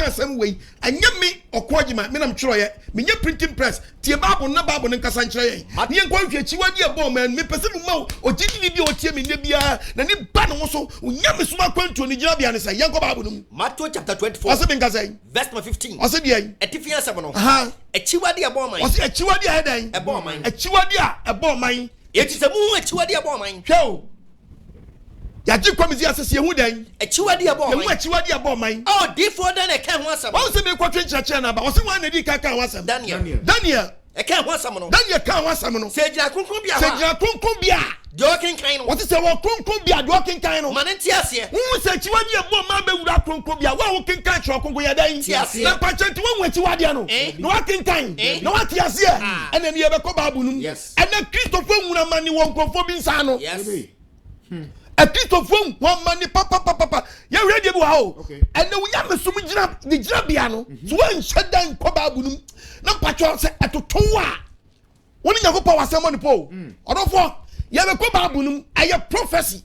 can some way and yet me or Kwajima me am troye me nye printing press tie Bible na Bible nka sankyere yen ne nkwa Akyiwadie A Ebo Oman me pese mu ma o gidi bi o tie me ne bia na ne ba no so nya me suma kwantu ni gina bia ne say yenko Bible no Matthew chapter 24 ose be nka say verse 15 ose de yen etifia sebe no Akyiwadie A Ebo Oman ose Akyiwadie a den Ebo Oman Akyiwadie A Ebo Oman etisemu Akyiwadie A Ebo Oman hwe ya ji kwamizi asese hu den Akyiwadie A Ebo Oman Akyiwadie A Ebo Oman oh before then e kan ho asam o se me kwatwe nkyerɛkyerɛ na ba o se wan na di ka ho asam Daniel e kan ho asam no Daniel kan ho asam no se gira kronkron bia se gira kronkron bia de o kenkan no what is wo kronkron bia de o kenkan no man nti ase hu se Akyiwadie A Ebo Oman be wura kronkron bia wa wo kenkan kyerɛ kronkron ya dan na pa kyenti wo Akyiwadie no na wa kenkan na wa ti ase ena ne ye be ko Bible num ena Christopher nwuna mani wo nkrofo bi nsa no a Christopher one money papa you ready bu ha o and we ya mesum gina the gina bia no so wan hyedan ko Bible num na patcho se etoto a woni Yakobɔ wasɛm no po odofo ya be ko Bible num aye prophecy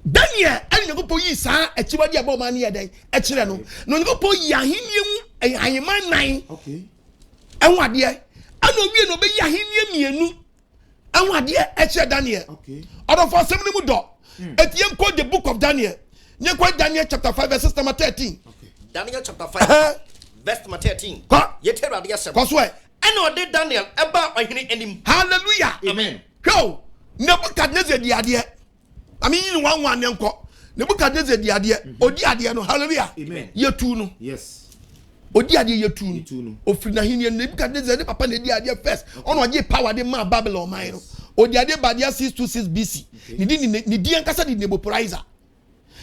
Daniel ani Yakobɔ yi saa Akyiwadie A Ebo Oman ye den e kire no no Yakobɔ yi ahenie mu ayeman nan enwade ana owie no be yi ahenie mienu enwade e kire Daniel odofo asɛm no mu do Etienne quote the book of Daniel. You quote Daniel chapter 5 verse number 13. Daniel chapter 5 verse number 13. You tell me yes. Cause why? And what did Daniel about ohini enim? Hallelujah. Amen. Go. Nebuchadnezzar di ade. I mean one yanko. Nebuchadnezzar di ade. Odi ade no. Hallelujah. Amen. Yetu no. Yes. Odi ade yetu no. Ofri na hini Nebuchadnezzar ne papa ne di ade first. Ono je power de ma Babylon man no. Odiade badia 626 BC. Ni di ankasa di Nebuchadnezzar.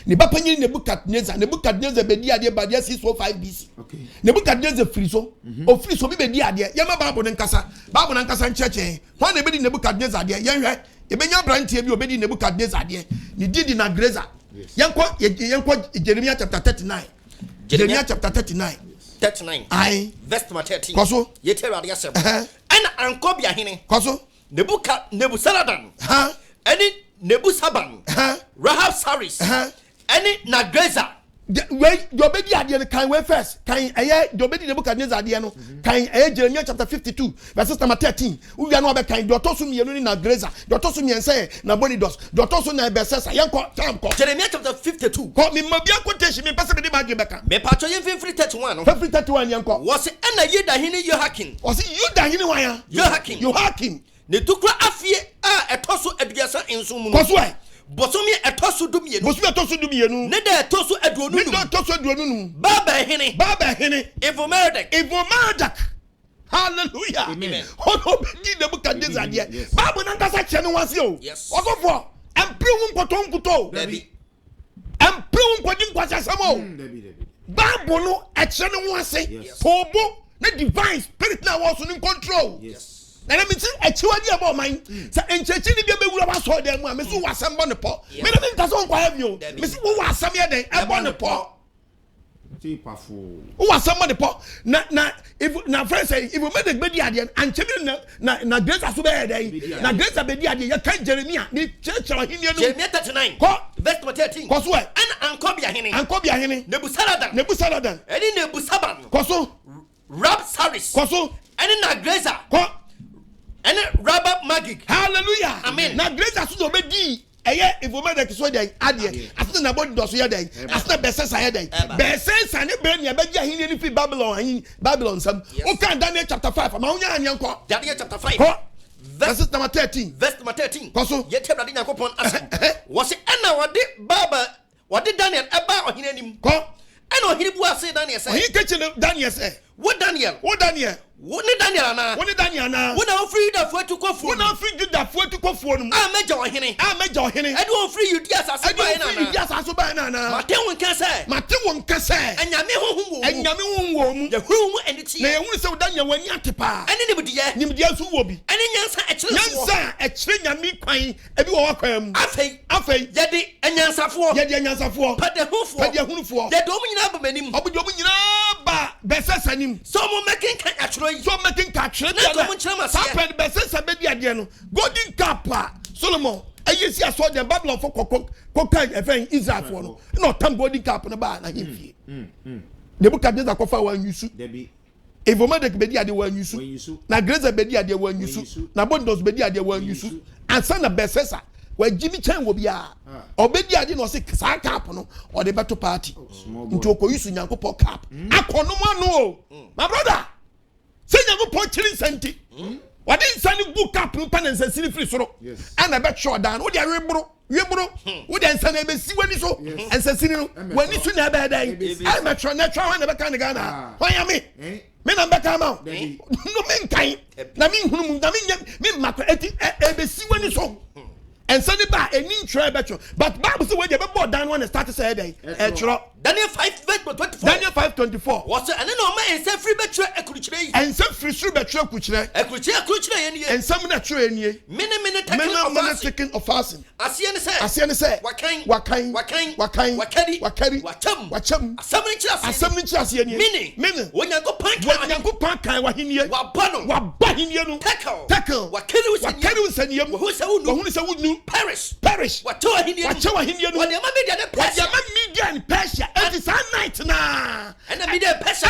Ni bapanyi Nebuchadnezzar be di ade badia 605 BC. Okay. Nebuchadnezzar friso. O friso bi be di ade. Yema Bible nkasa. Bible nkasa ncheche. Ho na be di Nebuchadnezzar ade. Yenhwe. E benya brantie bi obedi Nebuchadnezzar ade. Ni di na grazer. Yenko Jeremiah chapter 39. Jeremiah chapter 39. 39. Aye. Verse 13. Koso. Ye tell me yes. And ankobia hene. Koso. Nebuzaradan, any Nebusaban, Rahab Saris, any Nagreza. Wait, your baby idea can we first. Can your baby Nebuchadnezzar idea no? Can Jeremiah chapter 52, verses number 13. We are not about kind. Dotosum yenu na Greza. Dotosum yen say na boni dos. Dotosum na besesa. Yanko time ko. Jeremiah chapter 52. Ko mi mabia quotation me pese me ba beka. Me patcho yen free 31 no. Free 31 yanko. Was ena yeda hini Yehoiakim. Was yuda hini wa ya? Yehoiakim. Ne tukura afie a etoso aduasa ensum no. Koso ai. Bosomi etoso dumienu. Bosomi etoso dumienu. Ne da etoso aduonu. Ne da etoso aduonu nu. Baba hene. Evomeredek. Hallelujah. Amen. Ono be Nebuchadnezzar dia. Bible na nkasa che no wase o. Osofo, emprewu nkoto nkuto. Dabi. Emprewu nkodi nkwasa samo. Dabi. Bible no e che no wase. Pobo na divine spirit na was in control. Yes. Na me say Akyiwadie A Ebo Oman sa enchechi ni bia bewura ba so dem a me so wasam bo ne po me na me nkasa on kwa have you me say wo wasam ye den e bo ne po ti pafo wo wasam bo ne po na if na friend say if we make the bedi ade anchemi na grace aso be den na grace bedi ade ye kan Jeremiah ni church ahini no Jeremiah 39 verse 13 koso e ankobia hene Nebuzaradan eni Nebusaban koso Rab Saris koso eni na Greza and Rabab Magic. Hallelujah. Amen. Na grace asu no be di eye Evomeredek so dey ade asu na body doso ye dey asu na besesa ye dey besesa ne be ne be gi ahini ni fi Babylon sam o kan Daniel chapter 5 ma unya anyanko Daniel chapter 5 verse number 13 koso ye tell Daniel Yakopon asem was ena wade Daniel eba ohini anim ko ena ohini bu ase Daniel say ohini keche Daniel say wo Daniel Woni Daniel ana. Wona free da fu etukofu. Wona free Juda fu etukofu no. A meja ohene. E do free you dia saso ba na. E do dia saso ba na. Mate won kase. Anyame honhum wo mu. Ye huru mu eniti. Na ye hunu se Daniel wani atepa. Ene nimdia su wo bi. Ene nyansa ekire nyame kwan e bi wo wakwan mu. Afei. Ye de anyansafo. Pade hunufo. Ye do mu nyina ba manim. Obi do mu nyina ba besesa nim. So mo making kan atro. So making catch happen besesa be dia no golden cap Solomon ayesi aso de Babylon for kokan efen Israel for no tam golden cap no ba na himfie Nebukadnezar kofa wan yusu Debi. Evomedek bedi ade wan yusu na Grazer bedi ade wan yusu na Bondos bedi ade wan yusu ansa na Besesa wa Jimmy Chan wo bia obedi ade no se sa cap no or the battle party nti okoyusu Nyankopon cap akono anu my brother say Nyankopon chiri senti wade nsani book cap no pan nsani free soro ana be show down wo dia webro wo dia nsani be si wani so nsani no wani so na be dan ai metro na twa na be kan Ghana wanya me na mbeka ma no me nkan na me hunu mu na me makwa eti be si wani so and send it back and in try better but Bible say when you be down when start to say day Daniel 5:24 Daniel 5:24 what's and no man and say free better ekuchire and some free free better ekuchire ekuchire and some na try enie many taking of fasting asiane say wakan wacham assembly church enie meaning onyankopan kan wahenie wabahenie no tackle wakari usanyem wo se wunu perish wachawa hindia no wanyama media and Persia it is a night na and the media Persia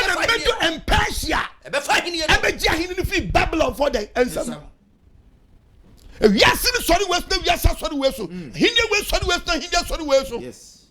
and Persia ebe fa hindia ebe ji ahini fi Babylon for them and some yes ni sorry west yes sorry west hindia west sorry west hindia sorry west yes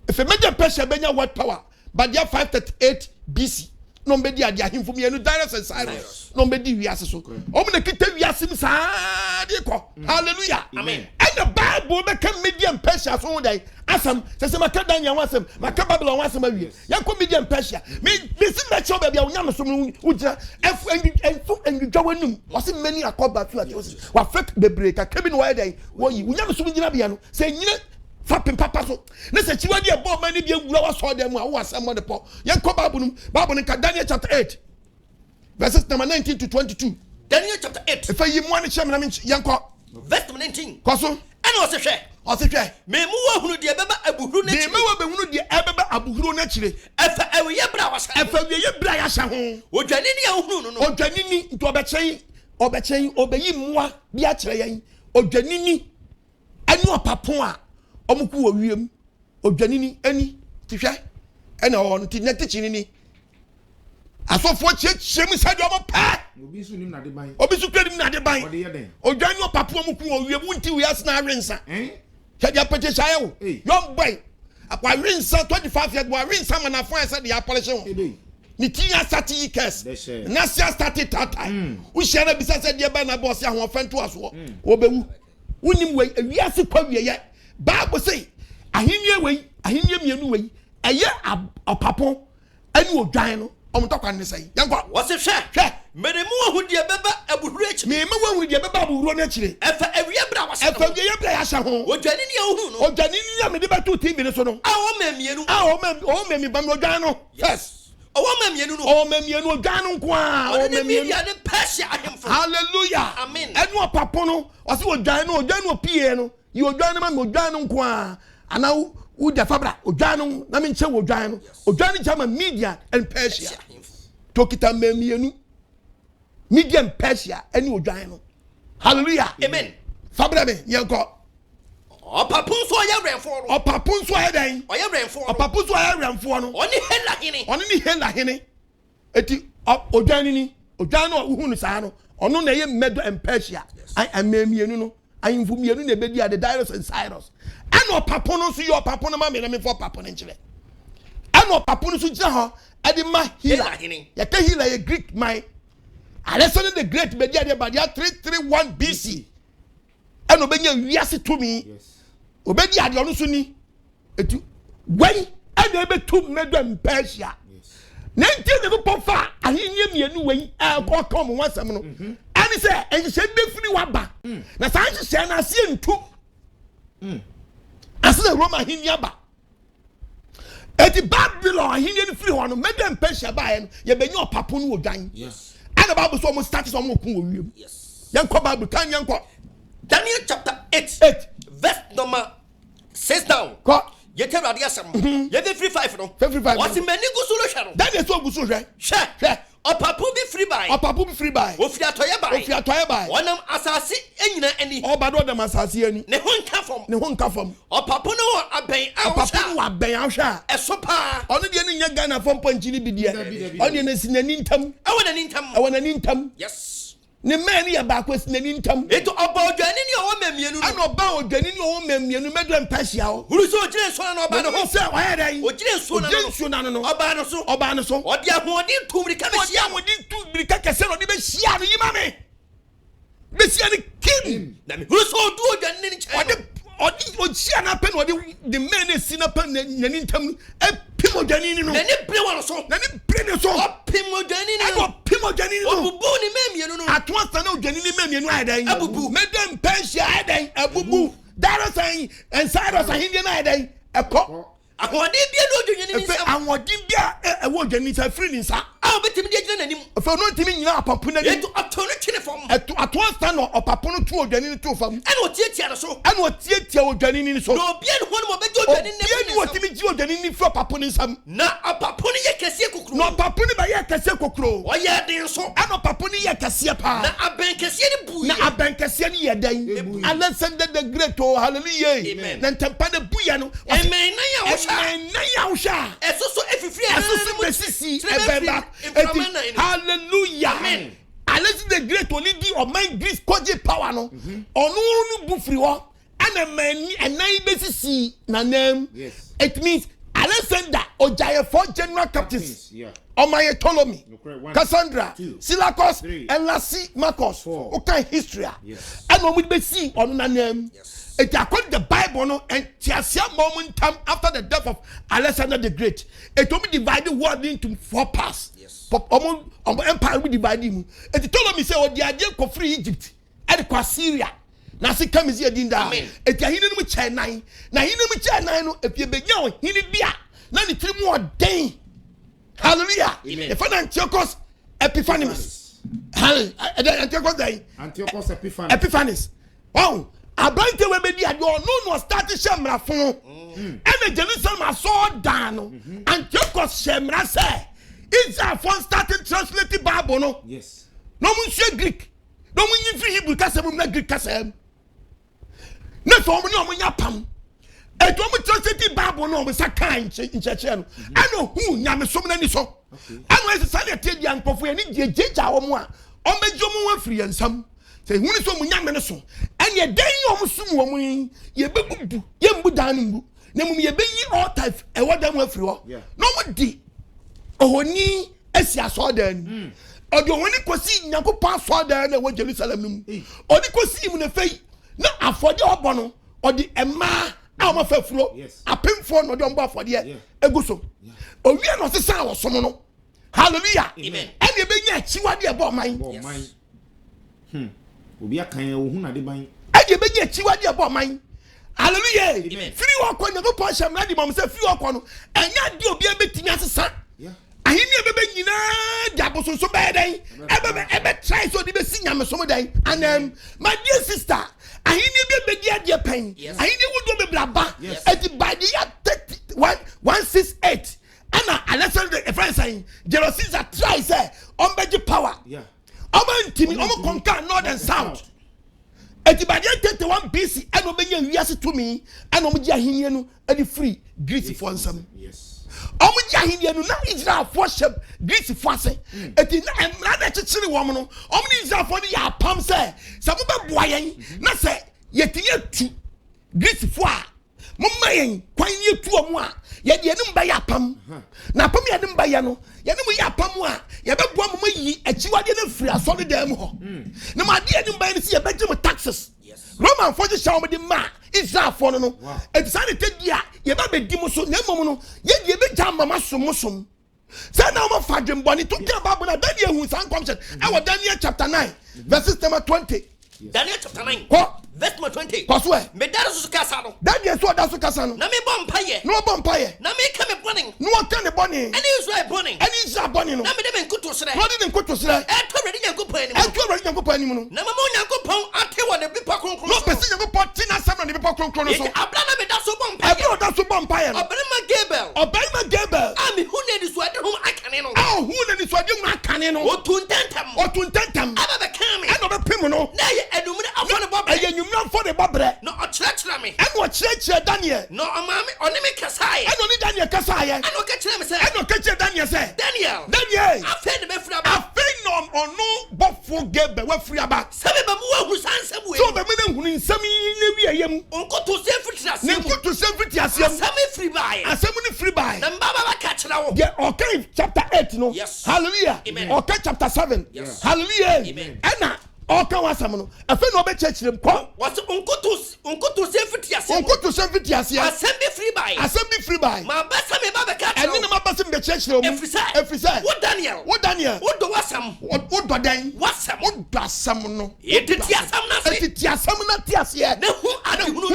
if a media Persia benya what power but they are 538 BC no be dia ahimfo me no Darius and Cyrus no be di wiase so o me kita wiase mi sa de ko hallelujah amen and the Bible be can medium Persia so dey asam se maka Daniel wasem maka Babylon wasem awie yanko medium Persia me si me cho ba bia unyam so ujira enfu enjwawanum wase many akoba tu ati wa fake the break akabi no why dey wo yi unyam so ujira bia no se nyina Fapin papa so. Nese Akyiwadie A Ebo Oman ni bia wura wa so dem a wo asem de po. Yenko Bible ka Daniel chapter 8 verses number 19 to 22. Daniel chapter 8. If you want to share na yenko verse 19. Kwaso. Ene o se hwe. Me mu wa hunu de beba abuhuru na chire. Me wa be hunu de ebeba abuhuru na chire. Efa ewiye bra wa sa. Efa wiye bra ya sha ho. Odwanini ya hunu no. Odwanini nto obechen obeyi mwa bia chire yen. Odwanini anu opapon a omuku wo wiem odwanini ani tihwe ena on ti net chinini asofo chechemu sade omo pa obi su nim na de ban ode ye den odwani opapo omuku wo wiem unti wi asna rensa hede apete shaye wo young boy akwa rensa 25 years boy rensa mana fon ese de apolish wo ni tinya stati kes na sia stati tata wo share bisa se de ba na boss ya ho fanto aso obewu unim we wiase kwa wiye Bible say ahinie mienu wei eye opapon ani odwan no omtokwa ne say yanko wose hwe meremu ahudie beba abuhuru echi me ma wahudie beba abuhuru na chire efa awie bra wase efa awie bra ya sha ho odwani ni ahunu no odwani ni ya me de beto TV ne so no o mamienu o mami bam odwan no yes o mamienu no o mamienu odwan no nko a o mamienu ya de Persia ahemfo hallelujah amen enu opapon no wase odwan no pie no you odwan ma odwan no nko a ana u de fabra odwan no na me nche odwan no odwan no jama media and Persia tokita mamienu media and Persia any odwan no hallelujah amen fabra me yenko opapun so ya renfo no opapun so ya dan oya renfo no opapun so ya renfo no oni ni hela hene eti odwan no uhunu sa no ono na ye medo and Persia ai mamienu no ayinfo mienu na ebedi ade Darius and Cyrus ano papo no so yo papo no ma me na me for papo no nchire ano papo no so gina ho ade ma hila ya ka hila ye Greek man Alexander the Great bedi ade ba dia 331 BC ano benya wiase to me obedi ade ono so ni etu wen ade ebetu medo in Persia na ntie ne ko fa ahinie mienu wen ko kom wansam no ani se enhye befiri waba na san hye na asie ntu asina Roma ahinie ba eti Babylon ahinie ni firi ho no medem Persia ba ye no ye benye opapo no odwan yes ana Bible so mo start so mo kun owiem yes yanko Bible kan yanko Daniel chapter 8 verse number 6 down ko yete radi asam ye be free 5 no free 5 wasi mani gusulo hwe no that is so gusulo hwe Opapu be free by. Opapu be free by. Ofia toye by. Ofia toye by. Onam asase enyina eni. Obado dem asase ani. Ne ho nka fam. Ne ho nka fam. Opapu no aben awsha. Opapu no aben awsha. Eso pa. Ono de ne nya Ghana fam panchini bi de. Ono ne sinani ntam. Awonani ntam. Yes. Ne man ya ba kwesi nani ntam. Eto oba odwani ni owo mamienu. Ana oba odwani ni owo mamienu medo mpahia o. Huru so ogire nso na oba no ho. Se oya dan. Ogire nso na no. Oba no so. Oba no so. Odi ahoɔden tumrika be hia. Odi tumrika kese no de be hia no yima me. Be hia ni king. Na me huru so odu odwani ni nkyɛn. Odi ochia na pe no odi the man esi na pe nani ntam epim odwani ni no. Na ni bre won so. Na ni bre ne so. Opim odwani ni no. Opim odwani ni no. Obubu ni mamienu no. Atwasa na odwani ni mamienu adan. Abubu. Medem pensia adan abubu. Daro san inside us ahinde na adan. Ekɔ. Ahoɔden bia no odwani ni nsa. Ahoɔden bia ɛwɔ odwani sa free ni nsa. A obetimi de gyina nanim. Fa no ntimi nyina apapo na ni. Eto atɔ no twene fam. Atwasa no opapo no tu odwani ni tu fam. Ɛna otietia no so. Ɛna otietia odwani ni so. No bia no ho no obɛgye odwani ni. Bia no otimi gye odwani ni fro opapo ni nsam. Na opapo no yɛ kɛse kokoro. Na opapo ni ba yɛ kɛse kokoro. Ɔyɛ den so. Ɛna opapo ni yɛ kɛse pa. Na aben kɛse ni bu. Na aben kɛse ni yɛ dan. Alexander the Great, oh hallelujah. Amen. Na ntempa de buya no. Amen na ya wosha. Amen na ya wosha. Eso so efifiri na. Eso so besisi ebeba. Hallelujah. Amen. Alexander the Great only di Oman Greece koji power no. Onu nu bufiri ho. Ana man enan besisi na name. Yes. It means Alexander Ojaye for general captains. Yeah. Omaye Ptolemy, Cassandra, Sylacus, and Lassie Marcus. Okay, history. Yes. And when we be see on the name, it according the Bible no, and Tiasia moment time after the death of Alexander the Great, it will be divided world into 4 parts. Yes. Empire will divide him. And the Ptolemy say, "Oh, the idea of free Egypt and the Syria." Na se come here dinda. Eti ahine no che nan. Na ahine no che nan no efie benya o hine bia. Na ne tiri mu odden. Hallelujah. The fan Antiochus Epiphanes. Antiochus day. Antiochus Epiphanes. Epiphanes. Wow. Abante we be dia do no start shemra fun. And the Jerusalem so down. Antiochus shemra say. It's a fun starting translated Bible no. Yes. No mun share Greek. No mun yin free Hebrew kasem na Greek kasem. Na so mo ni omo nya pam e to mo translate Bible no mo sa kan in church no ano hu nya me som na ni so ano ese sa le tedi ankofo ni jejeja wo mo a o mejo mo wa free nsam se hu ni so mo nya me ne so ene den yo mo sum wo mo ye bebubu ye mbu dan mbu na mo ye be yi all type e woda mo free wo no mo di ohoni esi aso dan odi ohoni kosi nyankopon aso dan na wo Jerusalem no odi kosi mu na fei na afode obono odi ema a ma fafuro apemfo no de ombo afode eguso owie no sesa awosom no hallelujah amen ene be nya Akyiwadie A Ebo Oman obi akan wo hu na de ban ene be nya Akyiwadie A Ebo Oman hallelujah amen free work on go pon shamra di mom say free work no enya de obi abetimi asesa ahini ebebe nyina da bososo be den ebe try so de be si nyamesom den and my dear sister ahini be dia dia pen ahini wodo be blaba et by the year 168 ana Alexander the First saying Jerusalem try say ombeji power ntimi conquer north and south et by the year 31 BC and obenya wiase to me and omji ahini no and free Greece for nsam omji ahini no na Israel for shep Greece for ase et na emra na chichiri wo no omni Israel for ya pam say sabu be boayen na say yetiye tu Greece for momma yen kwan ye tu omo a ye de enim ba ya pam na pam ye dem ba ya no ye nem ya pam a ye be boa momma yi Akyiwadie na free asole dem ho na ma de enim ba ye se ye be gem taxes Roman for the show me the ma Israel for no e say te dia ye ba be di mo so na mom no ye de be jam mama som say na mo fa dwem boni to dia Bible na Daniel hu san commission e wo Daniel chapter 9 verse number 20 Daniel chapter 9 verse 20 Paswe me dar so kasa no Daniel so da so kasa no na me bompaye na me ka me boni no ka me boni ani Israel boni no na me de me nkuto sere no de nkuto sere e to ready nyankopon ani mu no na mama nyankopon ate wo de bipa kronkron no pesi nyankopon tina sam na de bipa kronkron no so abla na me da so bompaye abla da so bompaye no obrema Gabriel ami hu na ni so ade ho akane no hu na ni so ade ho akane kane no otuntantam aba be kan me eno be pem no na ye enumre afo ne bobre aye nyumra afo ne bobre no ochirachira me eno ochirachira Daniel no omame oni me kasaye eno ni Daniel kasaye eno ka kire me se eno ka kire Daniel se Daniel afa ne be fura ba afa no ono bofo gebe we fura ba sabe ba mu ahu sansam we so be me na hunu nsam ne wi ayem onkoto se fitira se ne nkoto se fitira asem asame free by ni free by na mbaba ba ka kire wo yeah okay chapter 8 no hallelujah okay chapter 7 hallelujah ena okay wasam no afa no be churchrem ko was onkoto se fitira se asame free by ma ba same ba ka kire eni ma ba same be churchrem efisa wo Daniel wo do wasam wo do dan wasam wo do asam no etiti asam na tiase ne hu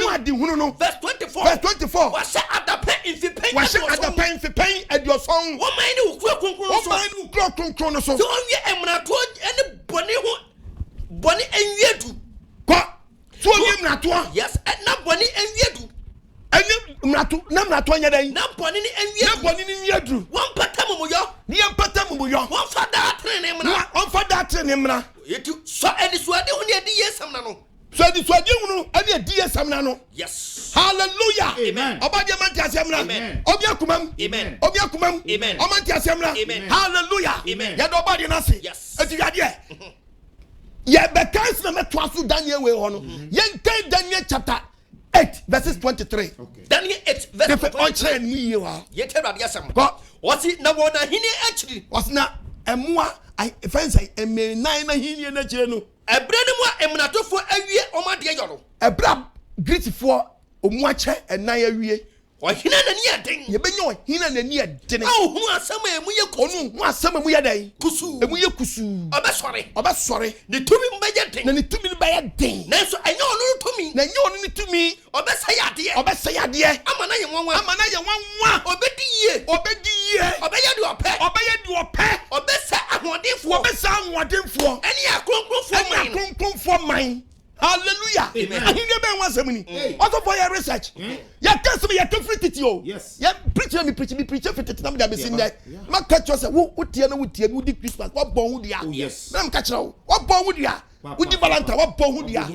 adi hunu no verse 24 was adapen infipen adioson wo man ni ukura konkron no so so wie emrato ene boni enwedu ko so wie emrato yes na boni enwedu ene mrato anya dan na boni ni enwedu won patam mo yo won fada trene mra etu so edi so ade hu ne edi yesam na no so edi so ade hu no ade edi yesam na no yes hallelujah amen obade man tiase mra amen obi akumam amen oman tiase mra hallelujah ya do obade na se eti yade ye be kans na metwaso Daniel we ho no ye nkan Daniel chapter 8 verses 23 okay Daniel 8 verse 23 ni wa ye tebra de asam ko wasi na wona hini akiri wasi na emwa ai fensa eme nine na hini na kire no ebre ne mu emnatofo awie omade yoro ebra greatfo omu ache enan awie ohina na ni aden ye benyo ohina na ni aden hu asama emu ye onu hu asama emu ye dan kusu emu ye kusu obesore ne tumi mbaye den na ne tumi mbaye den nanso enye onu tumi na enye onu ni tumi obesaya ade amana ye nwanwa obedi ye obeye de ope obesa ahodenfo eni akronkronfo man hallelujah ahinde ben wasamuni also for your research ya kasem ya kafrititi o ya preach fititi na me da besin dai ma catch us wo tie na wo di Christmas wo bon wo dia na me catch wo bon wo dia wo di Valentine wo bon wo dia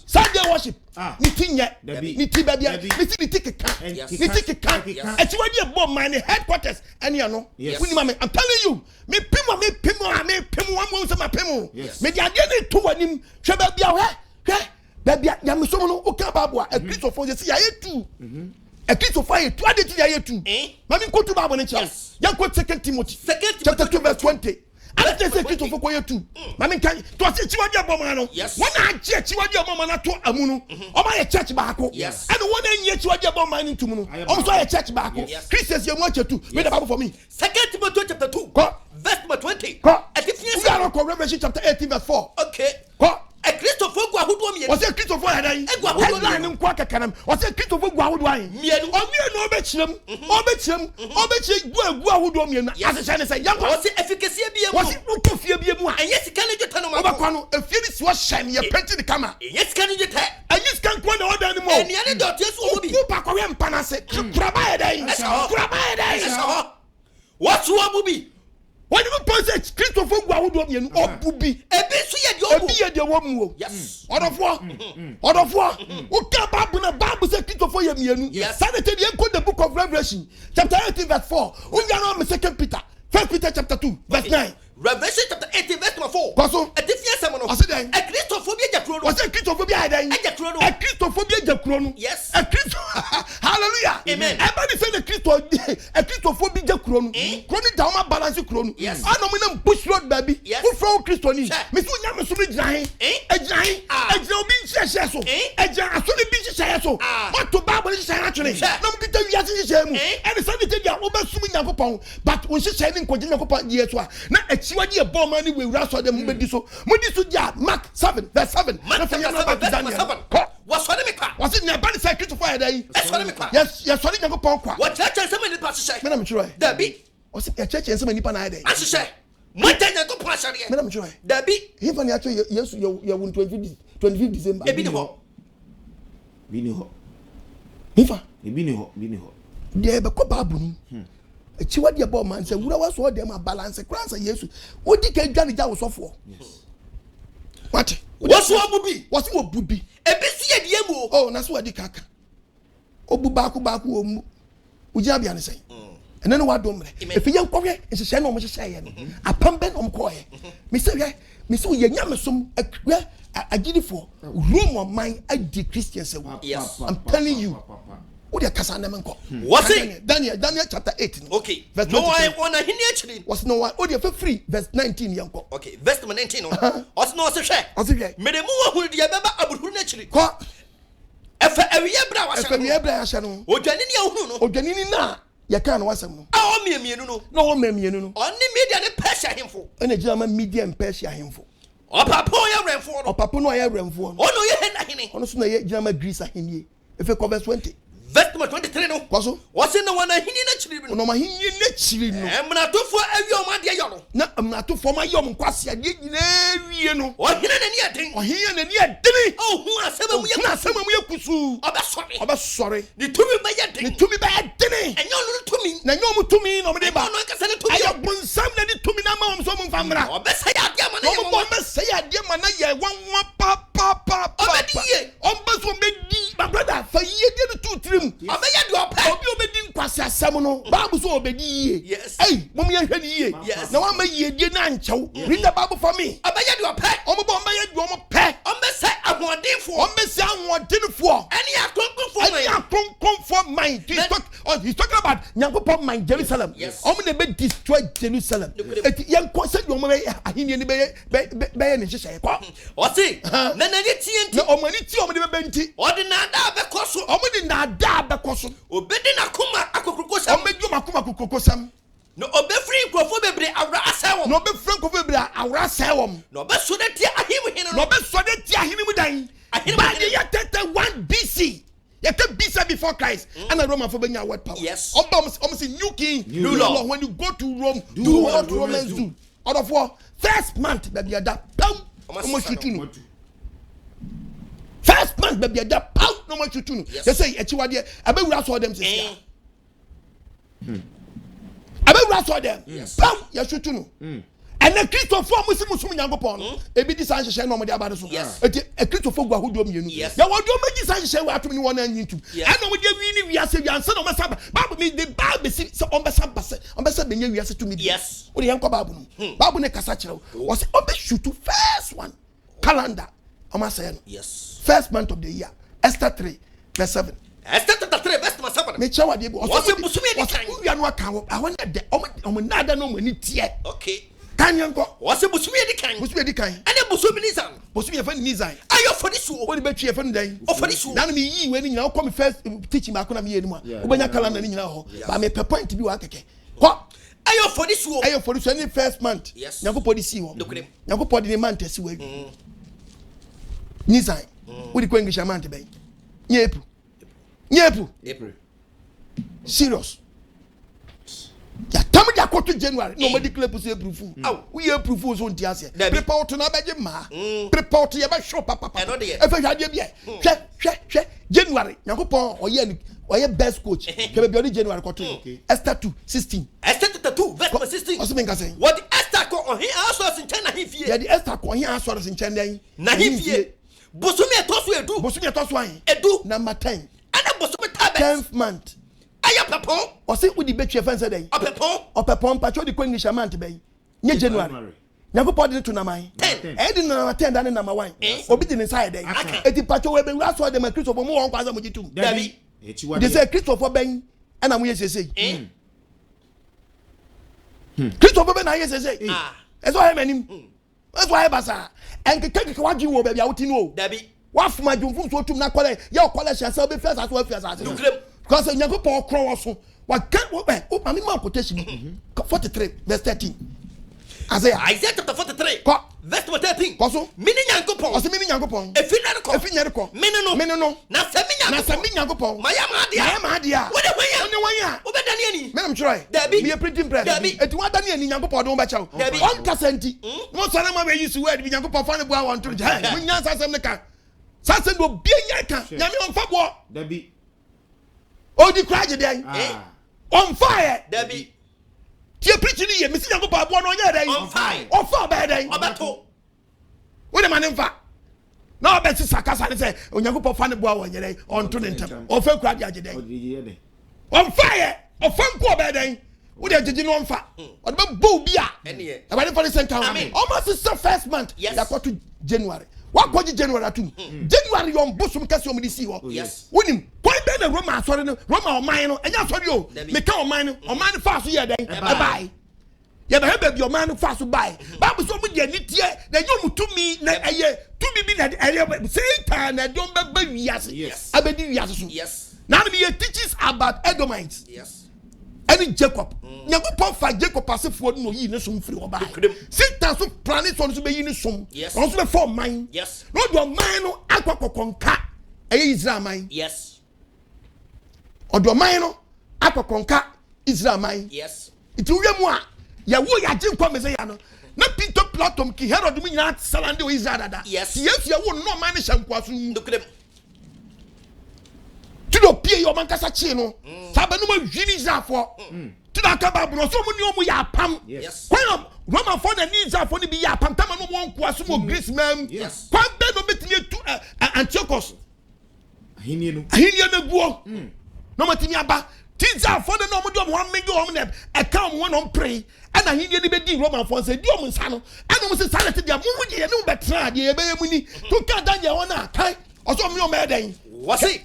Sunday worship ni tinye ni ti babia ni tikeka Akyiwadie A Ebo Oman headquarters ene no woni ma me I'm telling you me pimo one mo say ma pimo me dia de ni to wanim hwe babia hwe baby nyamso no oka babu a Christopher say ayetu a Christopher ayetu adeti ayetu mami nkotu babu ne cha yanko 2 Timothy chapter 2 verse 20 and say Christopher ko ayetu mami kan to say Akyiwadie A Ebo Oman no wona aje Akyiwadie A Ebo Oman to amunu o ma ye church baako and wona enye Akyiwadie A Ebo Oman ntum no o so ye church baako Christians ye mu achetu read the Bible for me 2 Timothy chapter 2 verse 20 we are on Revelation chapter 18 verse 4 okay a Christopher go ahodo mienu o say Christopher hedan ego ahodo line nko akakanam o say Christopher go ahodo an mienu o mienu obechirem gu ahodo mienu asese ne say yanko o say efficacy bia mu o say ukofie bia mu a enye sika ne jota no ma obakwa no efie ni si o shame ye penti the camera enye sika ne jota enye sika nko na odan ni mo eni ane dot yesu o bi ku pa kwa we mpa na se kuraba hedan what you abubi when you post Christopher go ahodo mienu obubi ebi so ye de wo mu o yes odofo o ka babu na babu say Christopher ye mienu sanete de enko the book of Revelation chapter 18 verse 4 unya no me 2 Peter 1 Peter chapter 2 verse 9 Revelation chapter 18 verse 4 koso etifia sem no o say den a Christopher bi jakro no o say Christopher bi adan jakro no a Christopher bi jakro no yes a Christo hallelujah amen everybody say the Christopher bi jakro no kroni da ma balance kro no anom na bush road baby who from Christo ni me so nya me so bi giran ejira obi nhyehyɛ so ejira aso ne bi nhyehyɛ so what to Bible nhyehyɛ na twene na mo kita wiase nhyehyɛ mu and say the dia obesum Nyankopɔn but wo nhyehyɛ ne nkɔgye Nyankopɔn die so a na Akyiwadie A Ebo Oman ni we wura so dem medi so dia Mark 7 verse 7 Mark 7 was for me kwa was it na bani say Christopher head yi for me kwa yes sorry Nyankopɔn kwa what church and some nipa hyehyɛ me na me try dabi was it church and some nipa na head hyehyɛ mo ta Nyankopɔn ahyehyɛ me na me try dabi he fa ni acho yesu ye 25 December ebi ni ho he fa ebi ni ho de be ko Bible ni Akyiwadie A Ebo Oman say wura was so dem balance cross Yesu odi ka dwane ja wo sofo what what's what bubi ebesi edie mu oh na so wadi kaka obu baako omu ujia bia ne say ene no wado mre efi ye nkwohwe nhyehyɛ no mo hyehyɛ ye no apambe no mkoye me say ye nyamesom akwa agidifo Rome man adi Christians yes I'm telling you what the kasa na menko what's it Daniel chapter 8 okay verse no I wanna hini actually was no one what the free verse 19 yanko okay verse 19 os no se hwe me de mu wa de beba abuhuru na actually ko efa awiye bra wa hye efa awiye bra hye no odwane ni ahunu no odwane ni na ya kan wasam no a o miemienu no no o miemienu no oni media ne Persia hemfo ene gina ma media in Persia hemfo opapo ya remfo no opapo no ya remfo no ono ye hena hene ono so na ye gina ma Greece ahenie efe ko verse 20 verse 23 no kwaso wase no wana hini na chiri no no ma hini na chiri no emnatofo awi o ma de yo no na emnatofo ma yom kwase ade nyina wie no o hina na ni aden o hina na ni aden o hu asema mu ye kusu obesore ni tumi ba ye den enyo no tumi na nyom tumi no me de ba no kase ne tumi ayo bonsam na ni tumi na ma won so mo famra obesa ya de ma na ye mo obesa ya de ma na ye wanwa pa obedi obeso obedi my brother fa ye de 2 3 obeya de opa obi obedi nkwase asem no Bible so obedi ye yes mom ye hwani ye na wa ma ye die na nchew read the Bible for me obeya de opa omo ye de omo pe ombesa ahodenfo any akonkonfo mind he's talking about Nyankopon mind Jerusalem omo na be destroy Jerusalem yen ko se omo be ahini ni be ne hyehyɛ ko o se na na ye tie nti omo ni tie omo de be nti ordinada be koso omo de na da be koso obedi na kuma akokokosam omo dwuma kuma akokokosam no obefri nkrofo bebre awra asawom no obefri nkrofo bebre awra asawom no obeso de tie ahimu hinu no obeso de tie ahini mu dan by the year 31 BC you take BC before Christ and a Roman for being word power yes almost new king new law when you go to Rome do what Romans do out of war first month baby ada pam almost shooting first month baby ada pam no more shooting they say Akyiwadie abewura so them say abewura so them pam ya shooting and the Christopher Muslim Yankopon, a bit design share no about us. A Christopher Guahudo, yes. There was no magic share what we want and you too. I know what you mean. We are saying, and son of my son, Babu made the Bible on the Sabbath, we are to me. Yes, what the Yanko Babu, Babu Nekasacho was on the shoot to first one calendar. Omasayan, yes, first month of the year, Esther 3, verse 7. Esther 3, verse 7. Make sure what you was it. We are not count. I want that no money yet. Okay. Kanyanko wase busumi edi kan ene busumi nizan busumi efan nizan ayo fodi suo wodi betwi efan dan ofodi suo na me yi we ni nyina come first teaching ma kona me yenu a obanya calendar ni nyina ho ba me per point bi wa keke ko ayo fodi suo ni first month nyako policy ho nyako podi ni month asi wa bi nizan wodi ko English month be nyepu serious ya tamu dia ko to January no me declare pusi proof we proof so ntia se prepare to na beje ma prepare to ye be show papa e fa hwade bia hwe January Yakopon oye best coach ke be January ko to Esther 2:16 Esther 2 verse 16 oso menka say what Esther ko ohin aso sinchen na hifie ya di Esther ko ohin aso sinchen dan na hifie busumi etoso an edu number 10 ana busumi tabe 10th month aya pepon o se udi betwe fense den opepon pacho di ko English month ben nye January Yakopon di to na man 10 di na 10 dan na 1 obi di inside den eti pacho we be wi aso dem Christopher mo won kwaza mo jitum dabi they say Christopher ben ana mo yesese Christopher ben na yesese eso he manim eso he basa enkeke wagi wo bia wuti no dabi wa fuma jumfu so tum na kole ya kole hia be first aso because Yakopon kro so wa kan wo mami ma quotation 43 verse 13 Isaiah chapter 43 verse 13 koso mini Yakopon o se mini Yakopon efinyare ko mini no na se mi Yakopon maya ma dia wo de wan obedani ani menam try be a printing press eti wa dani ani Yakopon do ba chawo on kasanti no so na ma be use word bi Yakopon fa ne bo awon to ja mun nya sasem ne ka sasem do bia nya ka nyame on fa bo dabi odi kraje den on fire dabi tie preaching ye me si Nyankopon abo no nya den ofa ba den obeto wo de manimfa na obeti sakasa ne say Nyankopon fa ne bo awon yere onto ne ntem ofa kura de agye den on fire ofanko ba den wo de agye no onfa o de bo bi a e ba de for the second time almost is the first month ya go to January what go to January atum January yon bosum kase o me si ho wonim point be na Roma asori no Roma o man no enya asori o me ka o man fa so ye den e bai ye ba be o man fa so bai Bible so mu de ni tie na yom tumi na eye tumi bi na eye Satan na don be ba wiase abedi wiase so now me teaches about Edomites any Jacob Nyankopon fa Jacob asefo no yi ne som free oba Satan so planet so be yi ne som on so be for mine no do man no akwakokonka Israel man odo man no akwakonka Israel man it will mu a ya wo ya je kwa meze ya no na Peter Platon ki Herod mu nyina salande o Israel dada yesu ya wo no man ne shankwaso tudo pie yo man kasa chi no sabe no ma hwini Israelfo tudo aka Bible so mu ni omu ya pam kwan Roman for the needs for the be ya pam tama no won kwaso mo Greece man kwan be no betimi tu Antiochus ahini na buo no matimi aba Tiza for the no mo do mo amege o mo na e ka mo no pray ana ahini ni be di Roman for say di o mo nsa no ana mo se salete dia mo wuje ye no betra dia ye be mu ni to ka danya wona kai oso mo me den wasi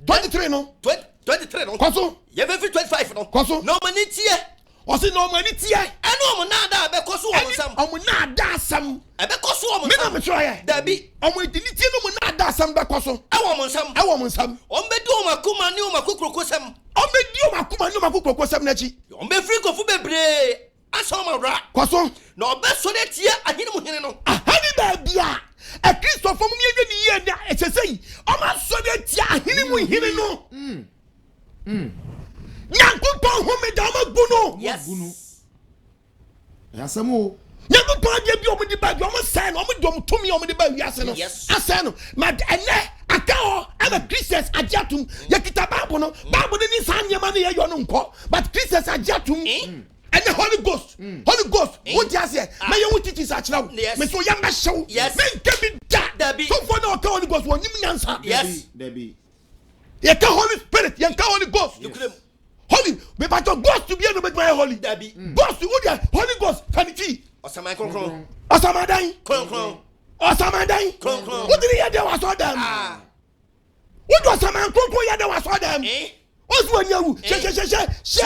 23 no 23 no kwaso ye be 25 no kwaso no mani tie o se no mani tie eno mo na da be kwaso o nsam o mo na da asam e be kwaso o mo nsam me na me tro ye da bi o mo dini tie no mo na da asam be kwaso e wo mo nsam o be di o makuma ni o makokroko sam o be di o makuma ni o makokroko sam na chi o be free kofu bebre aso ma ra kwaso na o be so de tie ahini mo hene no ahani ba bia a Christopher from me ni ye na e say o ma so de tia ahini mu hini no Nyankopon ho me da ma guno Yasamo Nyankopon de bi o mo di ba o mo say no o mo dom tumi o mo di ba wiase no asa no ma ene aka o ama Christians ajatum ya kita Bible no Bible ni san nyama ne ye yo no nko but Christians ajatum and the Holy Ghost what you say me you teach a chira me so ya ma show me can be that so for no Holy Ghost won you nyansa Debbie you can Holy Spirit you can Holy Ghost holy me but Ghost to be no be holy Debbie Ghost who the Holy Ghost can it osama konkron osamadan what did you do was all them what was osama konkron ya do was all them ozu anyawu she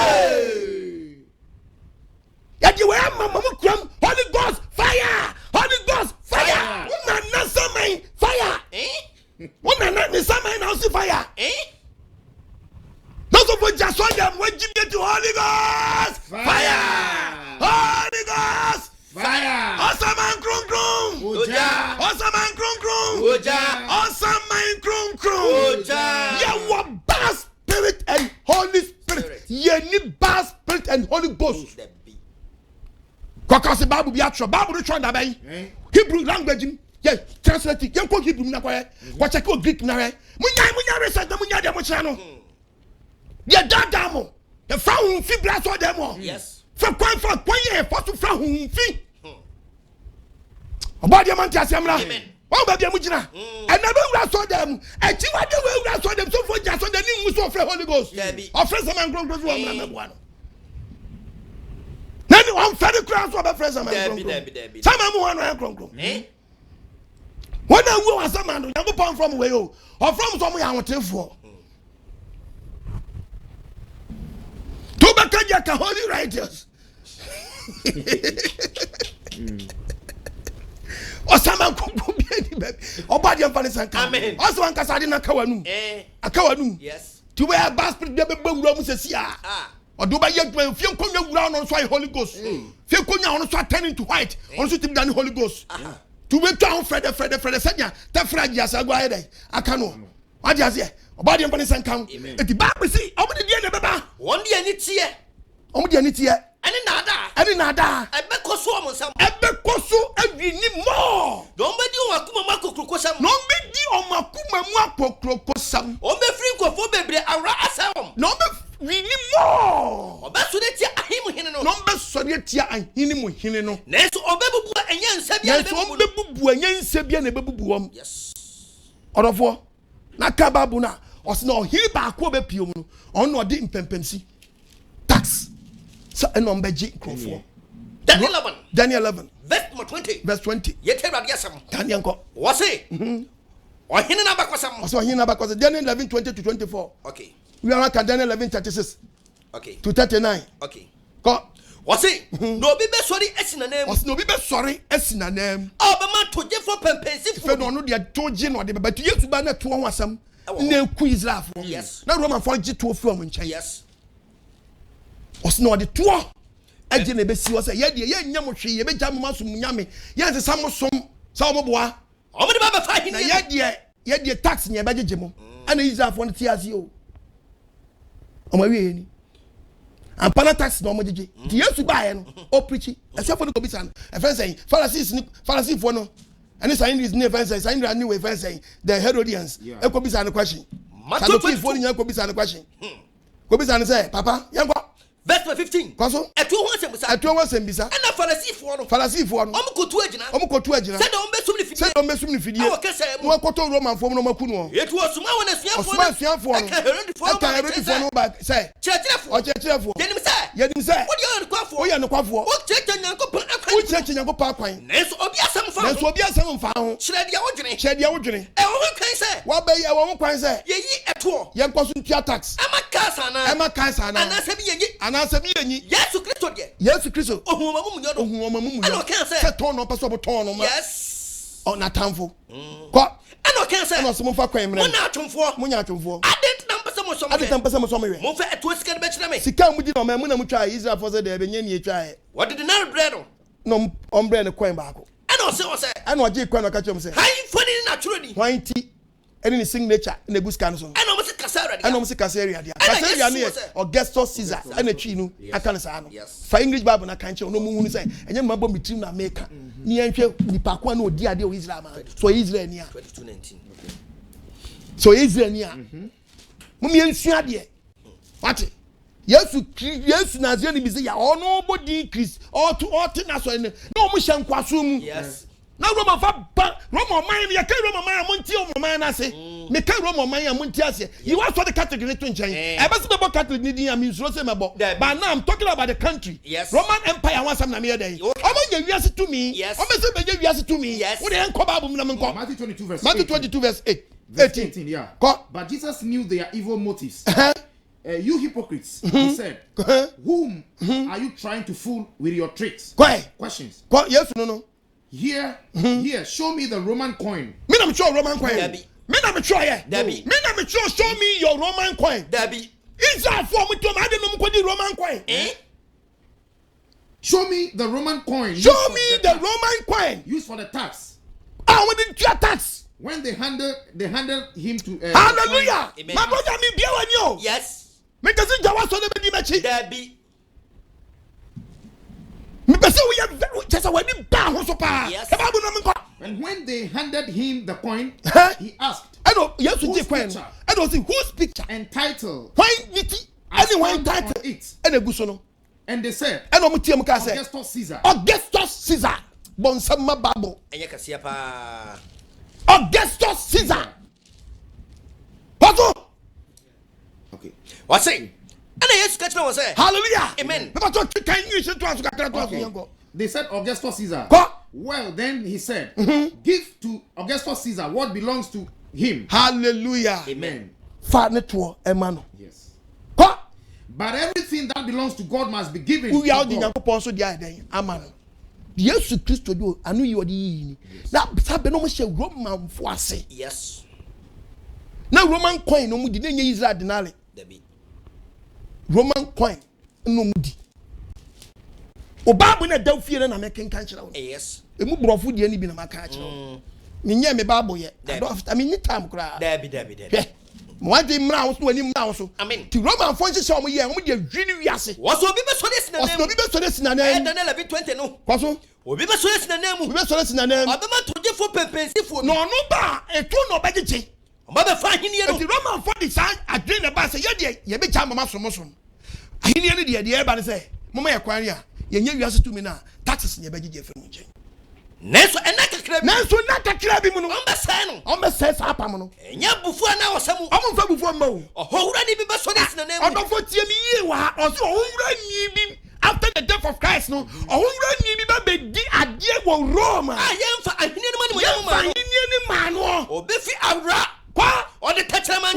Yadi we mama kram Holy Ghost fire una na samai fire una na ni samai na si fire no so for just on them when give to Holy Ghost fire awesome and krum oja awesome and krum oja awesome and krum ya wa bas spirit and Holy Spirit ye ni bas spirit and Holy Ghost Because Bible be actual Bible trying to buy Hebrew language yeah translate it you Hebrew na kwa what check Greek na munya research munya dem channel yeah dada mo the from fi blast all them yes for kwan ye for to from fi about the man tiasemra o ba bia mu gina and na be wura so dem Akyiwadie we wura so dem so for just so dem ni mu so for Holy Ghost of friends man grow so am na mebo no Nani on fed the cross of a friends of my some am one kron when I go as a man you go pound from way or from somewhere I want to for to back a holy righteous or some could be any baby or body of Amen also one Casadina Kawanu yes to wear a basket de boom says or do by yet when few come around on Swahili Holy Ghost. Few come on so turning to white, also to the Holy Ghost. To wait down Fred Sanya, that Fred Yasaguay, I cannot. What does it? About the Empire and Count. If the Bible see, over the end of the Baba, 1 year it's here. Only it's here. And another. I bet Koso, every more. Don't be you Makuma Krokosam. No be you Makuma Krokosam. On the free of Obebre, Ara Asam. No be really more. That's what it's him. Number hene no Neso obebubu enyansa bia na bebubu yes orofo na ka babu na osina ohiri ba ko be pio mu no on no de impempemsi tax so eno mbeji krofo Daniel 11 verse 20 yete Awurade asem Daniel ko wose ohene na bakosam wose ohene na bakosam Daniel 11 20 to 24 okay we are at Daniel 11 36 okay to 39 okay ko wose no obi be sori asinanam wose no obi be sori asinanam obama toje for pempensifo fe no de toje no de be to Yesu ba na to ho asam na ku Israel fo yes na Roman fo je to fu am nchen yes wose no de to agye na be si wose ye de ye nyam hwe ye be jam maso munyame ye nse sam som sa omoboa omede ba fa hini na ye de tax nya be gege mo ana Israel fo no ti ase o omawie ni ampana tax no omogege ti Yesu ba ye no o preach esefo no ko bisan e fen say Pharisees fo no and sign is near fence sign new way fence the Herodians e ko bisan question Sadducees fo ni ko bisan question ko bisan say papa yanko verse 15 kwaso etu ho asembisa ana Pharisees fo no omkotu agina say don be sum ni fidie no koto Roman fo no maku no etu osuma wona suafo no aka Herodians fo no ba say chechefo yenim say wo ye no kwafo o cheche nyankopon akwan neso obi asem mfa ho kyerɛ dia wo dwene e wo kan say wa ba ye wo kwan say yeyi eto ye nkoso ntua tax ama kansa na anase bi yenyi Yesu Kristo ohumama mu yo se ton no paso boton no ma yes o na tamfo ko eno kan say eno so mo fa kwan mre mo nya atwomfo adet na mpese mo so me mo fa eto sika be kyerɛ me sika mu di no ma mu na mu twa Israel for say de be nya ni etwa e what did the bread no ombre ne kwan ba ko eno se eno je kwan no ka kyem say han foni na tworo ni hwan ti any ni signature na buska no so eno mo se kasara dia eno mo se kasara dia kasara ne Augustus Caesar ana twi no aka ne sa no fa English Bible na kan che no mu hunu say enye mabɔ mitrim na America ni enhwe nipa kwa na odi ade o Israel ma so Israel ni a 2219 so Israel ni a mu mi ensua de what Yesu na zia ni bi say ya ono body Christ or na so ne na o mu hye nkwaso mu yes na Roma fa Roma man ya ka Roma man amunti o man na se me ka Roma man amunti ase you want for the Catholic to nchen e be se be Catholic ni din am insuro se mebo but now I'm talking about the country yes. Roman Empire wan sam na me dey o ma ye wiase to me o me se be ye wiase to me wo dey enko Bible mu na me nko Matthew 22 verse 18 yeah. But Jesus knew their evil motives. You hypocrites, he said, whom are you trying to fool with your tricks? Questions. Yes, no. Here, show me the Roman coin. Me na me show Roman coin. Debbie. Me na me show here. Debbie. Me na me show me your Roman coin. Debbie. Israel for me to ma de no ko di Roman coin. Show me the Roman coin. Show me the Roman coin used for the tax. We didn't pay tax. When they handed him to hallelujah. My brother me bia wani o. Yes. Me kasi jawa so na be di mechi. Debbie. Me pese we ya just when him down ho so pa. Yes. And when they handed him the coin, he asked, I know yes to the coin. I don't see whose picture and title. Why niti? Anyone title it. And eguso. And they said, I know mutiam ka say Augustus Caesar. Augustus Caesar. Bonsama Bible. Enye kasia pa. Augustus Caesar. What? Okay. What's it? And yes, catch me was say. Hallelujah. Amen. They said Augustus Caesar. Well, then he said, give to Augustus Caesar what belongs to him. Hallelujah. Amen. Yes. But everything that belongs to God must be given to God. Yesu Kristo do anu yi odi yi na sabe no mo hye Roman fo ase. Yes. Na Roman coin no mu di na nye Israel denale. Debi. Roman coin no mu di. O Bible na daw fie na make kan kire wo. Yes. E mu brofo die ni bi na maka kire wo. Me nye me Bible ye. I mean time kura. Debi. Mo adi mra wo so ani mra wo so. Amen. Ti Roman fo hye omo ye omo de dwini wiase. Was obi be so des na nem. Obi be so des na nem. Daniel 11:20 no. Kwaso. Obi be so des na nem. Obi be so des na nem. Obi ma toje fo pempensifo. No no ba etu no ba giche. Oba be fa hini no. Ti Roman fo di san adwin na ba se ye de ye be cha mama so mo so. Ahini ne de e ba ne se mama ye kwan ya yenye wiase tumi na taxes nye beje fe mu nchen Nenso enakakra bi nanso nakakra bi mu no ombese sa apam no enya bufu ana osemu omfa bufu ma o ohowura ni bi beso ne sinana mu odofo tie mi yie wa oso ohowura ni bi after the death of Christ no ohowura ni bi ba bedi ade wo Rome yemfa ahine no mani mo yemfa ahine ni ma no obefi awra kwa ode tachaman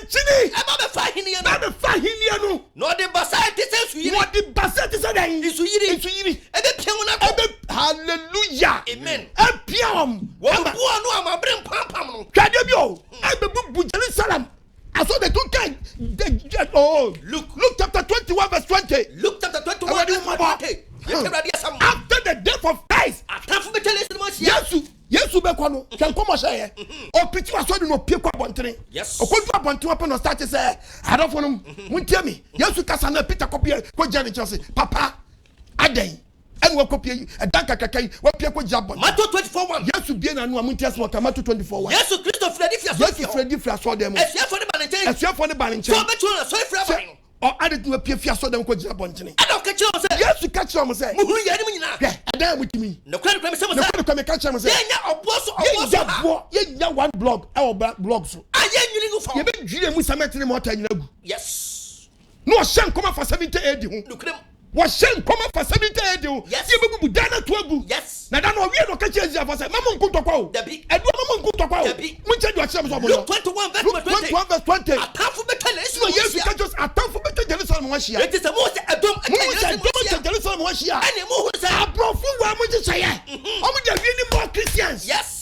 chini eba be fa ahine no ba be fa ahine no no de basate sensu yiri no de basate se dan isu yiri ebe pian na ko hallelujah amen epiam wo bu anu amabre pampam no twade bi o ebe bu Jerusalem aso de tun kan Luke chapter 21 verse 20 Luke chapter 21 verse 20 after the death of Christ atafu betele se Yesu be kwa no kan komo hye o piti waso de no pie kwa bontere okodu abontere open no start say adofo no muntie me Yesu kasa na Peter kopie ko jani chose papa aden en wo kopie edan kakakai wo pie ko jabon Matthew 24:1 Yesu bie na no amuntie so ka Matthew 24:1 Yesu Kristo Fredi fia so dem esuafo ne banenche so betu na so ifra ban no o ade tu pie fia so dem ko jira bontere ada ka kire say Yesu ka kire mo say muhuru yare mu nyina edan mutimi no kwani me say mo say no kwani me ka kire mo say yenya obo yenya one blog e o blog so ayen nyiri fo ye be dwire mu sametene mo ta nyina gu yes no o shen koma for 70 AD ho no krem wo shen koma for 70 AD ho ye be bubu dana to agu yes na da no wie no ka kire zia for say mama nkutokwa o dabi edu mama nkutokwa o mu che do kire mo so mo Luke 21 verse 20 atafu betele so Yesu ka just atafu betele Jerusalem wa hia it is a most adom Jerusalem wa hia ani mo hu say abrofu wa mo che say o mo de wie ni more Christians yes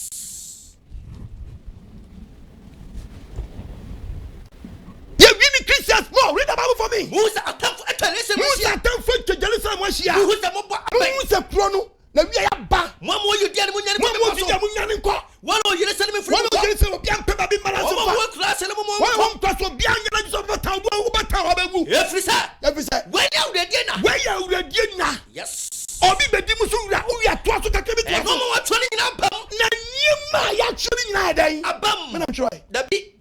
Christians more read the Bible for me who is atafu etele who is atafu to Jerusalem wa hia who is the mo who is the krono na wi ya ba mo you dia mo nyane mo nyane nko one o yere sele me fru one o yere sele obi ampe ba bi mara so fa mo kura sele mo one o mpa so bi anyana so bata wo bata wa begu efrisa when you ready na yes obi bedi muso wura o ya to so kakebe to no mo wa twani nyina bam na niema ya twani nyina dan abam me na try dabi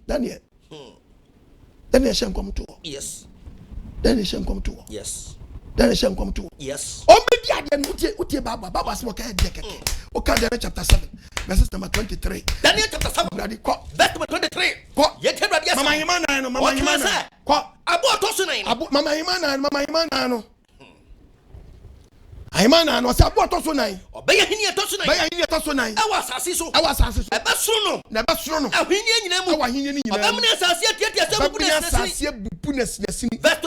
Daniel shen come to yes Daniel shen come to yes Daniel shen come to yes o be dia de utie baba so ka de keke o ka Daniel chapter 7 verse number 23 Daniel chapter 7 verse number 23 ko ye te brade mama himana no mama himana ko abo tosu nan abo mama himana no Aimana no sa boto so nan obeya hini to so nan awa asase so ebe soro no ahini nyina mu awa hini nyina obam na asase atiatia se bubu na sini verse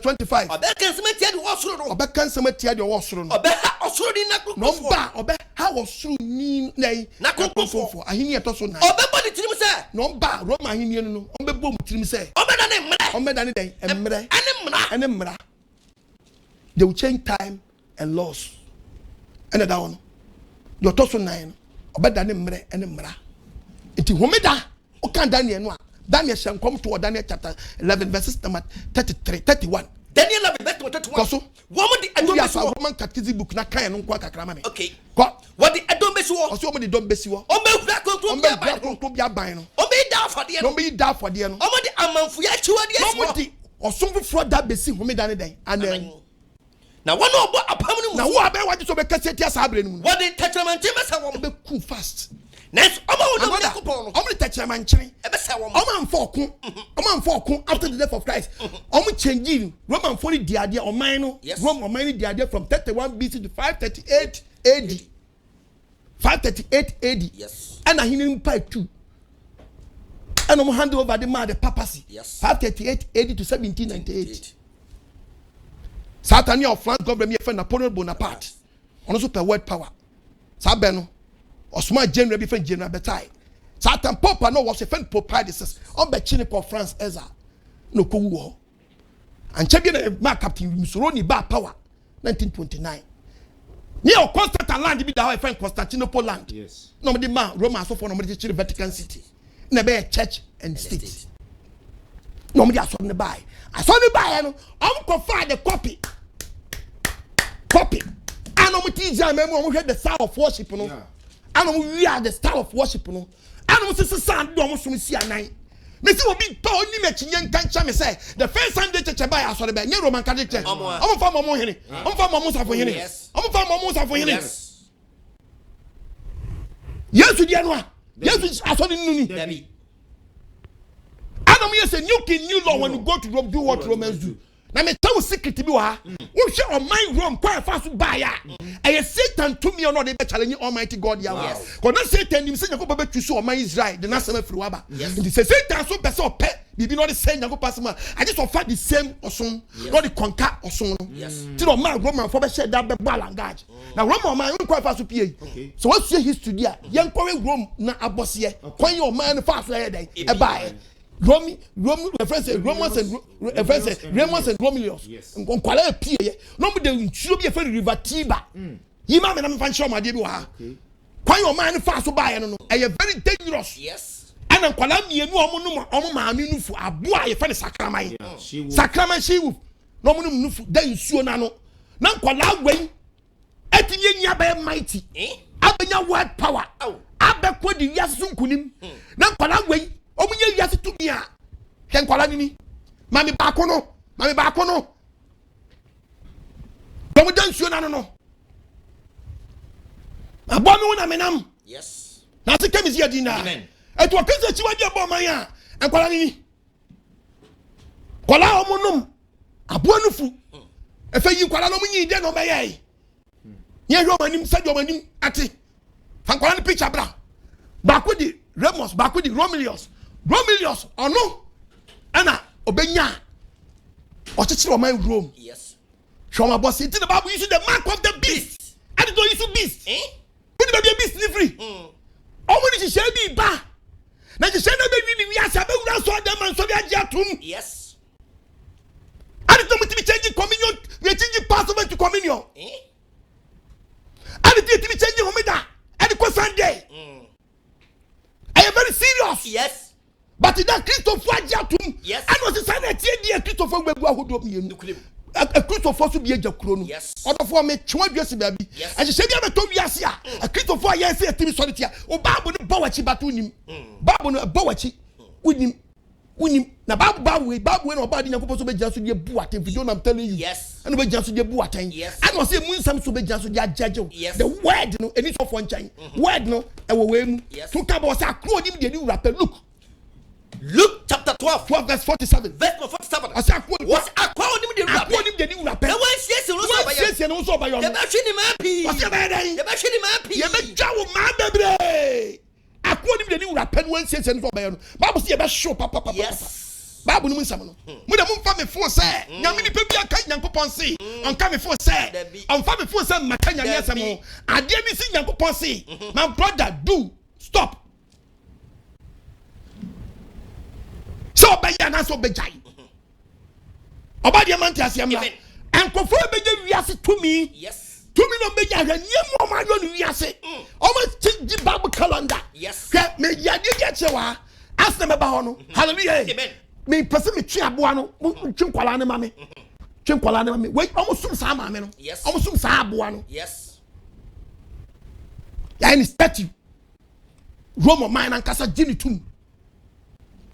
25 obekan sematia de wo soro no obeha osoro ni na no ba obeha osoro ni na kokofo ahini to so nan obebo ni tirim se no ba Roma ahini no obebo mu tirim se obeda ne den emre they will change time and laws and that one your toso nine obeda ne mre ene mra enti homeda o kan Daniel no Daniel shan come to Daniel chapter 11 verses number 31 Daniel 11 verse 31 koso what the adom besi wo Roman catechism book na kan no kwa kakra ma me okay what the adom besi wo oso mo de dom besi wo o me hura kontro bi aban no o me da afade no no me da afade no o mo de amanfu ya Akyiwadie esi no mo de osomfo fro da besi homeda ne den and na one obo apam no mu na wo abai waje so be kase tia sabre no mu what the tetramanche mesa wo be cool fast next omo wo do be kupon no omo tetramanche e be sa wo omo amfo okun after the death of Christ omo change Roman for the dia oman no Rome oman dia from 31 BC to 538 AD 538 AD yes and ahinin pai 2 and omo hand over the papacy yes 538 AD to 1798 Satan of France government me Napoleon Bonaparte also per word power sabeno osma general be friend general betai Satan Pope no was a friend Pope Pius on be chine for France Eza no ko wo and champion ma captain Mussolini ba power 1929 near Constantine land be that friend Constantinople land yes no me ma Roma so for no me chire Vatican City na be church and state no me aso ne buy no am confirm the copy and I'm teaching me the style of worship no and we are the style of worship no and I'm say sound do am so see anan Me see obi to oni me chinye nkancha me say the first Sunday church buy asore be nye Roman Catholic church. Omo fa momo hene. Omo fa momo safo hene. Omo fa momo safo hene. Yesu dia no a. Yesu asore nnu ni. Adam yes a new law when you go to Rome do what Romans do. Na me tell secret bi wa. Wo hwe on my Rome kwa fa so buy ya. E Satan to me no dey challenge Almighty God ya. Ko na Satan nim say Yakob be twiso on my Israel the na sama firi waba. Ndi say Satan so be so pe bibi no dey say Yakob pasma. I just offer the same osun, not the conquer osun. Ti no man Roman for be share that be balangage. Na Rome man kwa fa so pie. So what say history dia? Yen kwa Rome na abose. Kwan your man fa so here dey. E buy. Romans and Romulus. Yes. Nkwala pie. No me de nsuo bi e fa river Tiber. Yima me na me fa nche o ma de bi wa. Kwan your man fa so buy no. E very dangerous. Yes. Ana nkwala mienu omo maami nufu aboa ye fa ne sakraman. Sakraman shewu. No mo nufu da nsuo na no. Na nkwala wen etinye nya ba mighty. Abenya word power. Abekwa di wiase sunkunim. Na nkwala wen omunye wiase tumi a hwe nkwala nini mami baako no bomu dansuo na no abomi wona menam Yes. na se kemisi adina Amen. eto akanse Akyiwadie A Ebo Oman a nkwala nini kwala omunum abo nufu efe yi kwala no munyi de no be ye ye hwe omanim sadi omanim ate fa nkwala ni picture bra baako di Remus baako di Romulus ono ana obenya ochechire o man Rome. Yes. Shoma boss in the Bible use the mark of the beast. I don't use beast. When the beast ni free. Omo ni share bi ba. Na je share na be ni wi asa be wura so dem man so be agiatum. Yes. I don't want to change communion. We change Passover to communion. I don't want to change homeda. And it was Sunday. I am very serious. Yes. But that Christopher Agiatum. Yes. I was saying that dear Christopher we go do me. A Christopher to be a jacrono. Yes. Order for me 2 years baby. Yes. And she said you told me a Christopher yes a team solitaire. O babu no bawachi batunim. Babu no bawachi unim na babu no badi nyakopo so be janso de bu aten video I'm telling you. Yes. And be janso de bu aten. Yes. And was say mun sam so be janso de ajajo. Yes. The word no any so for nchen. Word no e wo we mu. Yes. To ka bo say akro nim de ni rapper look. Luke chapter 12 verse 47. verse 47. I say akro What akwa nim de rap. akro nim de ni rapper. Na wan siesie no so ba ya. Siesie no so ba yo. Ye ba hwe ni ma pi. What's your bad? Ye ba hwe ni ma pi. Ye be twa wo ma bebre. Akro nim de ni rapper no wan siesie no so ba yo. Bible say ye be show papa. Yes. Bible no nsam no. Mo de mo mfa me fo say. Nyame ni pe bia ka Nyankopon say. Onka me fo say. Onfa me fo say maka nyame asem. Ade ni si Nyankopon say. My brother do stop. So be ya na so be jai. Oba de man ti asem la. Enkofo be je wiase to me. Yes. To me no be ja hwe niam o ma yo no wiase. O ma ti Bible calendar. Yes. Me ya de je chewa. Asem ba ho no. Hallelujah. Amen. Me person me twa aboa no twinkwala ne ma me twinkwala ne ma me wait almost sum sa ma me no Yes. almost sum sa aboa no Yes. ya ni statue Rome man and kasa genitum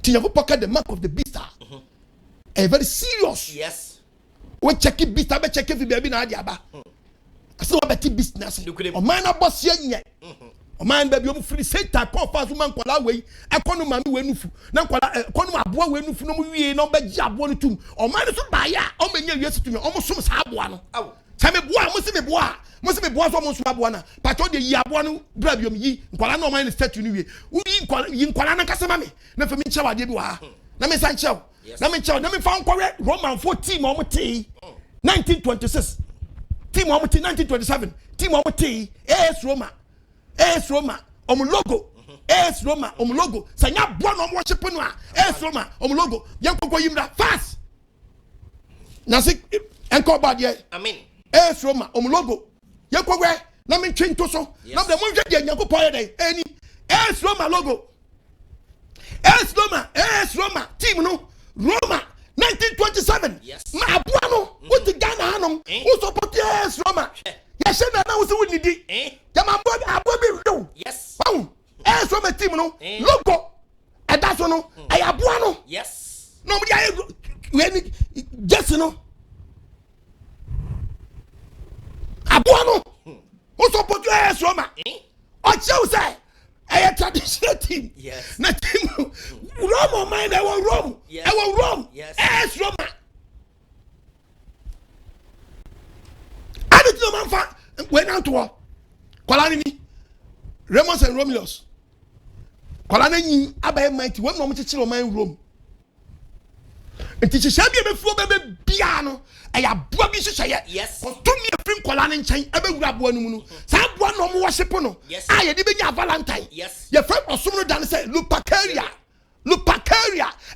tinya go pocket the mark of the beast a very serious. Yes. We check it beast be check fi baby na ade aba ase we beti business o man na boss ye nye o man baby o free Satan call fast man kwala we ekono mami we nufu na kwala ekono aboa we nufu no mu wie no be gi aboa no tum o man so ba ya o menye wiase tum o mo som sa aboa no Aw. Tame boa mo se me boa so mo so aboa na pato de yi aboa no bra biom yi kwala na o man statue no wie yi kwala na kasa ma me na fa mi nche wade bi wa na me san chew na me chew na me fa nkore Roman 14 o mo te 1926 team o mo te 1927 team o mo te AS Roma logo AS Roma logo sanya boa no worship no a AS Roma logo yan kokko yimra fast na se enko badie Amen. AS Roma logo yan kokwe na me twento so na de mo hwe de Nyankopon ye dey eni AS Roma logo AS Roma team no Roma 1927 Yes. ma aboa no wo ti Ghana hanom wo support AS Roma ya she na wo se wo nidi Jama aboa bi do. Yes. Wow. AS Roma team no logo that's no. I abuano. Yes. No, when just no. Abuano. What's up with your ass, Roma? What you say? I traditional team. Yes. Na team. Roma mind. I want Rome. Yes. I want Rome. Yes. Ass Roma. I don't know man fa. When out to war. Kwalani ni. Ramos and Romulus. Kwalani ni abaye mighty. When no much chilo man Rome. Nti hyehyɛ bi ebefuo bebe bia no ɛyɛ aboa bi hyehyɛ yes ɔtumi efiri nkwala ne nkyɛn ebewura aboa no mu no saa aboa no ɔmo worship no a yɛde benya valentine yes yɛfrɛ ɔsom no dan sɛ lupercalia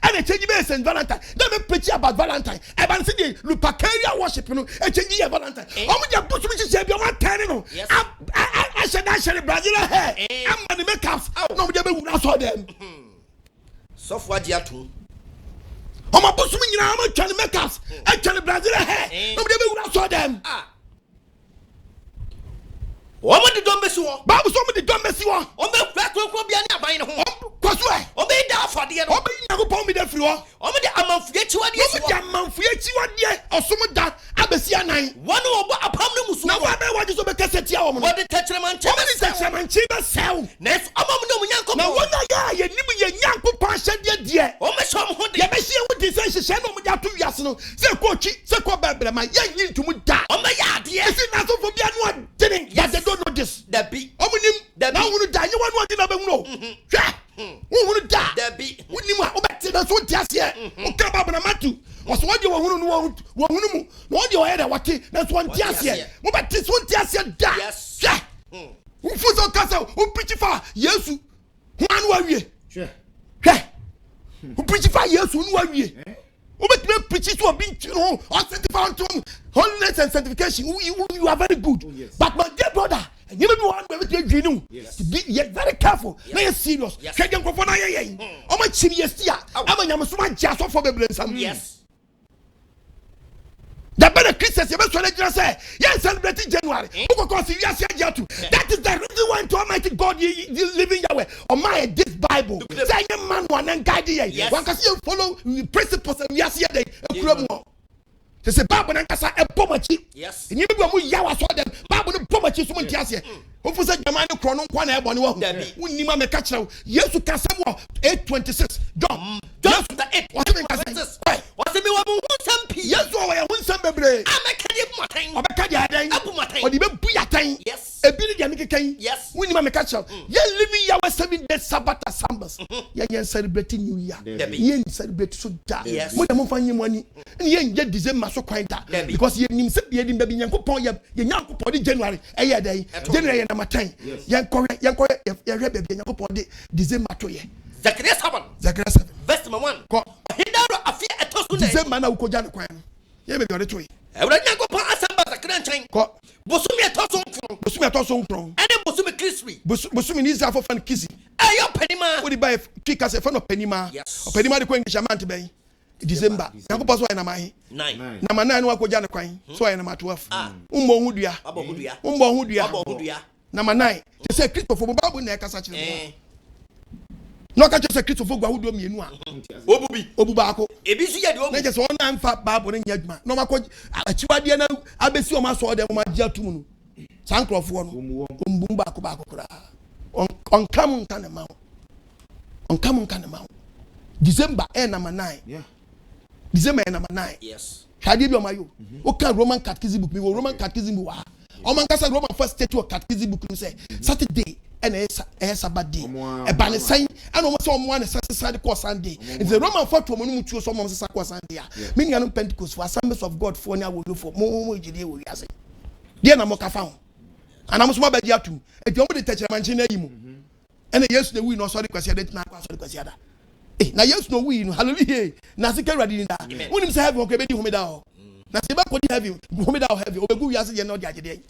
ɛna change be Saint Valentine na me preach about Valentine ɛban se de lupercalia worship no change yɛ Valentine ɔmo de bosom hyehyɛ bi ɔmo atɛne no ahyɛ da hyɛ Brazil hair amma ne makeups na ɔmo de bewura so dem sɔfo agye ato Oma bosom nyina ama twane makeups e twane Brazil hair no de be wura so dem Omo de don besi wo Bible so mo de don besi wo o be kura kronkron bia ne aban ne ho kwaso e o be da afade no o be Yakobon mi da firi wo o me de amanfue chiwade esi wo o me de amanfue chiwade osom da abesi anan wonu obo apam no musu na wa be waje so be kesetia wo mo wo de techreman che be sew na omo no munyankopon na wona ya ye nim ye nyankopon ahyade de o me so mo ho de ye be hye wo de se hye no mo de ato wiase no se ko chi se ko bebre ma ye yin tumu da o me ya de esi na so fo bia no adene ya de don't know this that be omunim na wonu da ye wonu odi na be hunu hwe wonu da that be wonim a obeti na so tiase o ka ba na matu was what you wonu no wonu mu na odi o ye da wate na so tiase mo beti so tiase da yes hwe fu so kasa o preach fa Yesu hu anu awie hwe o preach fa Yesu anu awie o beti preach so obi no o certify unto holiness and sanctification you are very good but my dear brother and you be one we be dwinu be very careful na you serious hwe dem kofo na ye o ma chiri yesi a ama nyamso ma gya so for bebre nsam yes the better Christians you be so legend say yes celebrate January because you are to that is the reason why to Almighty God you living Yahweh on my this Bible say man one and guide you one can see follow principles and yes here they they say Bible and kasa e pomachi yes and you be mu yawa so dem Bible no pomachi so monti ase o fu say jama no kro no kwa na e bone wo unima me ka kire Yesu kasa wo 8:26 John chapter 8 what me kasa what me wo mu sampi Yesu wo ya hunsam bebre ameka de matan obeka de adan abu matan odi be bu yatan yes ebi ni de me kekan yes unima me ka kire ye living Yahweh 7 days Sabbath assemblies ye celebrating new year ye celebrate so da mo dem fa nyem ani ye nje December so kwan da because ye nim se ye dim da bi Nyankopon ye Nyankopon de January eye da January na matan ye nkore ye hwe be Nyankopon de December to ye Zechariah 7 verse 1 ko hindaro afia etosu na December na ukoja ne kwan ye be de to ye ewra Nyankopon asamba Zechariah nchen ko bosumi etoso nkron ene bosumi Christmas bosumi ni Israel for fan kisi ayo panima we buy twika se fa no panima panima de ko engagement ben December Nyankopon so na mai 9 na ma 9 no akoja ne kwan so na ma 12 umbo hudua na ma 9 te se Christopher Bible na e kasa kire no ka se Christopher gwa hudua mienu a obuba ako ebisu ye de obu na je so na mfa Bible ne nyadwuma no makọ Akyiwadie na abesi o ma so de ma gia tum no sankrofo no ombumba ako kura on come kan ma December number 9 December number 9 yes hade bi o mayo o kan Roman catechism book mi wo Roman catechism book wa o man kasa Roman first statute of catechism book no say Saturday and Sabbath day e ba ne san and o mo say o mo an Saturday ko Sunday if the Roman for to mo no mutuo so mo say ko Sunday me nya no Pentecost for Assemblies of God for nya wo for mo jide wo wiase de na mo ka fa ho ana mo so ma ba di atum e ti o mo de techreman chi na yi mu and Yesu na wi no sorry kwasi ada na kwa sorry kwasi ada na Yesu no wi no hallelujah na se kawrade ni da wonim se heaven ko be di homeda ho na se ba ko di heaven homeda ho heaven obegu wiase ye no di agede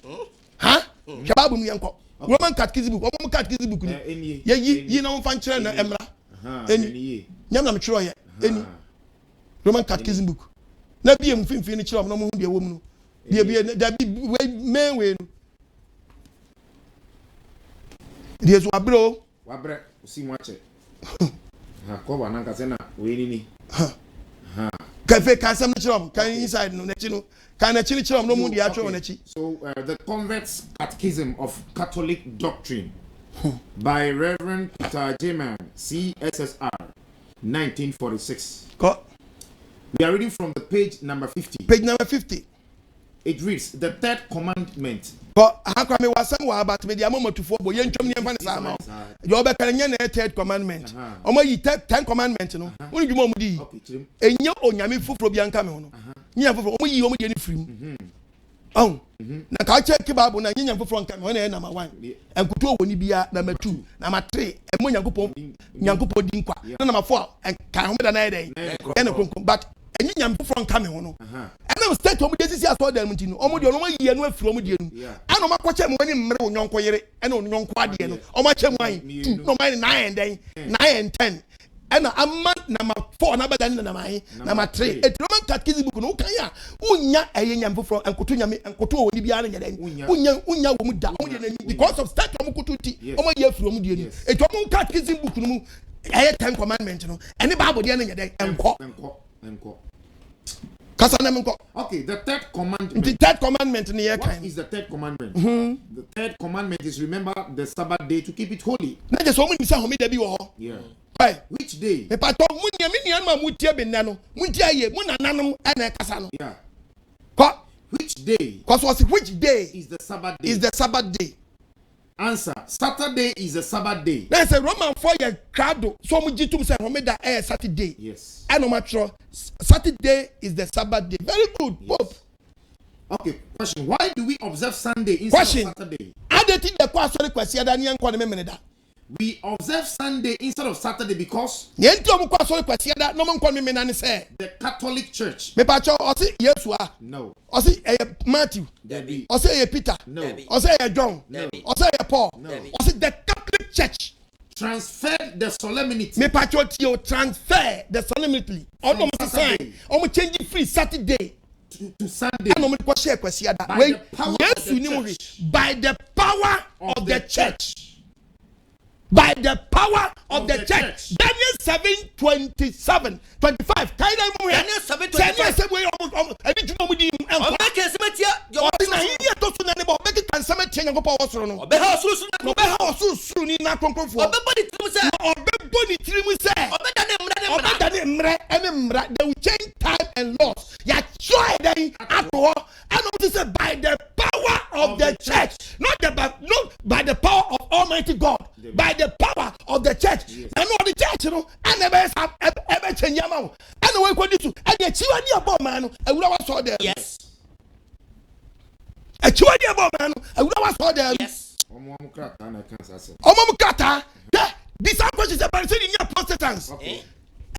ha shababu mu yenko Roman catechism book o catechism book ni ye yi na mfa nkire na emra eni nyam na me kire ye eni Roman catechism book na bi em finfin ni kire o no mo hu de wo mu no bi da bi men we no Yesu wabre si mo ache Koba nanka sena we ni. Cafe can some chum can inside no nachino can a chili chum no moon the actual nachi. So the Convert's Catechism of Catholic Doctrine by Reverend Peter AGYEMANG, CSSR, 1946. We are reading from the page number 50. Page number 50. It reads, the third commandment. How come it was somewhere about me? The moment to follow young Tommy and Sama. You're back and a third commandment. Or my 10 commandments, no? Only you want me. And you own Yami for Biancamo. You have only you only free. Oh, now check Kibabu and Yin for Frank and number 1. And Kuto when you be at number 2, number 3, and when Yankupo Dinqua, number 4, and Kahoma day. But and you from coming on. And I was state to me, this is as well. Almost your only year no from you. I know my watch when you young query and on young quadian, or my wine, no mind 9 day, 9 and 10. And a month number 4, number 3. A Roman catechism, no kaya, Unya, a young from and Cotunya and Cotu, Unya, because of state of Kututi, or my year from you. A Roman catechism book, I had 10 commandments, and the Bible the other day, and okay, the third commandment. The third commandment in the What is the third commandment? The third commandment is remember the Sabbath day to keep it holy. Not just only say homi debi wo. Yeah. Right. Which day? Me pato munya mini ma mutie be nano. Mutie ye mu nananom na kasa no. Yeah. Ko which day? Cause was which day is the Sabbath day? Is the Sabbath day. Answer. Saturday is the Sabbath day. There's a Roman for your crowd. So mu jitum say homi da Saturday. Yes. I know matro. Saturday is the Sabbath day. Very good. Yes. Pope. Okay, question. Why do we observe Sunday instead of Saturday? I don't think the question question that you can mention. We observe Sunday instead of Saturday because the Catholic Church. No. Matthew. Debbie. Peter. No. John. Debbie. Paul. No. The Catholic Church. Transfer the solemnity. Transfer the solemnity. Almost changing free Saturday to Sunday. By the power of the church. By the power of the church. Daniel 7:27, 25. Daniel 7:25. They will change time and laws. By the power of the church, not by the power of Almighty God, by the power of the church. I know the church, you know, and never have ever changed your mouth. And the way we do, and the Akyiwadie A Ebo Oman, I would have saw them. Yes. Akyiwadie A Ebo Oman, I would have saw them. Yes. Omamukata, this question is about in your Protestants. Okay.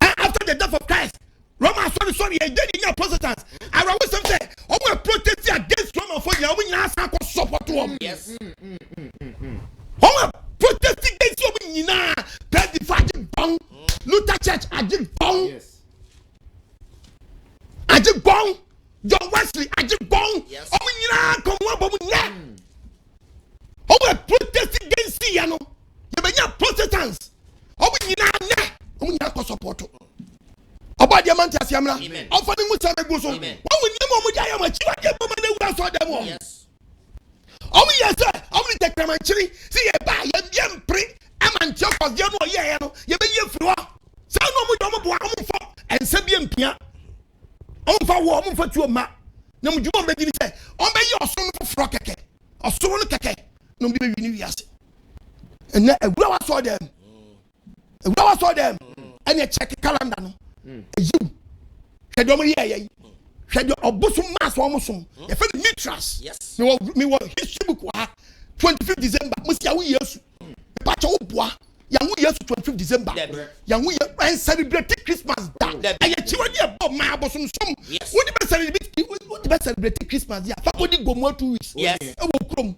After the death of Christ, Roman sorry, I did in your Protestants. I was something. I'm going to protest against Roman for you. We now support to them. Yes. I'm protesting against you. Now, the fighting bong, Luther Church, I did bong. Yes. I did bong. John Wesley, I did bong. Yes. Come on, I'm protesting against you. You Protestants. I'm not support. About the amount of Yamla, offering with some goes on. What would you know? Yes. Oh, yes, sir. Only the Clementary. See a buy a young prick. I'm on top of the other yellow. You be your floor. Sound no more and Sabian Pia. On for woman for 2 months. No, you won't make it say, oh, may your son for frock or soon cake. No, you knew yes. And now I saw them. I saw them. And you check the calendar. You said, said your Obusum Mass almost. If any mitras, Yes. Me were history book 25th December. Must you years? Patch of bois. Young years 25th December. Young year and celebrate Christmas. And Akyiwadie A Ebo Oman Bosum. Yes. What the best celebrate Christmas? Yeah, Fakodi go more 2 weeks. Yes.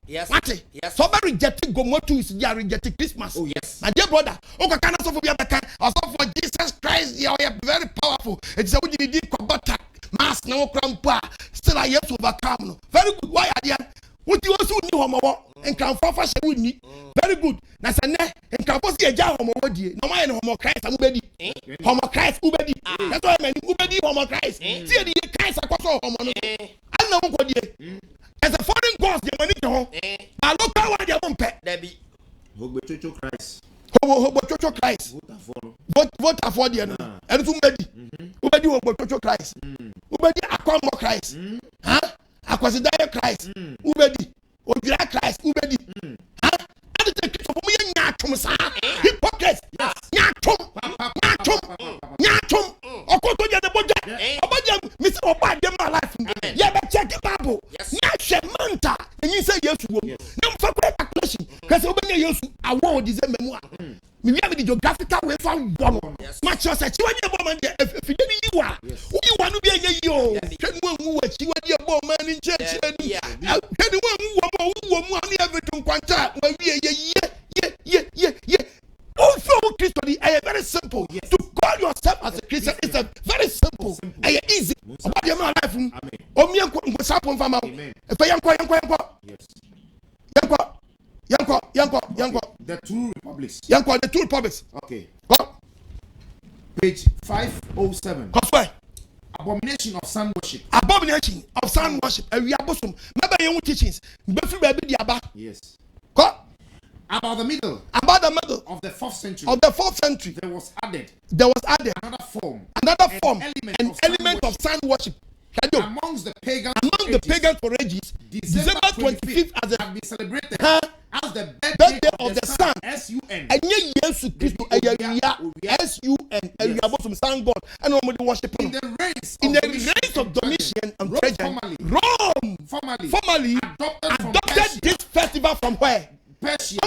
Yes. Yes. So rejecting go more 2 weeks. They are rejecting Christmas. Oh yes. My dear brother, also for Jesus Christ, you are very powerful. It's a way you did combat mass no crampa. Still I have to overcome. Very good. Why are you? What you also knew and can for with me. Very good. That's a net and Kapos ye ja homo wodi. No why no homo Christ amubedi. Homo Christ ubedi. That's why many ubedi homo Christ. See the Christ akwaso homo no. I know go die. As a foreign gods the money to ho. Na local one dey won't Debbie. Hogbechocho Christ. Hogbechocho Christ. Vote for the no. And to ubedi hogbechocho Christ. Ubedi akwamo Christ. Huh? Akwasidaya Christ. Ubedi. Odira Christ. Ubedi. Huh? And the Christ of me nyatum sa. Hypocrites. Nyatum. Okoto je de boja. Oboja me say oba dem my life. Yeah, but check the Bible. Nyahwe manta. Enyi say Yesu wo. Nem fa calculation. Cause obenya Yesu awo de say memu a. Me we have the geographical way from one. Match us at Akyiwadie A Ebo Oman there. If you didn't you are, you want to be a yo. Can one who Akyiwadie A Ebo Oman in church? Can one who everything quanta when we yeah. Also, Christian, I am very simple. To call yourself as a Christian is a very simple. I am easy. About your life. Amen. If I am Yanko. The Two Republics. Yanko, the Two Republics. Okay. What? Page 507. Abomination of sun worship. Abomination of sun worship. And we are bosom. Remember your teachings. Yes. What? About the middle of the 4th century. There was added another form, an element of sun worship. Amongst the pagans for ages, December 25th as had been celebrated as the birthday of the sun. S-U-N. And yes, Christ, S-U-N. And we are both some sun God. And nobody worship in the reigns of Domitian and Trajan. Rome formally adopted this festival from where? Persia.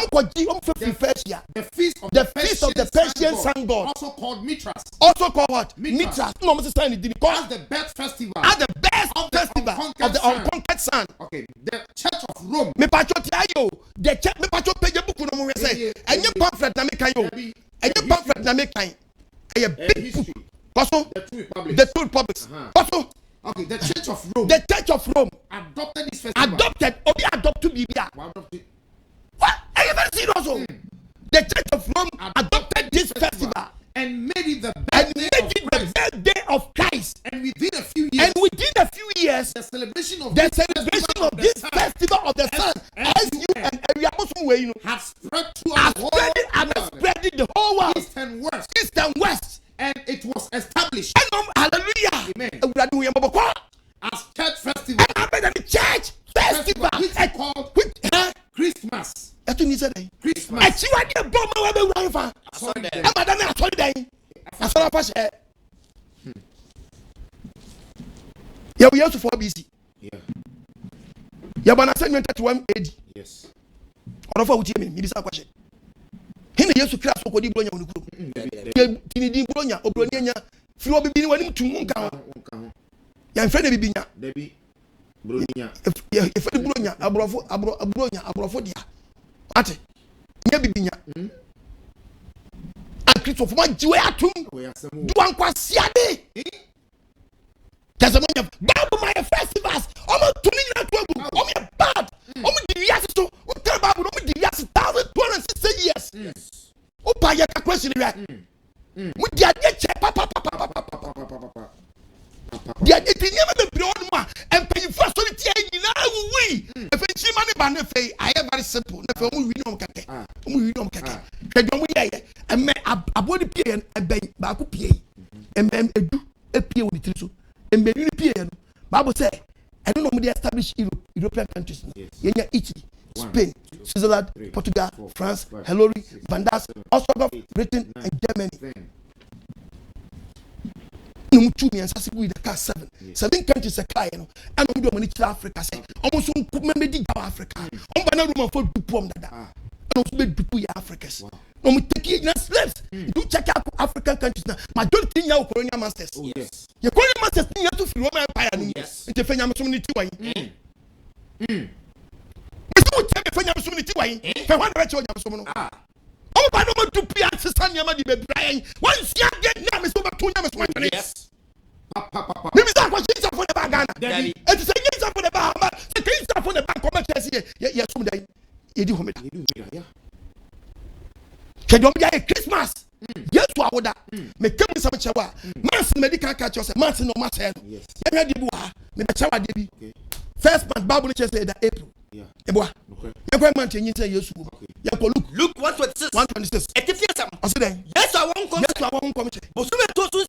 The feast of the Persian sun god. Also called Mithras. Also called what? Mithras. No, Mr. Stanley did it as the best festival. As the best festival of the unconquered sun. Okay. The Church of Rome. Me patriote ayo. The church me patriote page book no mo say. Enye pamphlet na me kan yo. Enye pamphlet na me kan. Eye big book. Paso. The Two Republics. Paso. Okay, the Church of Rome. The Church of Rome adopted this festival. Obi adopt to Biblia. What? Are you very serious? The Church of Rome adopted this festival and made it the birthday of Christ. And within a few years, the celebration of this festival of the sun, S-U-N, have spread throughout the whole world, east and west, and it was established. Hallelujah! Amen. As church festival. And the church festival, which is called Christmas. Christmas. Akyiwadie A Ebo Oman yeah, we also 4 BC. Yeah, but I said 21 AD. Yes. Or for which me bisa question. Him the yesu Christ okodi bronya onukuro. Tinidi bronya obronyanya fi obibi ni wani mutum nka ho. Ya mfre na bibinya. Debi bronya. If the bronya abrofo dia. Ate. Nya bibinya. And Christ for my jiwe atum. Do ankwasiade. Kazamonya Bible my festivals. Omo tuni na twagu. Omo bad. Omo di yasi so. O tell Bible omo di yasi 1260 years. Yes. O pa ye ka question right. Mu di ade che papa. Di ade ti nyama be bro no a empanyi fu so ti anyina wuwi. Efe chima ne ba ne fe I am very simple. Ne fe omo wi no kake. Omo wi no kake. Kedwo mu ye emme abodi pie eben ba ko pie. Emme edu epie woni tiri so. Embenu pie no Bible say I don't know how they establish European countries. Yes. Italy, Spain, 2, Switzerland, 3, Portugal, 4, France, Hungary, Vandas, Austria, Britain, 9, and Germany. No 2 million we the 7. 7 countries are crying. And we do money to Africa say almost remember Africa. On banana room for dupom dada. And also be dupu Africans. No we take it slaves. Do check out African countries now. Majority now colonial masters. Oh yes. Your colonial masters need to free Roman Empire. Yes. It's a fenya community way. We still take a fenya community way. For one retro Yamasono. Oh, but no to be ancestor Yama di Brian. Once you get Yamas over 2 Yamas. Yes. Maybe that was Jesus for the Bagana. And to say yes for the Bahama. The things for the Bank of Chelsea. Yes, someday. You do home. kedom ya Christmas yes to awoda me kemu some chewa months medical catch us months no matter yes ya di bu ha me chewa de bi first month Bible say that April yeah eboa ya kwa month yin say yesu ya ko Luke 126 Etifiasam o say den yes I won't come bosume to so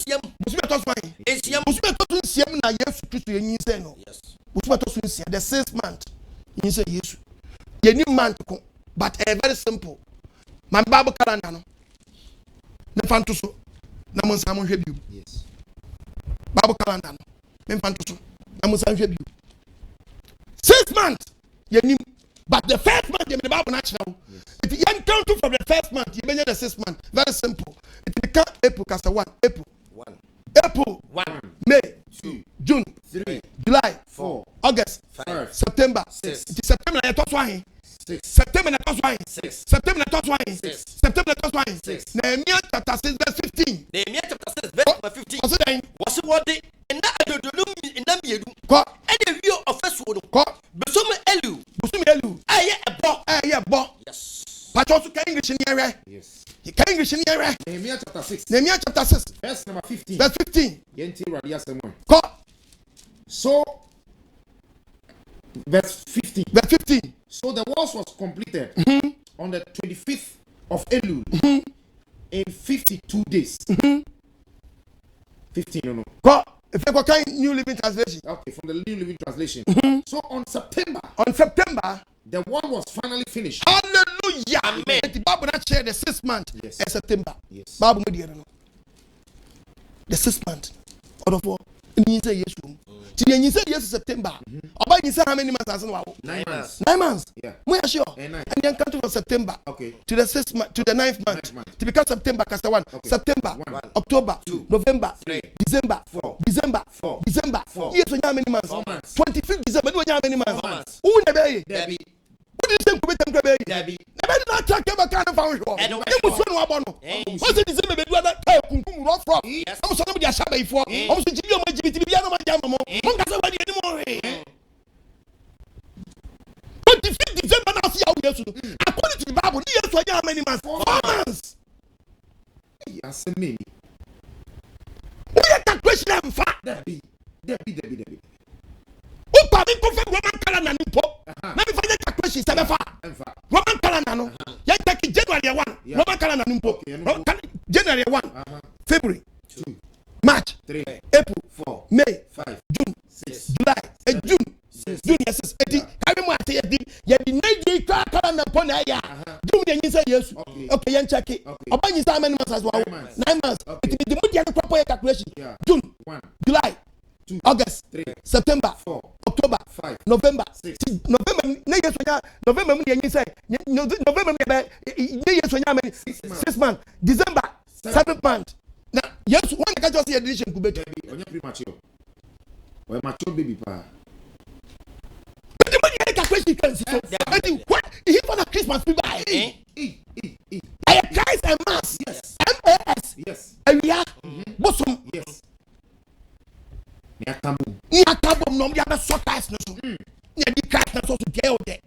nsiam na yesu Kristo yin say no yes bosume to so nsiam the 6th month yin say yesu ye ni month ko but very simple my Bible calendar no ne fanto so na mo nsa mo hwe bi yes Bible calendar no me fanto so na mo nsa hwe bi 6 months ye nim but the first month the Bible natural if you count from the first month you mean the 6th month very simple it become April cast 1 April 1 May 2 June 3 July 4 August 5 September 6 September na to so ahin September na to so ahin September na to so ahin September na to so ahin Nehemiah chapter 6 verse 15 Nehemiah chapter 6 verse 15 also then was what the na adodolum na miedu ko e dey view of first one ko besum elu aye ebo yes pacho so kan English ni ere yes you can English ni ere Nehemiah chapter 6 verse number 15 yenti radia semon ko so verse 15 so the walls was completed on the 25th of Elul in 52 days 15 no ko if you go kan New Living Translation okay from the New Living Translation so on September the wall was finally finished. Hallelujah. Amen. The Bible not share the 6th month yes. in September. Yes. Bible media no. The 6th month. Out of all, you say yes. You say yes September. About you say how many months? 9 months. 9 months. Yeah. We are sure. And then come to September. Okay. To the 6th month, to the 9th month. To become September, cast 1. Okay. September, 1. October, 2. November, 3. December, 4. December, 4. December, 4. Yes, how many months? 4 months. 25th December. How many months? 4 months. Who never? Debbie. What do you think we can be? Debbie. Never not track ever kind of found. It was so no one. What's it? December, we do that. Rough from. I'm somebody a shabby for. I'm saying you might be no my jam. One can somebody anymore. But the 5th December now see how we have to. According to the Bible, yes, for how many months? 4 months. Yes, me. We have that question and fact. Debbie. Upa mi confirm Roman calendar ni po. Na mi find that question seven fa. Roman calendar no. Ya take January 1. Roman calendar ni po. January 1. February 2. March 3. April 4. May 5. June 6. July June 6. June yes. Eti carry mo ate yedi. Yedi na di calendar po na ya. June dey yin say yes. Okay, yan check it. Oba yin say how many months as well? 9 months. Eti the mo dey proper calculation. June 1. July 2. August 3. September 4. October 5. November 6. November na yeso nya November mu dey yin say November mu dey yeso nya many 6 months. December 7th month. Na yes one can just see edition ku be onya premature. Or mature baby pa. The money I calculation can see. What he for the Christmas people. I guys and mass. Yes. MAS. Yes. Area. Bosom. Yes. Ni akabu no dia be so ties no so. Ni di crack na so to get out there.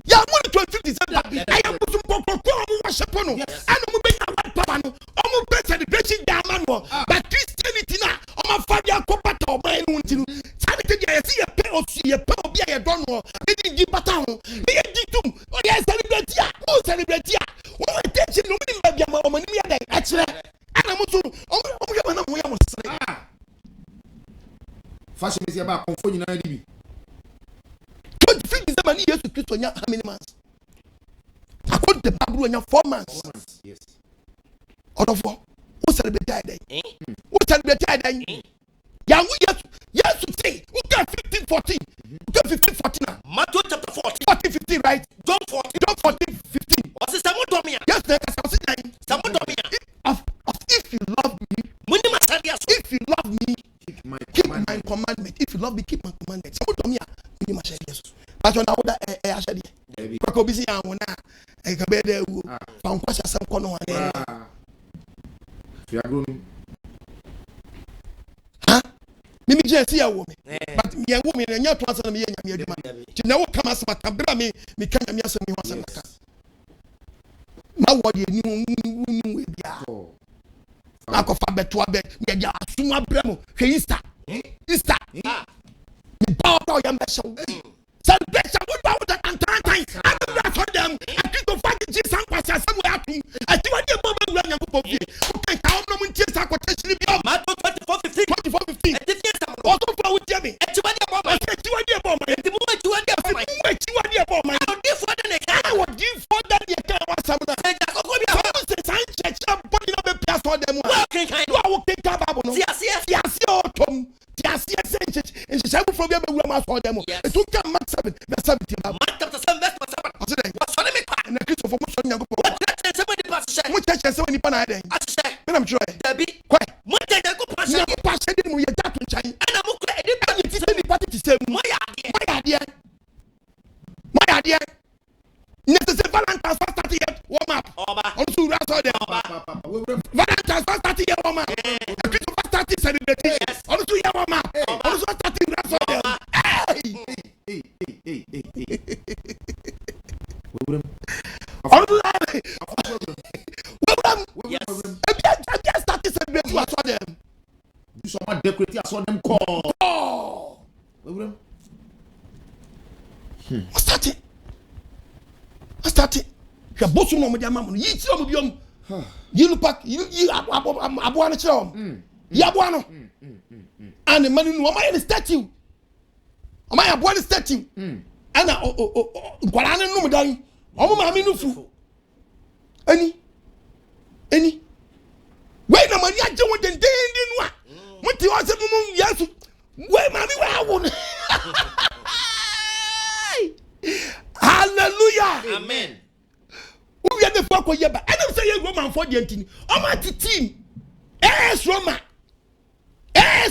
Ya mo 25th December. I am bosom pokoko mo worship no. And mo be na what power no. Omo be celebration da man no. But Christianity na omo fa dia ko pata o man no ntinu. Sanity dia see ye pay osu ye pay obi a ye don no. Ni di pata ho. Ni di tum. O dia celebrate ya. O celebrate ya. O teach no mi ba bia ma o mani mi ya dai. A kire. Ana mo so omo ye na mo ya mo sere. Fashion is about conforming na dibi. 25th December ni Yesu Kristo nya how many months? According to the Bible nya 4 months. 4 months. Yes. Out of 4. Who celebrate that day? Who celebrate that day? Ya who Yesu say, who got 15 14? Who got 15 14 now? Matthew chapter 14 15 right? John 14 15. What's the Samuel Domia? Yes, there is something like Samuel Domia. If you love me, if you love me, keep my commandment. If you love me, keep my commandment. Samuel Domia, you must say yes. But on our actually, because busy and one I can be there. Found question some corner. You are grown. Huh? Mimi just see a woman, but me a woman and your transfer me and your demand. You know, come as my cabra me can me as me once. ma wo de ni we bia akofa beto abe me dia asuma bremo hwe Easter the power of your mission. Celebration would bow the Antantai. I don't know for them. I think of fighting Jesus and Pastor somewhere. I see what the moment when you go. Okay, how many tears are potentially beyond Matthew 24:15. Also, with Jimmy. I see what the bomb. The moment you want the bomb. I would give for the I would give for that. You can't want some of the church. I'm putting up a pass for them. You are walking Tababo. Yes, Tom. Yes, and she said, from your room for them. It took them Mark 7, verse 17. Mark chapter 7, verse 7. What's for me? And the Christ of Motion. What church has so many panade? I'm sure. Debbie, quite. What did I go pass? You pass it in your dad to China. And I'm going to say, party to say, my idea. Necessary Valentine's first 30 years, warm up. On to Russell, Valentine's first 30 years, warm up. A Christmas first 30 celebration. On to your warm up. On to 30 Russell. Yes, that is a great one for them. You saw my decorative, I saw them call. What's that? You both know me, mamma. You tell me, you look back, you abuana chum. Yabuano. And the man who am I in the statue? Am I a boy statue? And I don't know, darling. Oh, my minufu. Any. Wait a minute, I don't want the day. What you want to yes. Where, mommy, where I want. Hallelujah. Amen. We are the fuck with you, but I don't say you're Roman for the team. I'm at the team. Yes, Roma. Hey,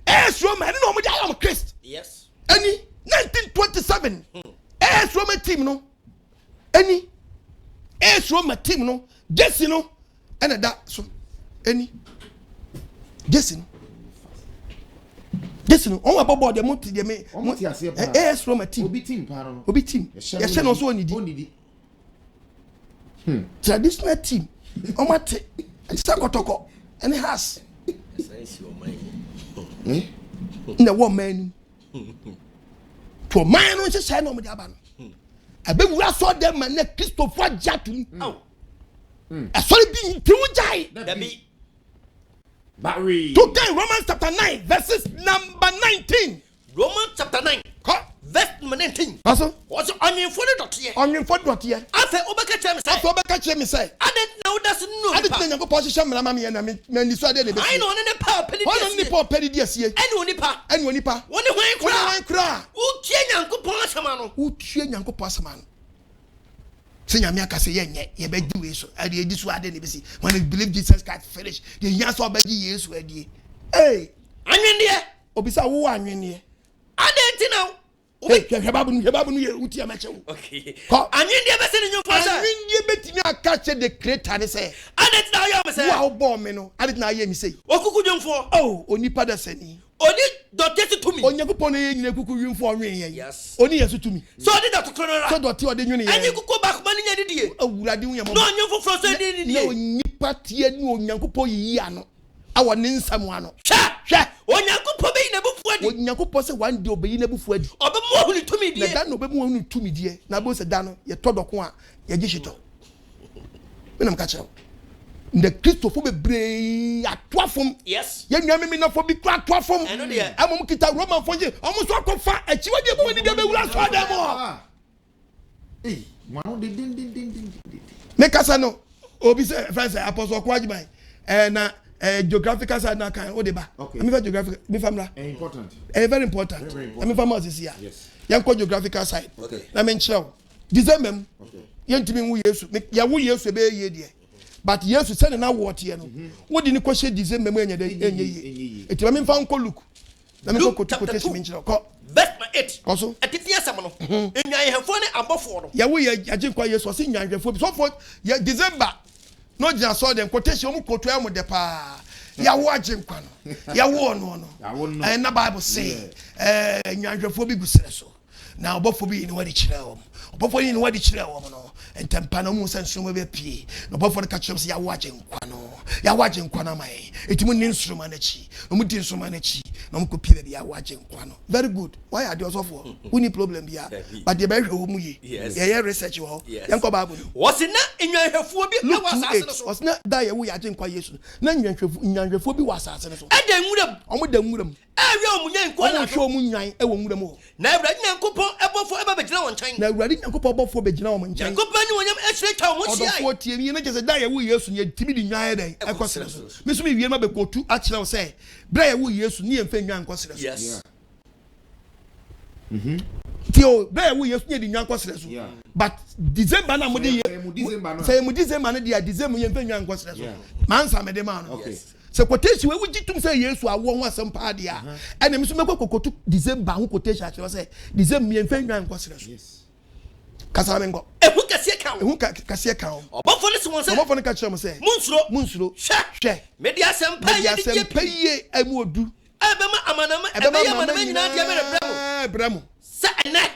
yes, Roma. I don't know what I am, Christ. Yes. Any 1927. Yes, Roma team, no. Any. Yes, Roma team, no. Yes, you know. And that so. Any. Yes, you know. This no on about the month the me AS Roma team obi team yes no so onidi traditional team o mate sakotoko any has na wo man to man no se no mo dia ba no abe wura so dem man na Christopher Jatun e so bi ti wo jai Debbie Barry. Today, Romans chapter 9, verses number 19. Romans chapter 9, verse number 19. Also, what's on your phone? On your phone, what here? I said, Obeka me say. I didn't know that's no. I didn't know position, Mammy, and I mean, I know any power penny. Only poor penny, dear, see, and Unipa, and Unipa. One cry. Who change Uncle Passamano? Who change Uncle Passaman? Senior Mia say, ye beg do so. I did this one, I see. When you believe Jesus got finished, the years of years were dear. Hey, I'm in there. Obisa, who are in here? I didn't know. Hey, Yababu, Utia Macho. Okay. I'm in the best in your father. I mean, you bet me a catch the creator and say, I didn't know you say, wow, bomb, I didn't know you say. What could you for? Oh, only Padaseni. Only don't get it to me. On your coupon in the cuckoo for me. Yes. Only yes to me. So I did that to Colonel. So what you are doing. And you could go back money any day. Oh, I do. No, you for frozen. No, Nipatia, no, Yankupo Yano. Our name someone. Sha, on Yankupo be never for you. Yankupo say one day be never for you. Or the more to me, dear. That no be more to me, dear. Nabo said Dano, your Todokwa, your Gishito. When I'm catching. The Christopher Bray at Twafum. Yes. Young Yammy not for big crack Twafum. I know dear. I'm on Kita Roman for you. Almost walk on fire. Akyiwadie A Ebo Oman. Hey, one ding. Make us know. Obi say, friends, Apostle AGYEMANG. And geographical side now can Odeba. Okay. I'm geographical. Me family. Important. Very important. I mean, family this year. Yes. Young geographical side. Okay. I mean, show. December. Okay. Young to me who yesu. Ya who yesu be ye dear. But yes, we send an award here. What did you question December? It's a man found look. Let me go to quotation. Best my 8. Also, at the Fiasamano. And I have one above 4. Yeah, we are judging quite yes, was in your for so forth. Yeah, December. Not just saw them quotation, quote with the pa. Ya watching one. Ya won. And the Bible say, Yanjaphobic so. Now Boffobi in what it chill. Boffobi in what it chill. And Tampano and Suma P. No Boffor catches ya watching Quano. Ya watching Quanamai. It won't instrumentchi. No mutin sumanechi. No copy ya watching Quano. Very good. Why are those of we need problem here? But the very home, yes, yeah, research you all. Yanko Babu. Was it not in your phobia? Was not that we are doing quiet. None your phobia was assassin. I didn't with them. I show moon nine, a woman more. Never coupon ever for ever beginning on China. Now, ready and couple for beginning on China. Company, 40 years, just a die we use in your timid in Yada. I consider Miss Me, remember go to actually say, Blair will use near Fenga and consider. Yes. Theo, Blair will use near the young consider. But December, say December, December, and consider. Mansa made a man. Okay. So quotation we would to say yes, I won't some party. And then Mr. Mako to December, who quotation actually say December and Fenga and consider. Yes. Casamengo. Who can see account? Who can see account? But for this one, someone for the catcher say Munsro, share. Media some pay I would do. Bramo.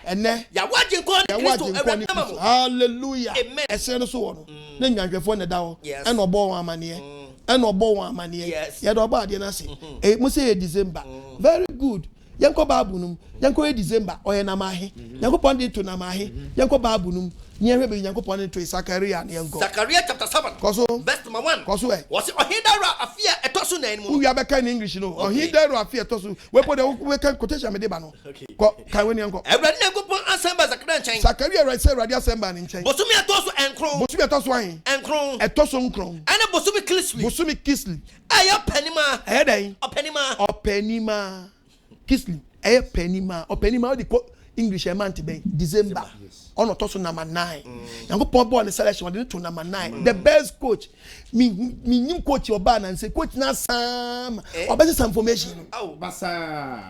And then you're watching Corn. Hallelujah. A send so on. Then you're phone the down and no ball money. And no ball money. Yes, you're about the Nasi. A must say December. Very good. Yanko Babunum, Yanko December, or Namahi, Yanko Pondi to Namahi, Yanko Babunum, near Yanko Pondi to Zachariah and Yanko. Zachariah chapter 7. Coso, best my one. Coso, was it Ohidara a fear a tosu name? We are back in English, you know, or he there or a fear tosu. We put a can quotation Medebano. Kawin Yanko. Every Yanko answer by Zachariah. Zachariah, I say, Radia Semban in China. Bosumia tosu and crown. Bosumia tosu wine and crown. A tosun crown. And a Bosumi Kisley. Bosumi Kisley. I up Penima. Headache. A Penima. A Penima. Kisley. A penima or penima the English man to be December on a toss number 9. And go pop on the selection to number 9. The best coach me new coach your band and say coach na Sam or better some information. Oh Basa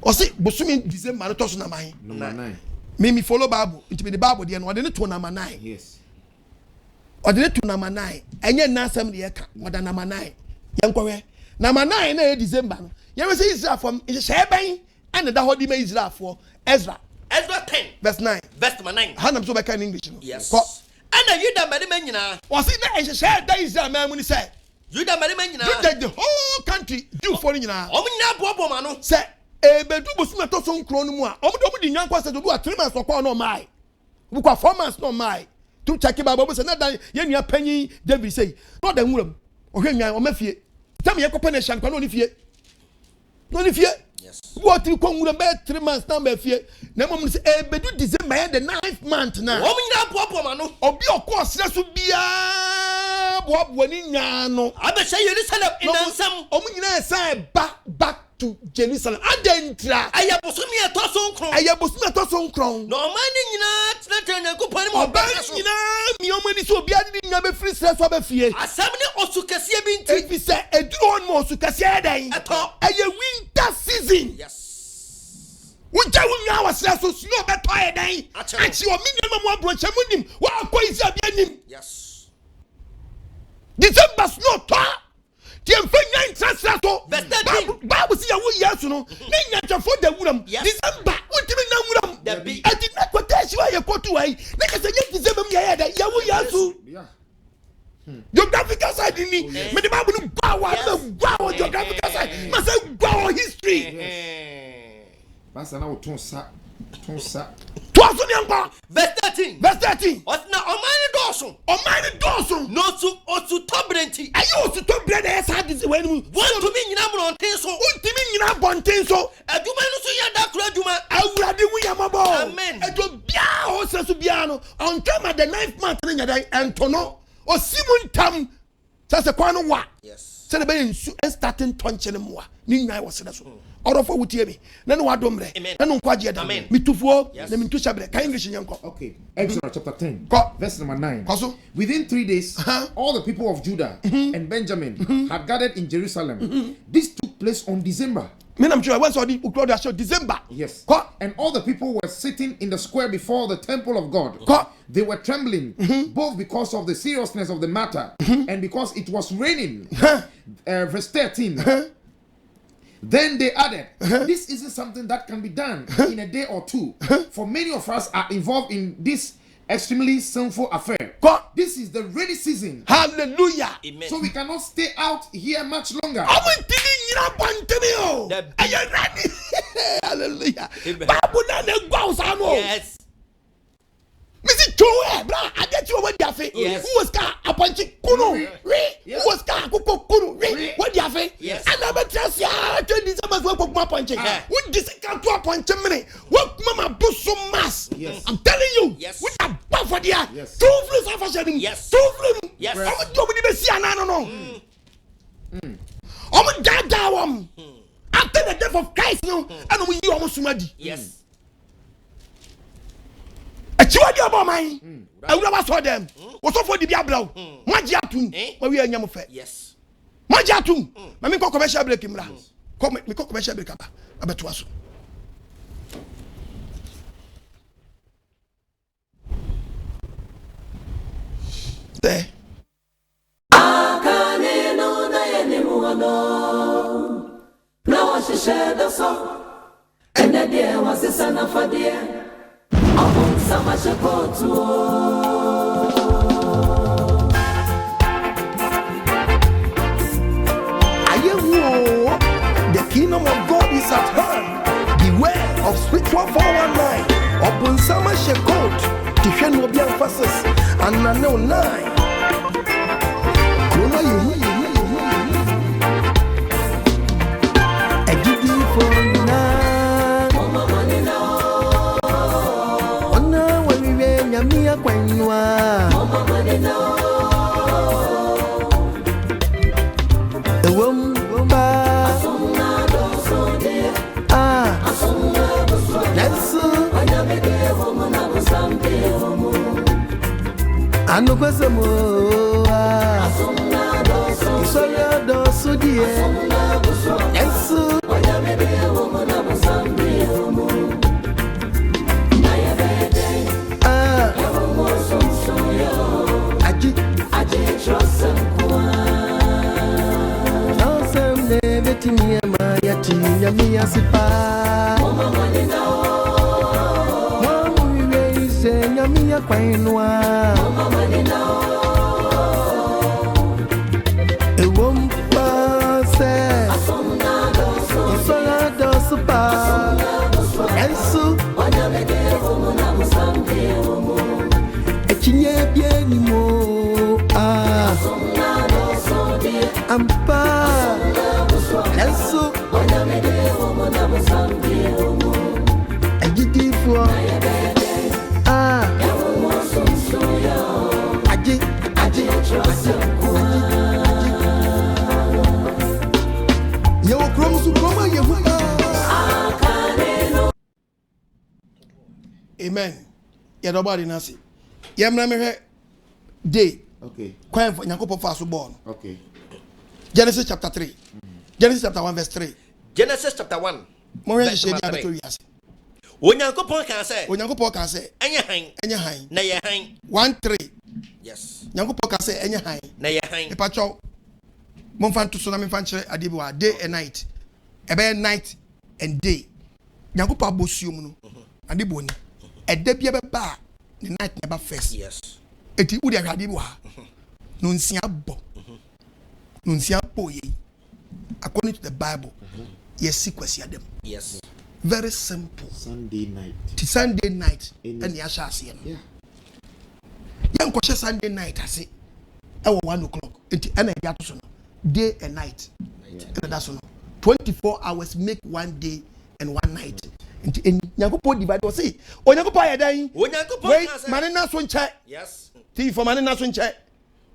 or say Bosumi December toss number 9. Me follow Bible into the Bible the one to number 9. Yes. Or the to number 9. And yet na some the more than number 9. Yanko number 9 December. You say Israel from Shebang and the Hodi may Israel for Ezra. Ezra 10, verse 9. Verse 9. Hanam so back in English. Yes. And you done Medimena. Was it that Israel that Israel man when he said, you done Medimena? The whole country do for you now. Omina say, a bedu was not so chronoma. Omdo young person to do a 3 months or no my. We got 4 months no my. To check about Bobos and that young penny, David say, not the woman. Or him, or Mephi. Tell me a combination, can only fear. No fear. Yes. What you come with about 3 months number fear. Now mum say bedu December the 9th month now. Omina popo mano. Obi okos na so bia bo wani nya no. Abe say Jerusalem in ansam. Omina say back to Jerusalem. Adentra. Ayabosumi atoso nkron. Ayabosumi atoso nkron. No mani nyina tena Nyankopon mo ba nyina mi omani so bia ni nya be free stress wa be fie. Asam ne osukase bi nti. Ebi say eduro on mo osukase dan. Eto. Aye winter season. Yes. Unja wunya wa stress so snow be toy dan. Achi o mi nyama mo abrocha munim. Wa akoisi abia nim. Yes. December snow to. Tiemfenya intrasa to. Bible see ya wo yesu no. Ne nya for the wuram. December untimi na wuram. Adi na quotation wa ye quote wai. Ne ka se December mi ya da ya wo yesu. Geographical side ni. Me the Bible no gwa geographical side. Ma say gwa history. Basa na wo tonsa. Twaso ni anpa. Verse 13. Osna omani dosun. No su osu tobrenti. Ayo osu tobrenti esa dis when mu. Want to be nyina bronten so. Untimi nyina bonten so. Aduma no so ya da kura aduma. Awurade wu yamabo. Amen. Eto bia o sesu bia no. On come the 9th month na nyada entono. Osimu ntam. Sase kwano wa. Yes. Se be nsu starting tonchene mo wa. Ni nyai wo se da so. Orofo wutie mi. Na no wadomre. Na no nkwaje da. Mitufuo na mintu shabre. Ka English nyanko. Okay. Exodus chapter 10. Verse number 9. Koso. Within 3 days, all the people of Judah and Benjamin had gathered in Jerusalem. This took place on December. I'm sure I went to the show December. Yes. And all the people were sitting in the square before the temple of God. They were trembling, both because of the seriousness of the matter and because it was raining. Verse 13. Then they added, this isn't something that can be done in a day or two. For many of us are involved in this extremely sinful affair. God. This is the rainy season. Hallelujah. Amen. So we cannot stay out here much longer. Hallelujah. Yes. Missy Joe, bra, I get you what you have. Yes. Who was car a punch Kuno? Who was car Kuno? What you have? Yes. And I bet you are 20 December work of my punch. What this can to a punch a minute? What mama do so mass? Yes. I'm telling you. Yes. With a buffer there. Yes. 2 flutes of a shedding. Yes. 2 flutes. Yes. I'm a job with the Bessia. I'm a dad. After the death of Christ, no, and we you almost ready. Yes. Akyiwadie A Ebo Oman. Awura wa so dem. Wo so for di bia blaw. Maji atum. Ma wi anyam fe. Yes. Maji atum. Ma me ko commercial break mra. Ko me ko commercial break aba. Abeto aso. There. Akane no na yene muano. Na wa shishe da so. Ene de wa sisa na fadie. Among sama shakotu. The kingdom of God is at hand. Beware of spiritual 419. Open summer shekot. Defend will be emphasis. And I know 9. I give you for now. Oh, now when we win, Yamia Quenua. The woman. I know what's a more. Sorry, I don't so dear. Yes, Amen. Nobody nasi. Yamna me day. Okay. Kwan for Nyankopon fa so born. Okay. Genesis chapter 3. Genesis chapter 1 verse 3. Genesis chapter 1. Mo re she dia beto wiase. Onyankopon kan say. Onyankopon kan say. Enye han. Enye han. Na ye han. 1:3. Yes. Nyankopon kan say enye han. Na ye han. E pa cho. Mo fan to so na me fan kire ade bi wa day and night. Ebe night and day. Nyankopon abosium no. Ade boni. Ede bia be ba the night never first. Yes. Eti udi ahade bi wa. No nsia bo. No nsia po ye. According to the Bible, yes, them. Yes. Very simple. Sunday night. Sunday night. And ya shall see. Yeah. Young question Sunday night, I say. 1 o'clock. Day and night. And that's all. 24 hours make one day and one night. And Nyankopon divide was say, oh Nyankopon ya dying. Wait, manina son check. Yes. Tea for manina son check.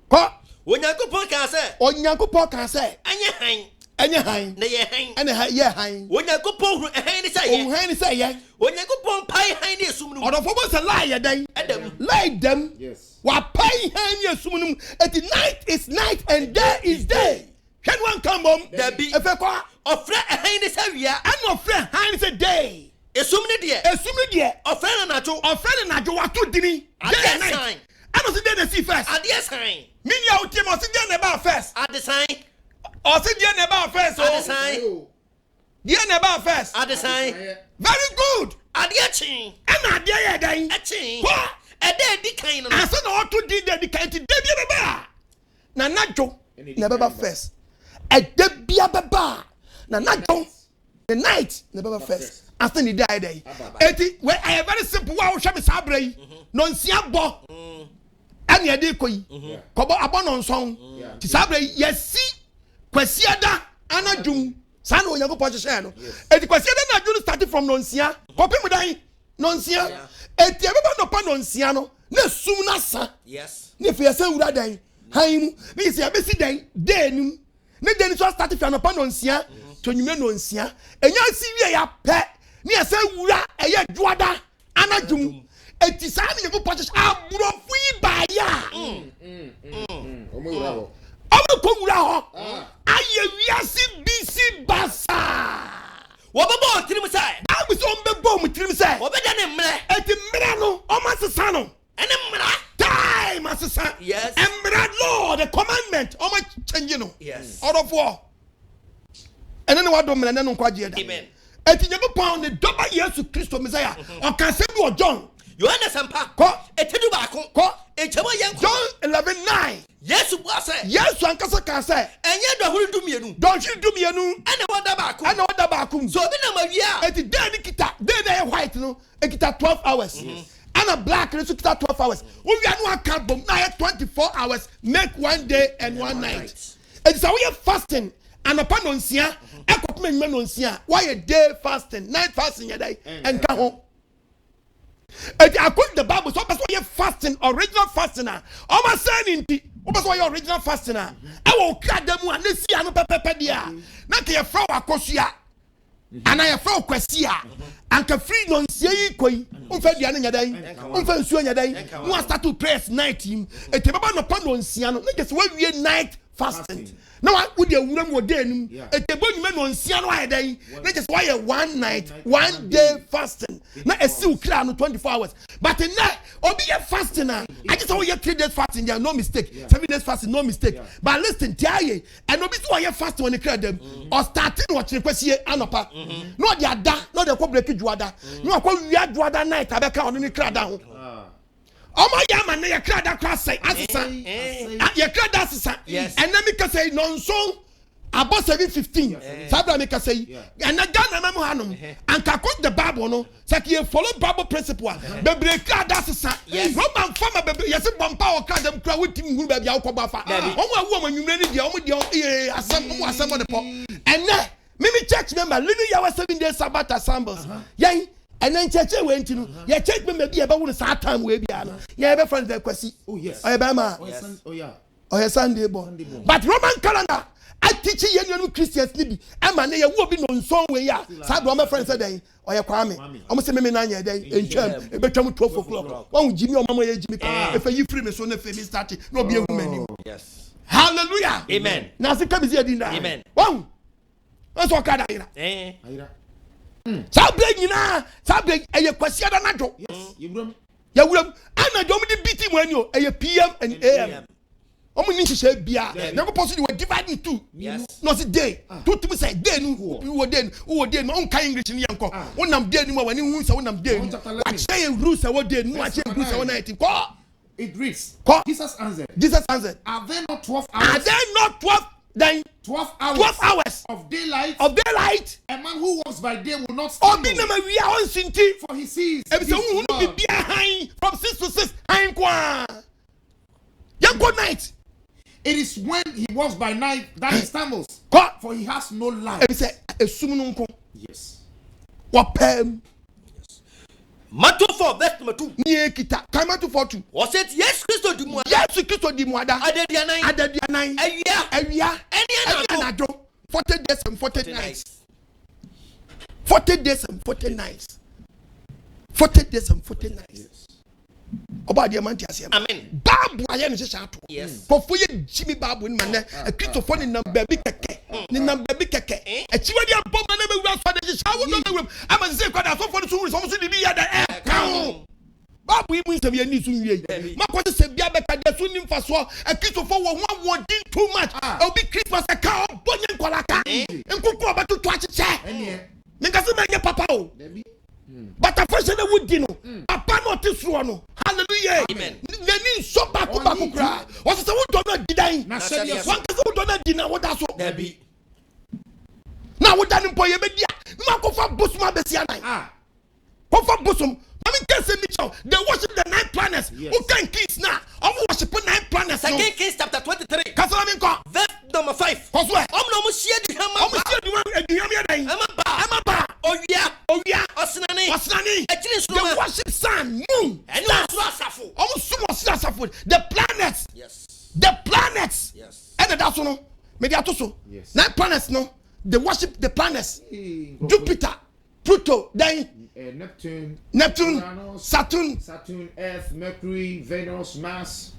Ko. Onyankopon kan say. Onyankopon kan say. Anya han. Anya han. Na ye han. Ana ye han. Onyankopon hu han ni say ye. Oh han ni say ye. Onyankopon pai han ni esum nu. Odo for say lie ye dan. Adam. Lie them. Yes. Wa pai han ni esum nu. At the night is night and day is day. Can one come home? There be. Efe kwa. Ofre han ni say wia. An ofre han ni say day. Esum ni de. Esum ni de. Ofre na najo. Ofre na najo wa to dini. Day and night. I don't see them see first. Adie sign. Minya uti mo see them about first. Ade sign. O see them about first. Ade sign. dear never first. At the sign. Very good. Adiachi. And I dare dying. What? A day decaying. I said, I to do dedicated Debbie Baba. Na najo never first. A Debbie Baba. Na najo the night never first. After the day. Where I have very simple wow shall be sabre. Non siabo. And ya de koi. Kobo abon on song. Sabre yes see. Kwesiada anadum. San o yango poche share no. Eti kwesiada na adum starting from nonsia. Kopi mu dan nonsia. Eti ebeba no pa nonsia no. Na sum na sa. Yes. Ne fe asa wura dan. Han mu. Ne se abesi dan denum. Ne den so start fi anopa nonsia. To nyume nonsia. Enya si wie ya pe. Ne asa wura eye dwoada anadum. Eti sa ne yango poche aburo fu ba ya. Omo wura ho. Omo ko wura ho. Aye wiase bisi basa. Wobebo tirim sai. Abi so mbebo mu tirim sai. Obeda ne mre. Eti mra no, o masesa no. Ene mra. Time masesa. Yes. Mra law, the commandment, o ma change no. Yes. Out of war. Ene ne wado mra ne no kwaje da. Amen. Eti nyebe pound the double Yesu Christo Messiah. O kan se bi o John. Yohana Sampa. Ko. Etedu ba ko. Ko. Echema yen ko. John 11:9. Yesu bua se. Yesu ankasa kan se. Enye do huru dumienu. Don't you do me anu. Ene wada ba ko. Ana wada ba kum. So bi na mawia. Eti day ni kita, day na white no. E kita 12 hours. And a black no so kita 12 hours. We anu aka bom na 24 hours. Make one day and one night. Eti so we are fasting. And upon nonsia, ekopme nyme nonsia. Why a day fasting, night fasting ya day and ka ho. According to the Bible, so person you fasting, original fasting. Almost saying inti, person you original fasting. I will cut them one. Let's see, I no pepe dia. Not your frau akosia, and I frau kwesia, and ka free non see koi. Unfe dia na day, unfe nsuo nya day. One start to press night him. Eti baba no pa non sia no. Just we night fasting. Now I would your woman would then a table men on Siano day. That is why a one night, one day fasting. Not a still clear on 24 hours. But in that, or be a fasting. I just saw your 3 days fasting, there no mistake. 7 days fasting, no mistake. But listen, tell you, and no be why you fasting when you clear them or starting watching question anopa. No, they are da, no, they break it juada. No, we are juada night. I back on the crowd down. Oh my yaman, you cried that class say, assistant. You cried that assistant. Yes. And then make us say, non song about 7:15. Sabra make us say, and I got a memohanum. And can quote the Bible, no, so you follow Bible principle. The break that assistant. Yes. Roman farmer, yes, one power card them crowd with him who be Alcobafa. Oh, my woman, you made the only assemble the pop. And then, Mimi church member, living your 7 days Sabbath assembles. Yay. And then church went to your church member be about one time we be ana. You have a friend that question. Oh yes. Oh yeah. Oh yeah, Sunday born. But Roman calendar, I teach you Christians nibi. I'm an you will be no song way ya. Sad Roman friend said oh yeah, Kwame. Almost a me 9 year day in church. It become 12 o'clock. One Jimmy or Mama Jimmy. If you free me so ne famous started, no be a woman. Yes. Hallelujah. Amen. Now see come here dinner. Amen. Wow. That's what kind of Sabre nyina sabre eye kwasi ada najo. Yes, you wuram ana dom di biti mu anyo eye PM and AM. Omo ni hihye bia. Na go possible we divide in two. Yes. No see day. Two to say day nu wo day no on kan English ni yanko. Wonam day nu wani hu se wonam day nu. A say rules e wo day nu a say rules e wo night. It reads. Jesus answered. Are there not 12 hours? Are there not 12 then 12 hours. 12 hours of daylight. A man who walks by day will not stumble. Obi na we are on sinti. For he sees. From 6 to 6 high kwa. Ya good night. It is when he walks by night that he stumbles. For he has no light. Ebi say esum no nko. Yes. Wapem. Matthew 4 verse number 2. Nye kita. Kai Matthew 4:2. Was it yes Christo di muada? Yes Christo di muada. Adedianan. Ewia. Any anado. 40 days and 40 nights. 40 days and 40 nights. 40 days and 40 nights. Oba dia man ti asem. Amen. Babu aye no hyehyɛ ato. Yes. Kofo ye Jimmy babu ni manne. A Christopher ni number bi keke. Ni number bi keke. Akyiwadie A Ebo Oman na be wura so de hyehyɛ wo no be wura. Ama se kwada so for so so di bi ya da. Ka ho. babu imu se bi ni so wie ma ko se bia beka de so nim fa so a Christopher wo ho wodin too much obi Christmas e ka obonye nkolaka nkukuru obetu to achiche nka se menye papa o but afresh na wudi no papa no tesuro no hallelujah amen nani so baku kra o se wo do na didan na se wan ka se wo do na dina wo da so na wo da ni mpo ye bedia ma ko fa bosuma besia nan Kofa bosom. I mean, they worship the 9 planets. Who can kiss now? I worship 9 planets. Second Kings chapter 23. Verse number 5. Cause what? I'm they worship sun, moon, and the planets. Yes. The planets. Yes. And that's no. Maybe also. Yes. 9 planets, no. They worship the planets. Jupiter, Pluto, then. Neptune, Uranus, Saturn, Earth, Mercury, Venus, Mars.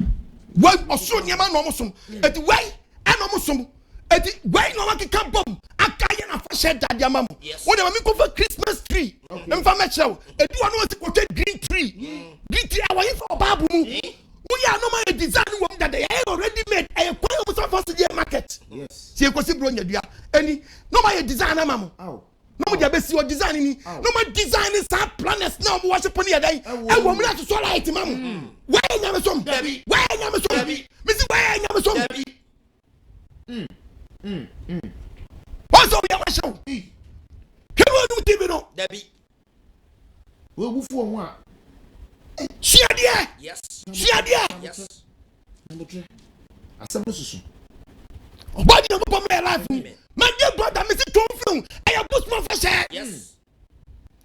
Why also nyama no musum? Eti why? Eno musum. Eti why no one can bomb? Akaye na fa shed that yama mo. When dem go for Christmas tree. Dem fa me chew. Edu anu we quote green tree. Green tree awa yin for babu mu. We are no man design wo that they already made. E kwa mo so for the market. Yes. See ekosi bro nyadua. Eni no man design ama mo. No more besi or design ni. No more designing some planets now mo worship on here dai. E wo mla to so light mam. Why nyame som? Why nyame som? Me say why nyame som? What's up your show? Can we do TV no? Debbie. We bu fu ho a. Shia dia. Yes. Shia dia. Yes. Number 3. Asem susu. Obadi no go my life. My dear brother, me say to film. I am Busman for share. Yes.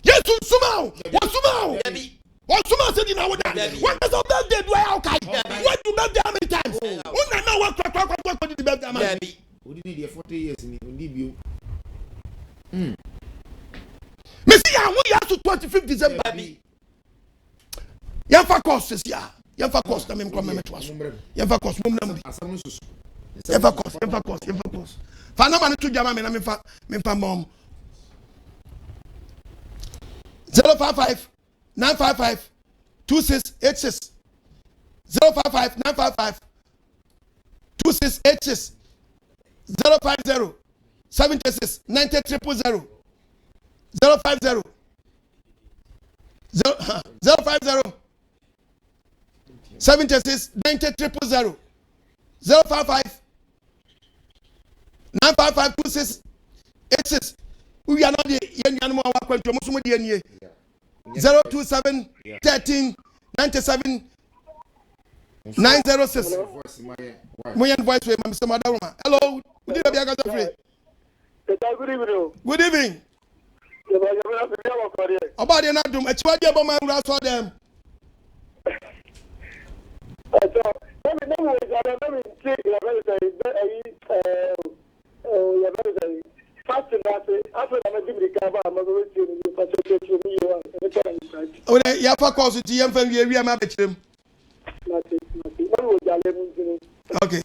Yes, Sumao. What Sumao? Debbie. What Sumao said in our day? What does a birthday do I okay? What do birthday how many times? Una know what the birthday man. Debbie. We need 40 years in Libya. Me see ya we have to 25th December. Yan fa course this year. Yan fa course na me come me to aso. Yan fa course mum na mu. Asem susu. Yan fa course. Fa na man to jama me na me fa mom. 055 955 2686 055 955 2686 050 76 90000 050 050 76 90000 055 955 2686 we are not the animal kwento mo so mo de anie 027 13 97 906 Moyan voice way Mr. Madama. Hello, good evening, Good evening. About the Nadum, Akyiwadie A Ebo Oman ras for them. Ya fa course ti yem fa wi ma be kirem. Okay.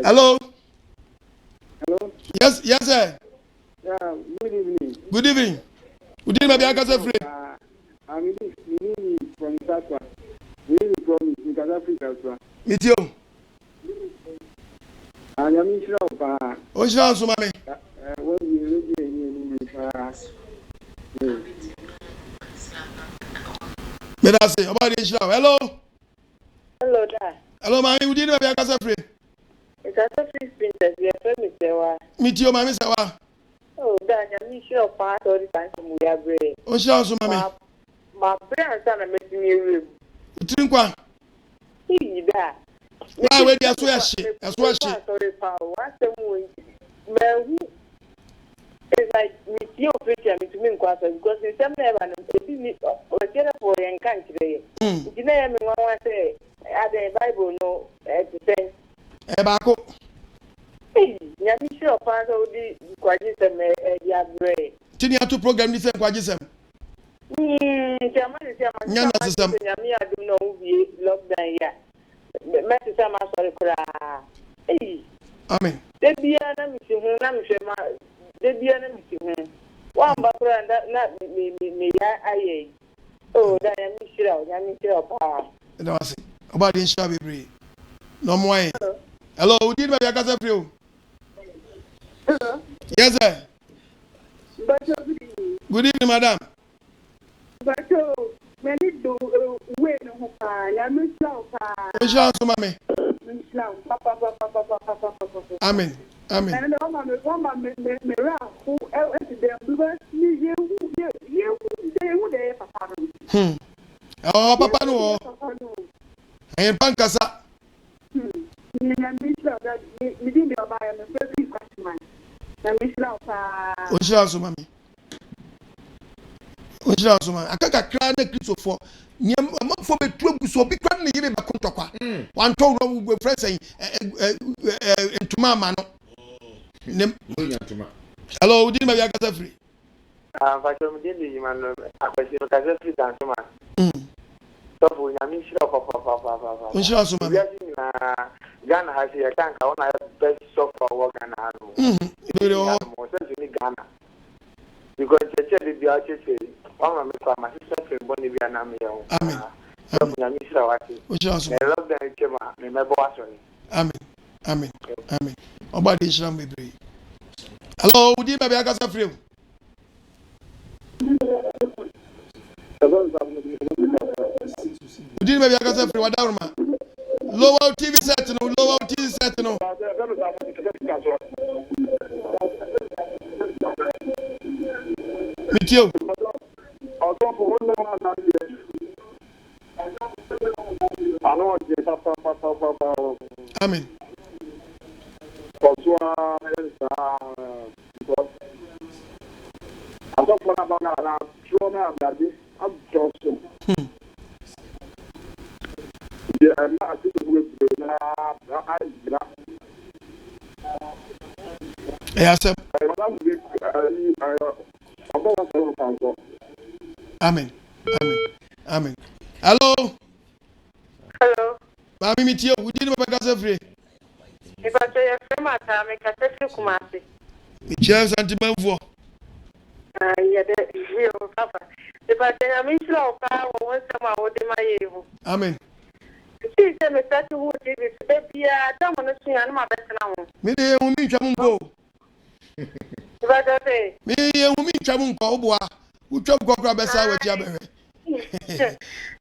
Hello. Hello. Yes, sir. Yeah, good evening. Good evening. Good evening, Abia free. I'm from South. From South Africa. Meet you. I am in Shropa. Oh, Shropa, mami. When you read in Medase, about the Shropa. Hello. Hello, Dad. Hello, mami. Good evening, Abia free. It's a free princess. We are famous. Meet you, mami. Sawa. Oh, Dad, I'm in Shropa. All the time we are brave. Oh, Shropa, mami. My parents are making me room. Drink one. He that. Why wait? That's where she. That's where she. Sorry, Paul. What's the moon? It's like with your picture between quarters because in some level, or get up for your country. You know, me want to say, I the Bible no to say. Ebako. Hey, Yami sure part of the AGYEMANG Yabre. Tini atu program ni se AGYEMANG. Nyama system. Yami adu no be lockdown ya. Message am sorry kura. Hey. Amen. Debiana mi si hu na mi hwe ma. Debiana mi si hu. One background na me ya aye. Oh, that ya mi shira pa. And I was about the inshallah be. No more. Hello, who did my yakasa free? Hello. Yes, sir. Good evening, madam. But many do wait no pa. Ya mi shira pa. Inshallah, so mami. Papa. Amen. Amen. And the woman me who else them because you papa. Oh, papa no. I am pankasa. Me didn't buy a very question. Na me shira pa. Inshallah, so mami. Inshallah, so mami. Akaka kra na Christopher. Nyam amfo betu aguso bi kwan ne yire bakontokwa. Wan to ro we friend say entuma ma no. Hello, did my yakasa free? Fashion didn't man. I question kasa free dance man. So for nyami shira papa. Inshallah, so mami. Ghana has a tank. I want to best software work and Ghana. Because the church is actually one of my sister from Bolivia and Amio. Amen. I love them. Remember what? Amen. Amen. Amen. About the Islam be. Hello, would you maybe akasa free? Would you maybe akasa free? Wadaruma. Lower TV set no, lower TV set no. Meet you. Amen. Yes, sir. Amen. Amen. Amen. Hello. Hello. Mami meet you. We didn't make us free. If I say a friend, I can tell you Kumasi. Cheers, Auntie Manfo. Yeah, the papa. If I say I'm in slow power, once I'm out in my evil. Amen. She said, Mr. Who did it? Baby, I don't want to see my best now. Me de umi chamumbo. If I say, Me umi chamumbo boa. U chop ko kra besa we tia bewe.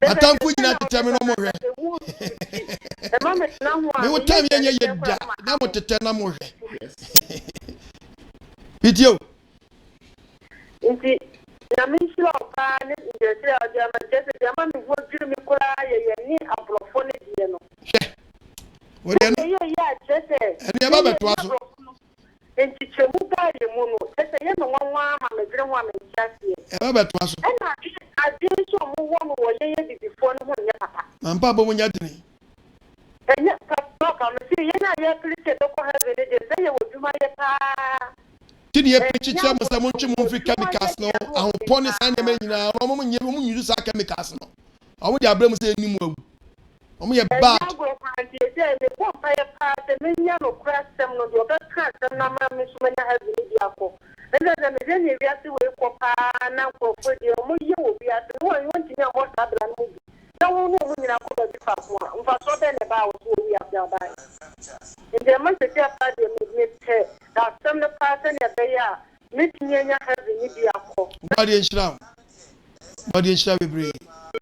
Atamfu nyina tete me no mo hwe. the moment now, Me wo tam ye yeda. Na mo tete na mo hwe. Video. Inti na me slow pa ne je se o je ma me wo duru mi kura ye ni abrofo ne die no. Wo de no. Yeah, just Eni aba beto aso. Inti chemu ba ye mu no. Ese ye no nwa ma me dure ho ma ntiase. Eba beto aso. Na ade so mu wo no wo ye bibifo no ho nye papa. Na mpa bo munya dini. Enya ka ka me si ye na ye plite to ko ha be de se ye wo duma ye pa. Tini ye pichicha mo sa mo ntwe mo free chemicals no ahopon ne san dem nyina no mo nye mo nyuzu sa chemicals no. Omo di abrem se enimu awu. Omo ye bad. Body enshira bebre.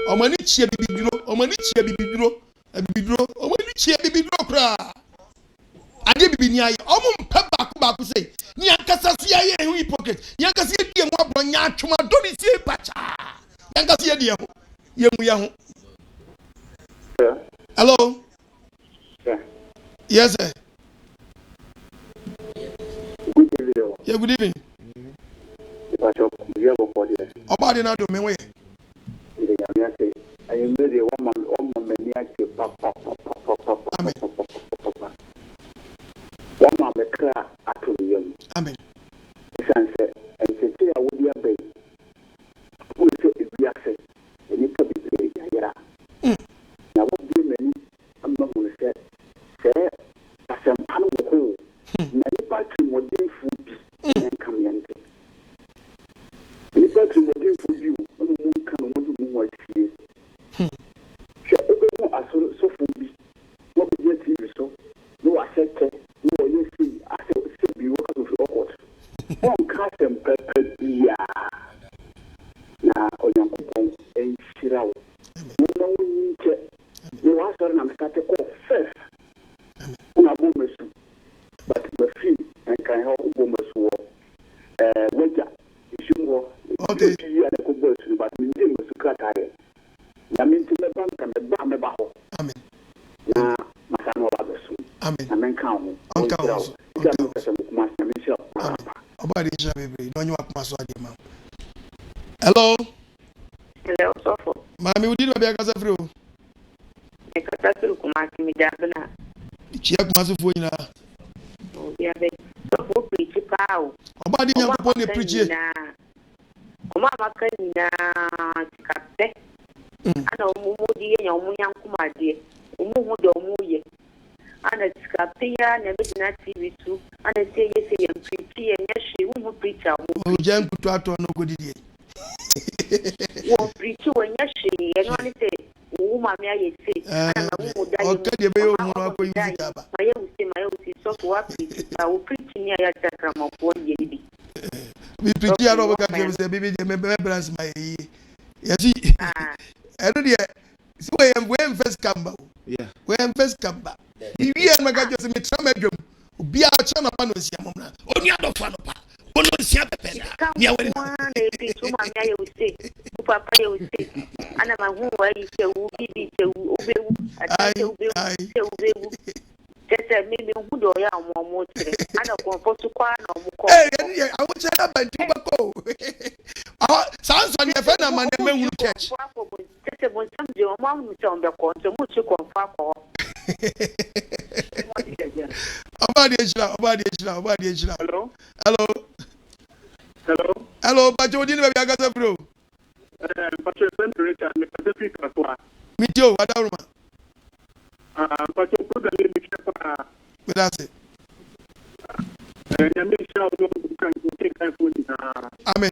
Omo ni chie bibiduro, omo ni chie bibiduro. Bibiduro, omo ni chie bibiduro kra. Ade bibini aye, omo mpa baako say. Ni ankasa so ye hu hypocrite. Ni ankasa ye die mu abro nya atwoma do ni sie pacha. Ni ankasa ye die ho. Ye mu ye ho. Hello. Yeah. Yes sir. Good evening. Yeah, good evening. Obadi na do me we. I am ready one man papa. Amen. One man the clear atomium. Amen. Sunset and say I would be a baby. Who is the access? And it could be yeah. Now what do you mean? I'm not going to say as a pan of the hole. Many party more than food and come in. Onyankopɔn enhyira wo. Mo no nche. You are sorry na mekate ko first. Una bo mesu. But the fee and can help bo mesu wo. Weja ishungo. Okay. You are the ko but me dey mesu kratare. Na me nti me banka me ba ho. Amen. Na masano ba besu. Amen. Na men kan ho. Onka. Amen. Obadi insha baby. No nyu akuma so ade ma. Hello. Hello, Sofo. Mami udi no be akasa free o. E kata suru kuma kimi jabna. Chia kuma so fo nyina. O dia be. Sofo preach pa o. Obadi nyankopon ne preach. Oma makanina tikape. Ana omumudi ye nyankuma de. Omuhu de omuye. Ana tikape ya na be na TV tu. Ana say yes ye preach ye nyashi wo preacher wo. O jan kutu ato no godidie. Wo preach wo nyashi ye no ani say wo ma me aye say. Ana ma wo da ye. O ka de be yo mu akọ music aba. Ma ye usi so wo preach. Wo preach ni ya chakra mo ko ye bi. We preach ya no ka ke say bibi de me brands my yi. Yasi. Ero de si we em first kamba. Yeah. We em first kamba. Iwi en maka jo se me tra madwam. Obi a cha na pa no sia momna. Oni adofa no pa. Ono sia pepe da. Nia we na preach wo ma me aye usi. Wo papa ye usi. Ana ma hu wa yi se wo bibi se wo obewu. Ata se obewu. Tese me hu do ya mo tere. Ana ko fosu kwa na mo ko. Eh, I want to bantu bako. Ah, sounds on your friend na man me hu church. Tese bon sam je o ma hu se on be ko, so mu chi ko fa ko. Obadi ejira. Hello. Hello, but you didn't be agasa bro. But you sent Richard me Pacific as well. Me too, Adaruma. But you put the name Bishop. But that's it. And make sure you can take time for it. Amen.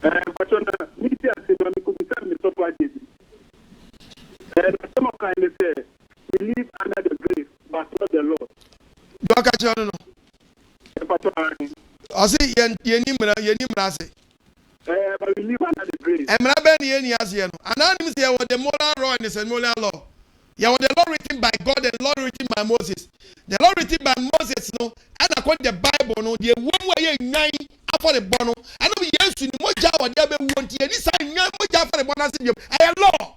But you know, media said when we could tell me so far this. And some of kind say we live under the grace, but not the Lord. Doka chono no. I say yeni mra say. But we live under the grace. Emra ben yeni ase no. Ananim say what the moral law and the ceremonial law. Ya what the law written by God and the law written by Moses. The law written by Moses no, and according the Bible no, the one way nine after the bono. I know yes ni moja wa dia be wonti ani say nyan moja after the bono say I law.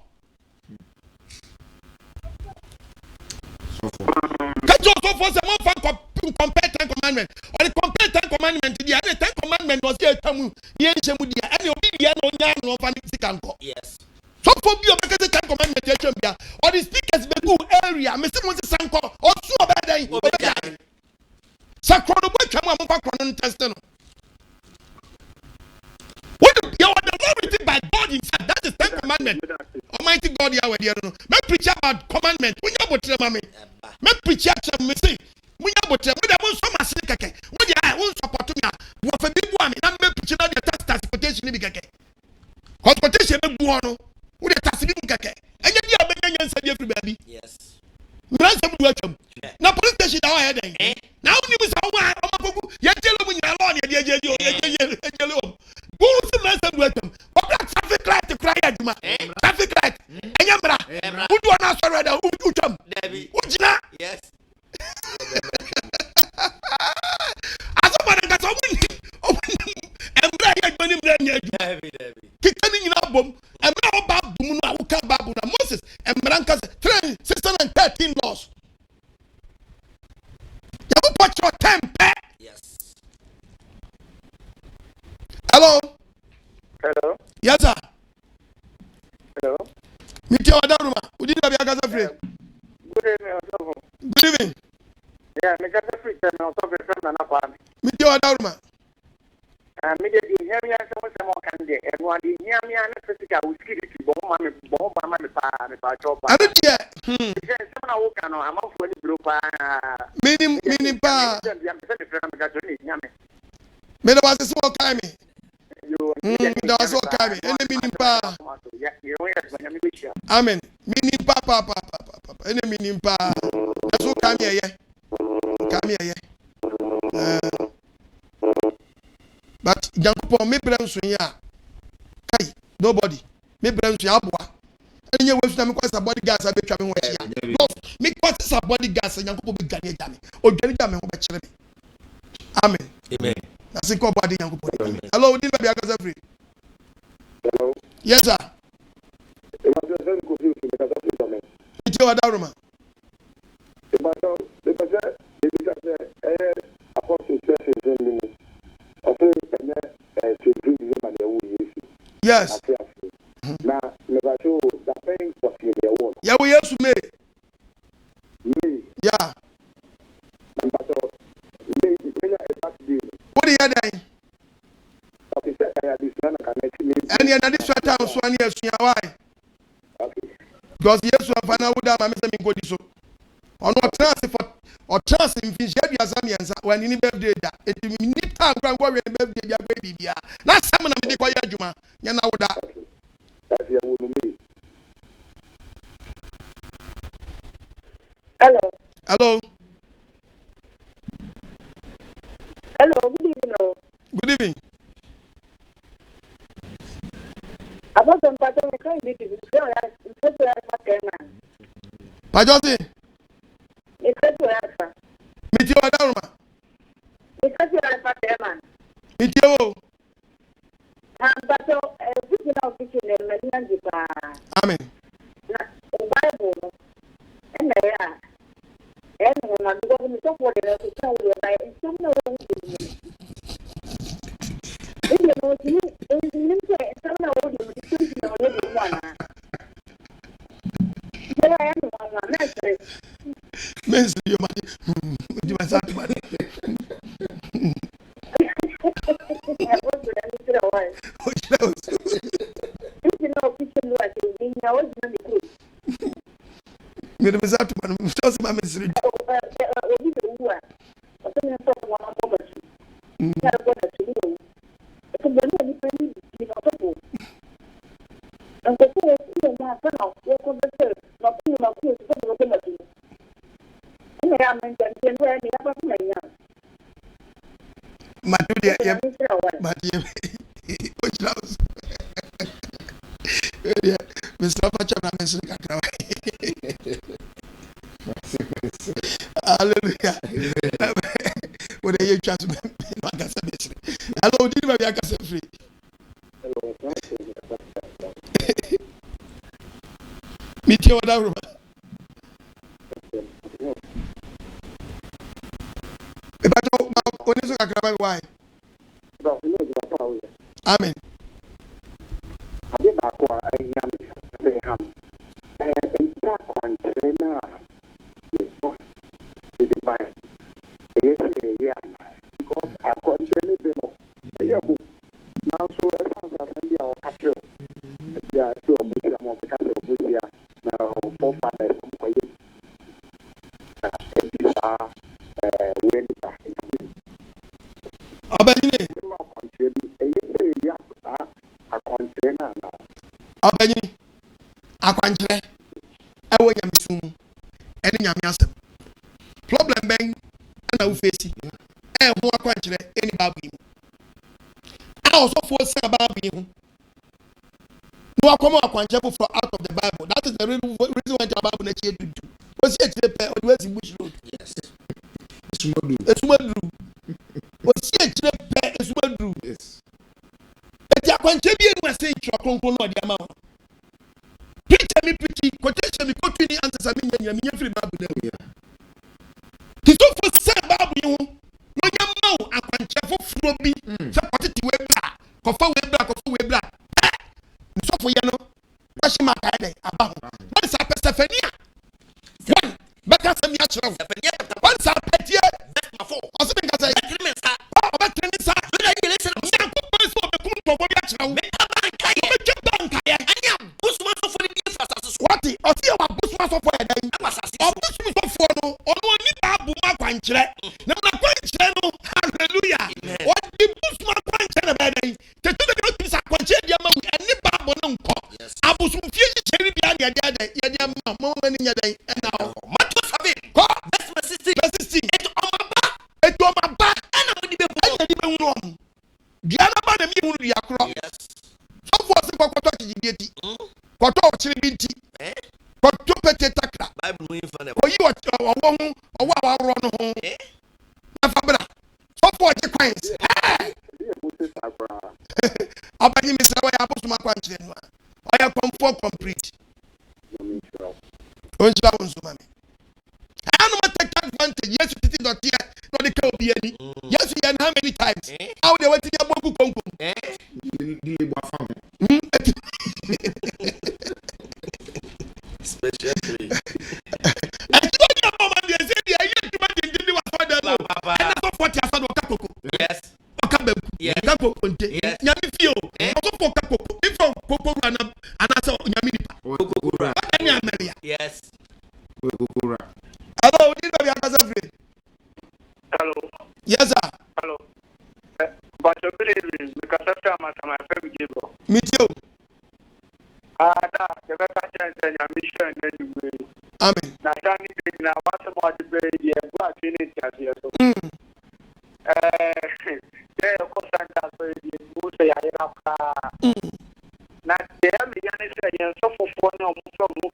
Kajo so for say one fan compare 10 commandment. Or the compare 10 commandment dia the 10 commandment was here tamu ye nchemu dia and obi dia no nya no fan sikanko. Yes. So for be make the 10 commandment e twem bia or the speakers be go area me say mo se sanko or so obedan obedan. Sakrono bo twam am fa krono test no. What the law written by God inside, that is 10 commandment. Almighty God ya we there no. Me preach about commandment. When you botre mame. Me preach at me say when you botre me dey won so masine keke. When dey I won support me wo fa bi bu am na me preach na the transportation ni bi keke. Transportation me bu no. Wo dey tax bi keke. Enye dia be nya nsa bi afri baabi. Yes. Ransom du atwam. Na police station da wa he den. Na woni bi sa wa amakogu ye tell mu nya law ne ye ye who is the man with them? What traffic light to cry at you? Traffic light. Enyamra. Who do not surrender? Who do them? Ujina. Yes. As a man got someone. And Brian Bunny Brand. Kicking in a bomb. And now Babu Muka Babu Moses and Branca's 613 laws. You put your temper. Yes. Hello. Hello. Yes, sir. Hello. Meet your Adaruma. We didn't have your casa free. Good evening, Osofo. Good evening. Yeah, me casa free and also be friend and up. Meet your Adaruma. Me dey hear me as someone can dey. And one dey hear me and physical with security bomb me pa chop. I don't hear. Someone who can I'm out for the group. Meaning pa. Me no was so kind me. That was so kind. Any meaning pa. Amen. Meaning pa. Any meaning pa. That's what come here. Come here. But Janko me brem so ya. Kai. Nobody. Me brand to Abwa. And you will come across a body gas. I be coming with you. Me what's a body gas and young people be Ghanaian Jammy. Or Ghanaian Jammy. Amen. Amen. That's a call body young people. Hello, did I be a free? Hello. Yes, sir. It was very confusing because of the It's your Daruma. Yes. Now, never show the thing for you. Yeah, we have to make. Me. Yeah. What do you have? And you're not this town, so I need to why. Because yes, I found out that I'm missing good so. On what transfer for or transfer in Fishia when you need birthday that it need time to worry about birthday baby. Not someone I'm the quiet Juma. You know that. That's your woman. Hello. Hello. Hello, good evening. Good evening. About some part of the country, Pajosi. It's a Meet your Daruma. it's a man. Meet you. But everything of it in the Amen. Bible. And they are. And when I'm going to talk about it, I tell you, I don't know. Miss you must have money. Hallelujah. What are you just hello, did you have a free? Meet your Daruma. Why? Amen. Abanyini akwankyerɛ ɛwɔ nyamesum ɛne nyame asɛm problem bɛn ɛna wo face ɛho akwankyerɛ ɛne Bible yi a ɔsɔfoɔ sɛ Bible yi ho no akɔmɔ akwankyerɛ foforɔ out of the Bible. That is the reason why the Bible na kyerɛ dudu osi akyerɛ pɛ ɔde wasi bush road. Yes. Esumadu osi akyerɛ pɛ esumadu. Yes. Eti akwankyerɛ bi enu ase ntwa kronkron na ɔde ama ho. Preacher me preaching, quotation me quote any answers I mean free Bible there. Ti so for say Bible you no nyama o akwankyerɛ foforɔ bi sɛ ɔtete we bra kɔfa we bra so for you no washi maka dey aba ho one sa persefania one beka sɛ mi akyerɛ one sa petie ɔsɛ mi ka sɛ ɔbɛtene sa nyankopɔn sɛ ɔbɛkum ntɔkɔ bi akyerɛ wo ɔbɛtwa bankaeɛ wati ɔsi ɛwɔ abosoma sɔfo yɛ dɛ ɔbosoma sɔfo no ɔno oni baabu mu akwankyerɛ na mu akwankyerɛ no hallelujah ɔdi bosoma akwankyerɛ na bɛyɛ dɛ tètè de o ti sa akwankyerɛ di ama wu ɛni baabu no nkɔ abosom fie kyekyere bi adi yɛde ama mɔmɔ ni nyɛ dɛ ɛna hɔ mato sabi kɔ bɛsisi etu ɔmaba ɛna mo di bɛ hu ɔmo diana ba na mi hu di akorɔ sɔfo ɔsi kɔkɔtɔ jidieti. Koto chiribinti. Koto pete takra. Bible no infane. Oyi owo awaro no ho. Na fabra. So for the coins. Abani Mr. Way apostle makwanche no. Oya comfort complete. Onja wonso mami. I don't take advantage. Yes, it is not here. Not the cow be any. Yes, we how many times? How they went to your book congo. Especially. I told you about the said the idea to make the was for the and that's what you said Okakoko. Yes. Okabeku. Yes. Okakoko. Yes. Nyami fio. Also for Okakoko. If from Popo and also Nyami nipa. Okokura. Any Amelia. Yes. Okokura. Hello, this is Akasafre. Hello. Yes, sir. Hello. But you believe because after my friend Gabriel. Me too. The better chance and your mission anyway. Amen. Now, Johnny, now what's about the baby? What you need to hear so. There, of course, I'm not very good. Say, I have now, there, me, and so for no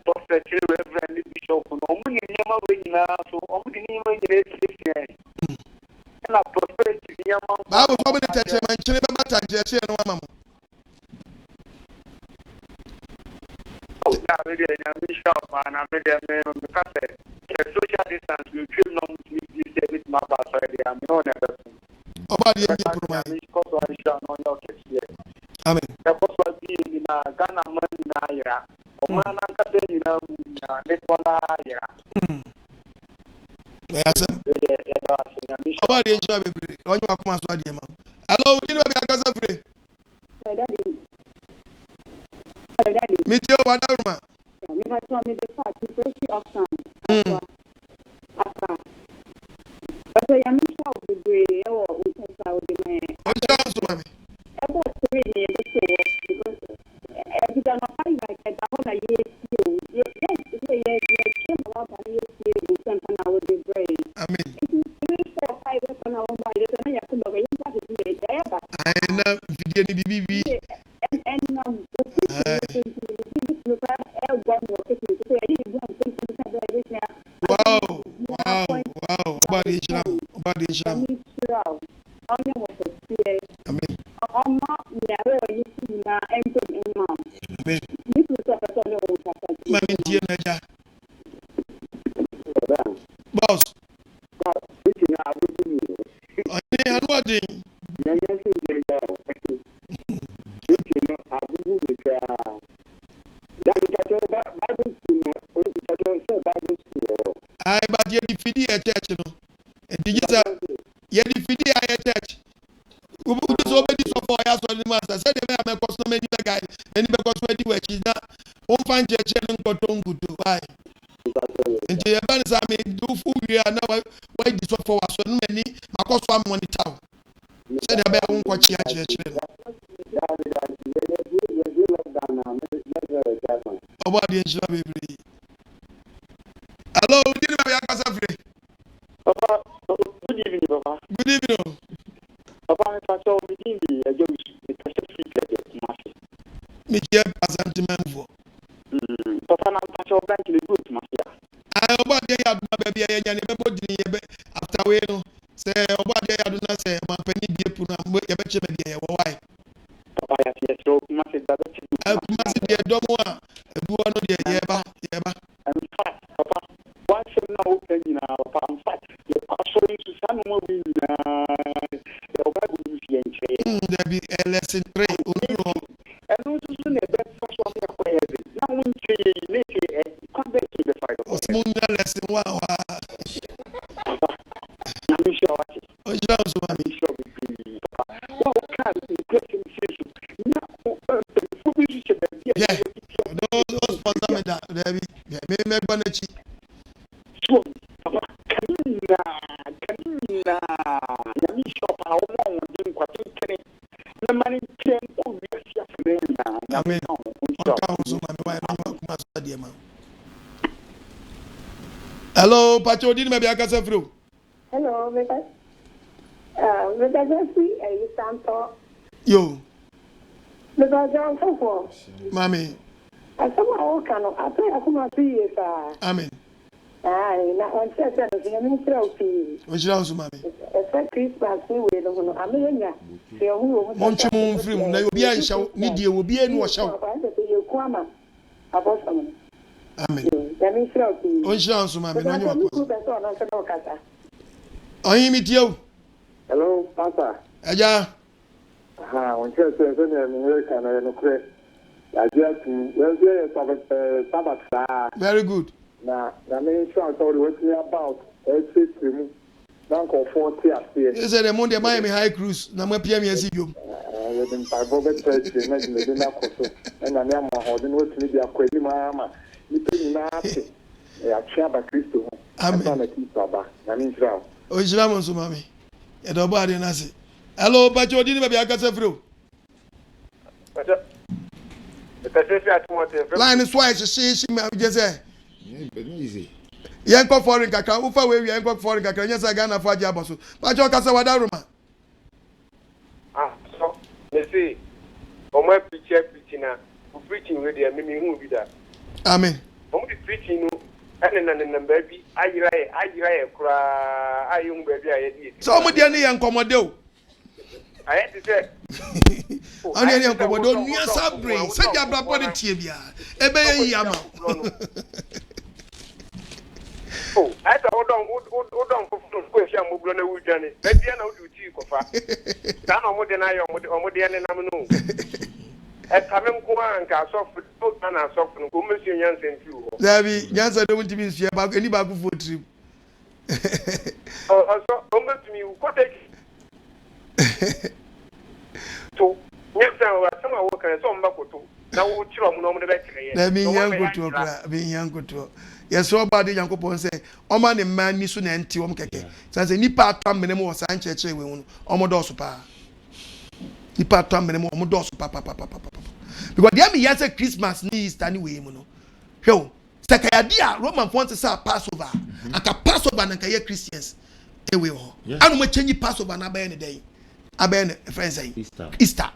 prophet, Reverend Bishop, no money, so only in and I prefer to be among Bible for the teacher, man, children, matter, Jesse, and one. Oh, now, maybe I'm Bishop, and I'm maybe a man on the cafe. Social distance, you feel no use a bit my past already. I'm known as About the because I shall know your case here. Amen. That was what be in Ghana money, Naira. Or man, I'm getting this one, Yes, sir. About the job, on your command, hello, you know, Akasafre. Meet you, Wadarma. I told me the fact is very often. But I am sure the gray or we can tell the man. What chance, mommy? I was really because every time I find like I want to hear you. Yes, came about and you something I would be brave. Amen. It is 3, 4, 5 years on our mind, and I have to know you have to do it. I know video BB. Wow. About the Islam. Amen. Mami dear Naja. Boss. I know what thing. I but you defeat a church, no. And did you defeat a church? Who so many so for us on the master said they may have cost many guy, and because when you were not, won't find your channel got on good to buy. And the advance I mean, do food we are now. Why this one for us so many? My cost one money town. Said the bear won't watch your church. About the Islam. Hello, did you have Akasafre? Good evening, Papa. Good evening. Papa, I saw me in the me get presentment for. Papa, I'm sure bank in the good, Mafia. I about the yard, baby, and you after we know. Say, about the yard, not say, my penny be a puna, your betcha, why? Papa, yes, so massive. I must be a domoa, a buono, yeba. In fact, Papa, why should now open now? In fact, you're showing to some movie. There be a lesson 3. And also, soon a best first one now, when you come back to the fight of smooth lesson. Wow. I'm sure. Oh, sure. What kind of question yeah, those sponsor me that. There be, me Bonachi. So, Canina, I'm sure how long we didn't quite think. The money came to I mean, hello, Pacho, did maybe I can say through? Hello, Mr. Jesse, you stand for? Yo. The Bajan for Mammy. I somehow cannot. I think I come 3 years. Amen. Aye, not one set of the minister of tea. Which also, Mammy. A Christmas, we will. I mean, Monchum from Nayobia shall need you will be any wash out. You come up. Amen. The minister of tea. Which also, Mammy. I am it you. Hello, Papa. Aja. On church, American and I just very good. Now, I mean, sure, I told you what me about. It's him. Don't go 40 years. Is it a Monday Miami High Cruise? Nama PM yes you. In Bible church, imagine the dinner course. And I am holding what me be a queen, Mamma. You pay me nothing. I share by Christo. I'm going to keep Baba. I mean, Israel. Oh, Israel, so mammy. A double nasi. Hello, but you didn't maybe I got a through. Line is why she may just say. Easy. Yanko foreign cacao, Ufa, we yanko foreign cacao, yes, I got a fajabasu. But your Casawadaruma. So, they say, oh, my preacher, who preaching with the Mimi who be that. Amen. Only preaching, and then baby, I cry, I young baby, I did. So, my dear young Commodore. I had to say, I am Commodore, near Sabri, send your brother Tibia, Ebe Yama. Oh, I thought, don't question Mublana wood, Johnny. Let me know to cheek of her. Down on what I am with Omodian and Amano. At Taman Kuan, soft foot and a soft and Monsieur Jansen too. There be Jansen don't be here about any bag of food trip. Oh, so, to me, what so, yes, some are working some back to now. Let me young go to a being young go to. Yes, so bad young couple say, Oman and man, Miss and Tiom Keke. Since any part time minimum was Sanchez, Omodosupa. The part time minimum Omodosupa, papa. Because the army has a Christmas needs anyway, Mono. Yo, Sakayadia, Roman wants to say Passover, and a Passover and a Christians. They will. I don't change Passover and a day. Aben friends say Easter.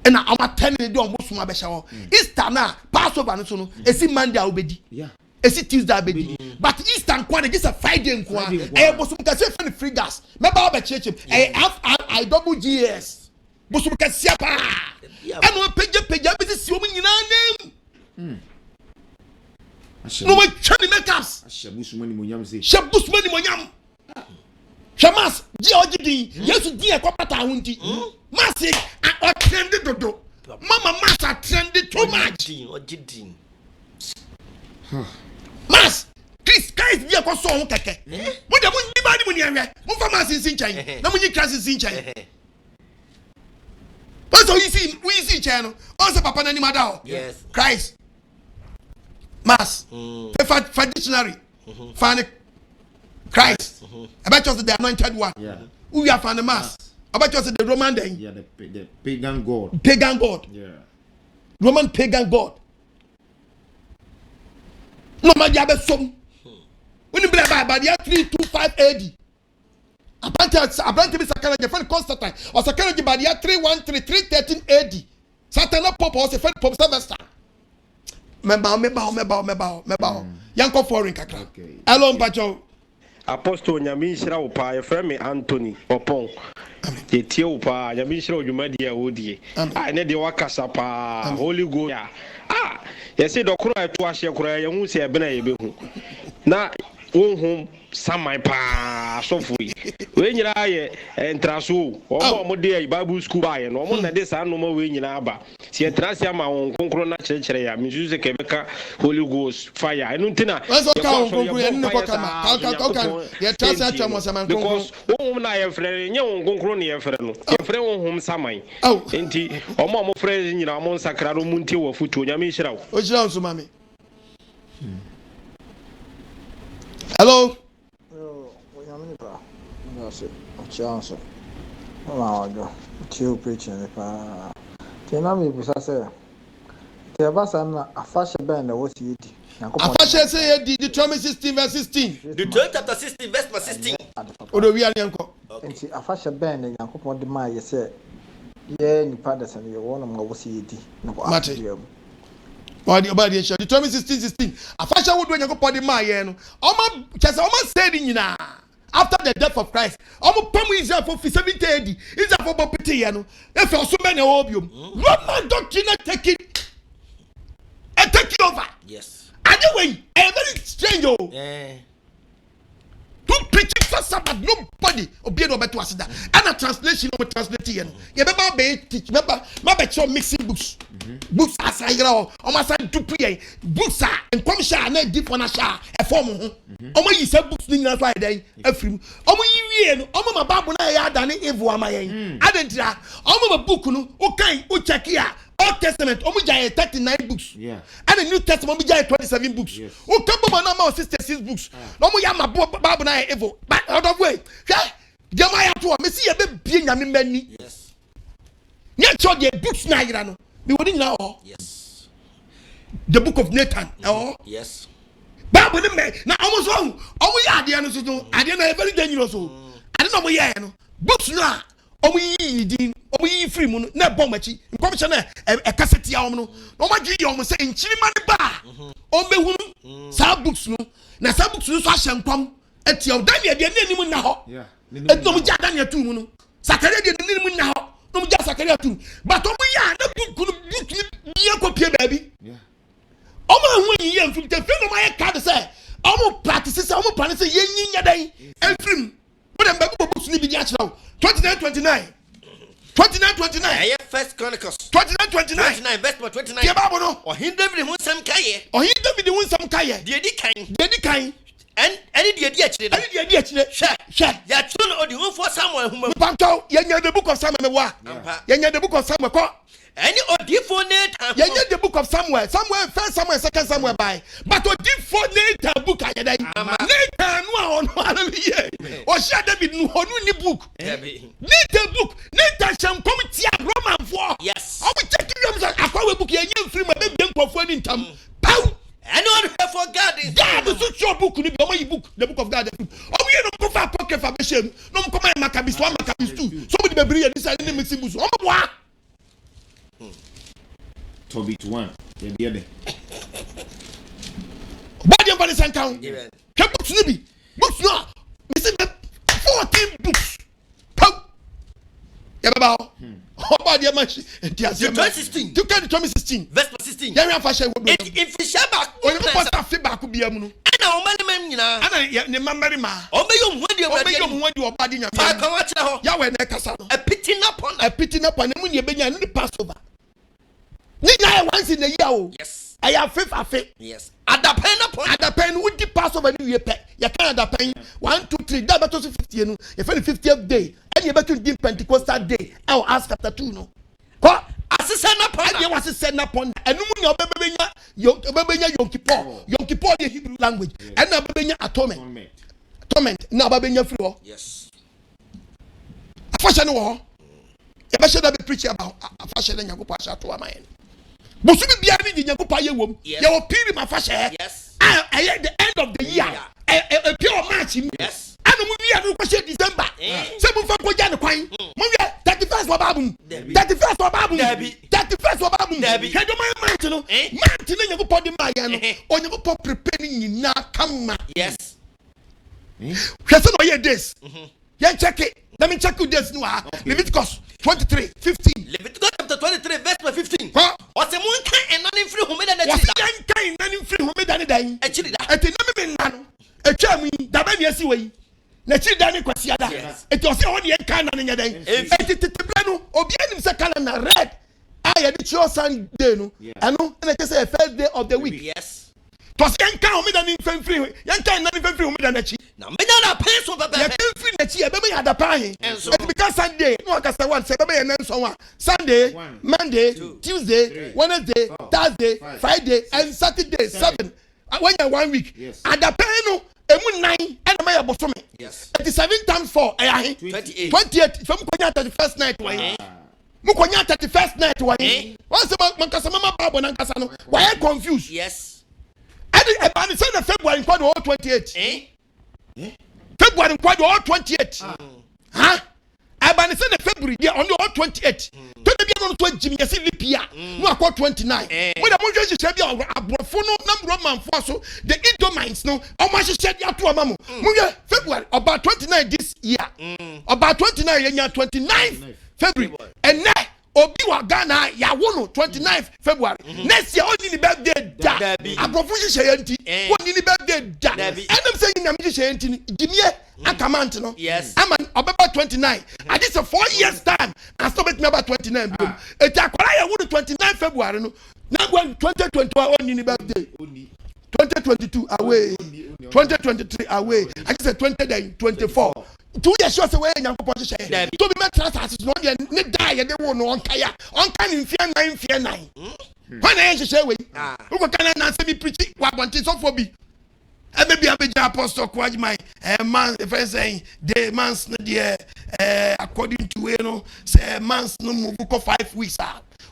And now I'm telling you, don't most my beshaw. Easter now, Passover and so on. It's Monday obedi. Yeah. It's Tuesday obedi. But Easter and Kwan is a Friday and Kwan. I was some can free gas. Maybe I'll be church. I double GS. But some can see pa. I know page is so many name. No my chani makeups. Shabus money monyam say. Shabus money monyam. Shamas, Georgie, yes, dear Copata Hunty. Massy, I trended to Mama Massa trended too much. Mass, Chris, guys, dear Cosson Keke. What the one when you're Mufamas in Sinchai, no when you class in Sinchai. That's all you see, we see channel. Also, Papa Nani Madao. Yes, Christ. Mass, for dictionary, Fanny. Christ. About just the anointed one. Yeah. Who we have found the mass. About just the Roman day. Yeah, the pagan god. Pagan god. Yeah. Roman pagan god. No man yabe som. When you believe by the year 325 AD. Apparently Sakana friend Constantine or Sakana by the year 313 AD. Satan Pope was a friend Pope Sylvester. Meba. Yanko foreign kakra. Okay. Hello Mpacho. Apostle Nyamishra Upa, your friend Anthony Opon. Etiopa, Nyamishra Umadi Odi. I need the Wakasapa, Holy Ghost. Ah, you see, the Kura to Ashia Kura, you say a Benabu. Now, home, some my pa, so free. When you are and Trasu, or more dear Babu School, and one that this animal wing in Abba. See a Trasia, my own Concrona Church, music, Quebec, Holy Ghost, fire. I don't think because home I have friend, young Concroni, your friend home Samai. Oh, indeed, or more friends in your Mon Sacrado Munti or Futu Yamishra. What's wrong, Mammy? Hello. That's it. Chance. Oh, my God. Two preaching. Tenami Busasa. Tebasana, a fashion band, what's it? A fashion say Deuteronomy 16 verse 16. Deuteronomy chapter 16 verse 16. Odo we are yanko. A fashion band, and Yankopon de Maya said. Yeah, ni pada sana yo wona mwa wosi yedi. Mate. Body 2016. Afasha would when you go body my no. Almost said nyina. After the death of Christ, almost come is for 70 AD. Is for property, no. If you so many obium, Roman doctrine take it and take it over. Yes. Anyway, a very strange. Don't preach it for Sabbath, nobody obey no better was that. And a translation of translating. You remember be teach, remember mixing books. Books as I grow, almost to pray. Books are and come share and deep on a share a form. Omo you say books ning na fly day afrim. Omo yi no, omo ma Bible na ya da ne evil amayen. Adentra, omo ma book no, okay, o check here. Old Testament, omo jay 39 books. Yeah. And the New Testament, omo jay 27 books. Yes. O come na ma 66 books. Omo ya ma Bible na evil. But out of way. Jeremiah to me see e be bie nyame mani. Yes. Nya cho the books na yira no. Me wodi nyina ho. Yes. The book of Nathan. Oh. Yes. Bible me na omo so omo ya ade no so ade na very dangerous so. Ade na omo ya no. Books na omo yi din omo yi free mu no na bom machi. Nkom na e cassette ya omo no. Omo gi omo say nchirima ne ba. Omo hunu sa books no. Na sa books no so ahye nkom. Eti o Daniel de nanim na ho. Yeah. Eti no mu ja Daniel 2 mu no. Sakaria de nanim na ho. No mu ja Sakaria 2. But omo ya na book no book ni biye kopie baabi. Yeah. Omo hu yi yam fim te fe no ma ye card say omo practice say omo plan say ye nyinya dan. Enfim. Mo dem babu books ni bi di a kira 29. 29. Aye First Chronicles. 29 verse 29. Ke Bible no. O hin David hu sam kaye. O hin David hu sam kaye. De di kan. And any the idea chile. Any the idea chile. Ya tun odi hu for Samuel hu ma. Panto yenya the book of Samuel me wa. Yenya the book of Samuel ko. Any odi for Nathan. Yenya the book of Samuel. First Samuel, second Samuel by. But odi for Nathan book ayeda. Nathan no on hallelujah. O sha David no honu ni book. Nathan book. Nathan sham come tia Roman for. Yes. I will check you akwa book yenya free ma be nkofo ni ntam. Pow. Anyone for God is God is your book, the book of God. Oh, we don't go for pocket for Bishop. No, come on, Maccabis 1, Maccabis 2. Somebody be brilliant. This is the mixing books. Oh, what? Tobit 1. Yeah. Body of Venice count. Yeah. Books, Nibi. Books, no. Missing 14 books. Pow. Yeah, Baba. Oh, body of Mashi. 2016. 2016. Verse 16. Yeah, fashion. If you share back, when you pass a feedback, could be a moon. And our money, Mina. And a memory ma. Obey you when you are body in your Yahweh, Casano. A pitting up on them when you're being a Passover. Nina once in a year. Yes. I have fifth of it. Yes. At the pen upon at the pen would the Passover you pay. You can't the pen 1, 2, 3. That was 50. If any 50th day, and you better give Pentecostal day. I'll ask after 2. No. What? As a send upon, and you was a send upon, and your baby, Yom Kippur, the Hebrew language, and now baby atonement. Now baby floor. Yes. A fashion war. You should have been preaching about a fashion and you go pass out to a man. But you be behind the Yakupa womb. You will period my fashion. Yes. I at the end of the year. A pure match. Yes. And we are no question December. Some for Pojana Quine. 31st for Babum. 31st for Babum. 31st for Babum. Can you mind Mountain? Mountain, you go put the Mayan or you go put preparing in now come. Yes. Yes, no, yeah, this. Yeah, check it. Let me check you this now. Leviticus 23:15. Leviticus chapter 23, verse 15. Huh? What's the moon and none in free who made an What's the kind none in free who made any day? Actually, I think never none. A charm, the baby as way. Nachi Danny Quasiada. It was only a cannon in your day. It's the plano, Obianim Sakana red. I had it your Sunday. I know, and I can say a first day of the week. Yes. Twas young cow made an infant free. Young kind not even free who made an achi. Now, made a pace over the free nachi, a baby had a pie. And so because Sunday, no one can say one, say baby and then so on. Sunday, Monday, Tuesday, Wednesday, Thursday, Friday, and Saturday, 7. When you're 1 week. And the pay no, 9, and a mayor bottom. Yes. 87 times 4, 28. 28. From Konya the first night, why? Mukonya the first night, why? Once about Mancasama Babo and Casano, why are confused? Yes. And it's in February in quad all 28. February in quad all 28. Huh? Ebani say the February there on the 28. To be on 20 years lipia. No akọ 29. When the mo just say be abrofo no number man for so the Edomites no o ma hye dia to amamu. Mo February about 29 this year. About 29 yenya 29th February. And now Obi wa Ghana ya wono 29th February. Next year only the birthday da. Abrofo hye enti. Only the birthday da. And I'm saying na me hye enti gimie akamant no. Yes. I'm an about 29. And this a 4 years time. I stop it about 29. It akwara ya wono 29 February no. Now when 2021 only the birthday. 2022 away. 2023 away. I just said 2024. 2 years sure say we Nyankopon hye. To be met transas no dey ne die dey wo no onkaya. Onka ni mfia 9 mfia 9. When I hye we. We go kana na say me preach wa bonti so for bi. E be bia be apostle AGYEMANG man if I say the man's no dey according to we no say man's no move for 5 weeks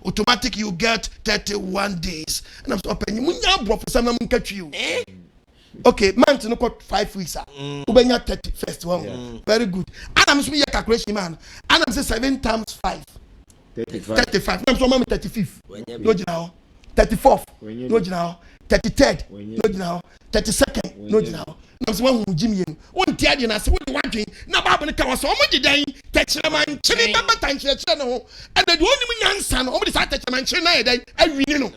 automatic you get 31 days. And I'm so open you munya bro for some na munkatwi you. Okay, month no got 5 weeks. Ubenya 31st one. Very good. And I'm so calculation man. And I'm say 7 times 5. 35. I'm so mama 35th. No now. 34th. No now. 33rd. No now. 32nd. No now. I'm so one Jimmy. One tiadi na say we want na baba ne ka so omo gidan techna man chini baba tanche no. And the one mu nyansa no omo dey say techna man chini na e dai awini no.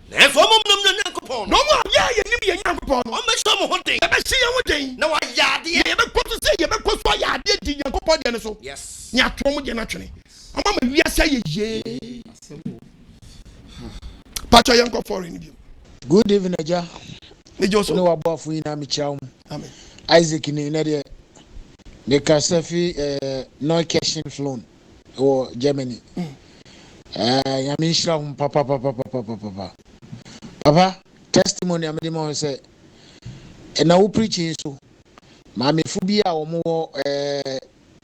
Na for mom no Nyankopon. No more ya nim ye Nyankopon. O me so mo hoden. E be see ye hoden. Na wa yade. Ye be ko to say ye be ko so yade di Nyankopon de ne so. Yes. Nya to mo de na twene. Oma ma wi asa ye. Pacho yanko for in you. Good evening, Aja. Me just no about for ina mi chaum. Amen. Isaac ni na de Kasafi no cashing flown or Germany. Yamin shram papa testimony amede mo say and now preaching so mama fubia o mo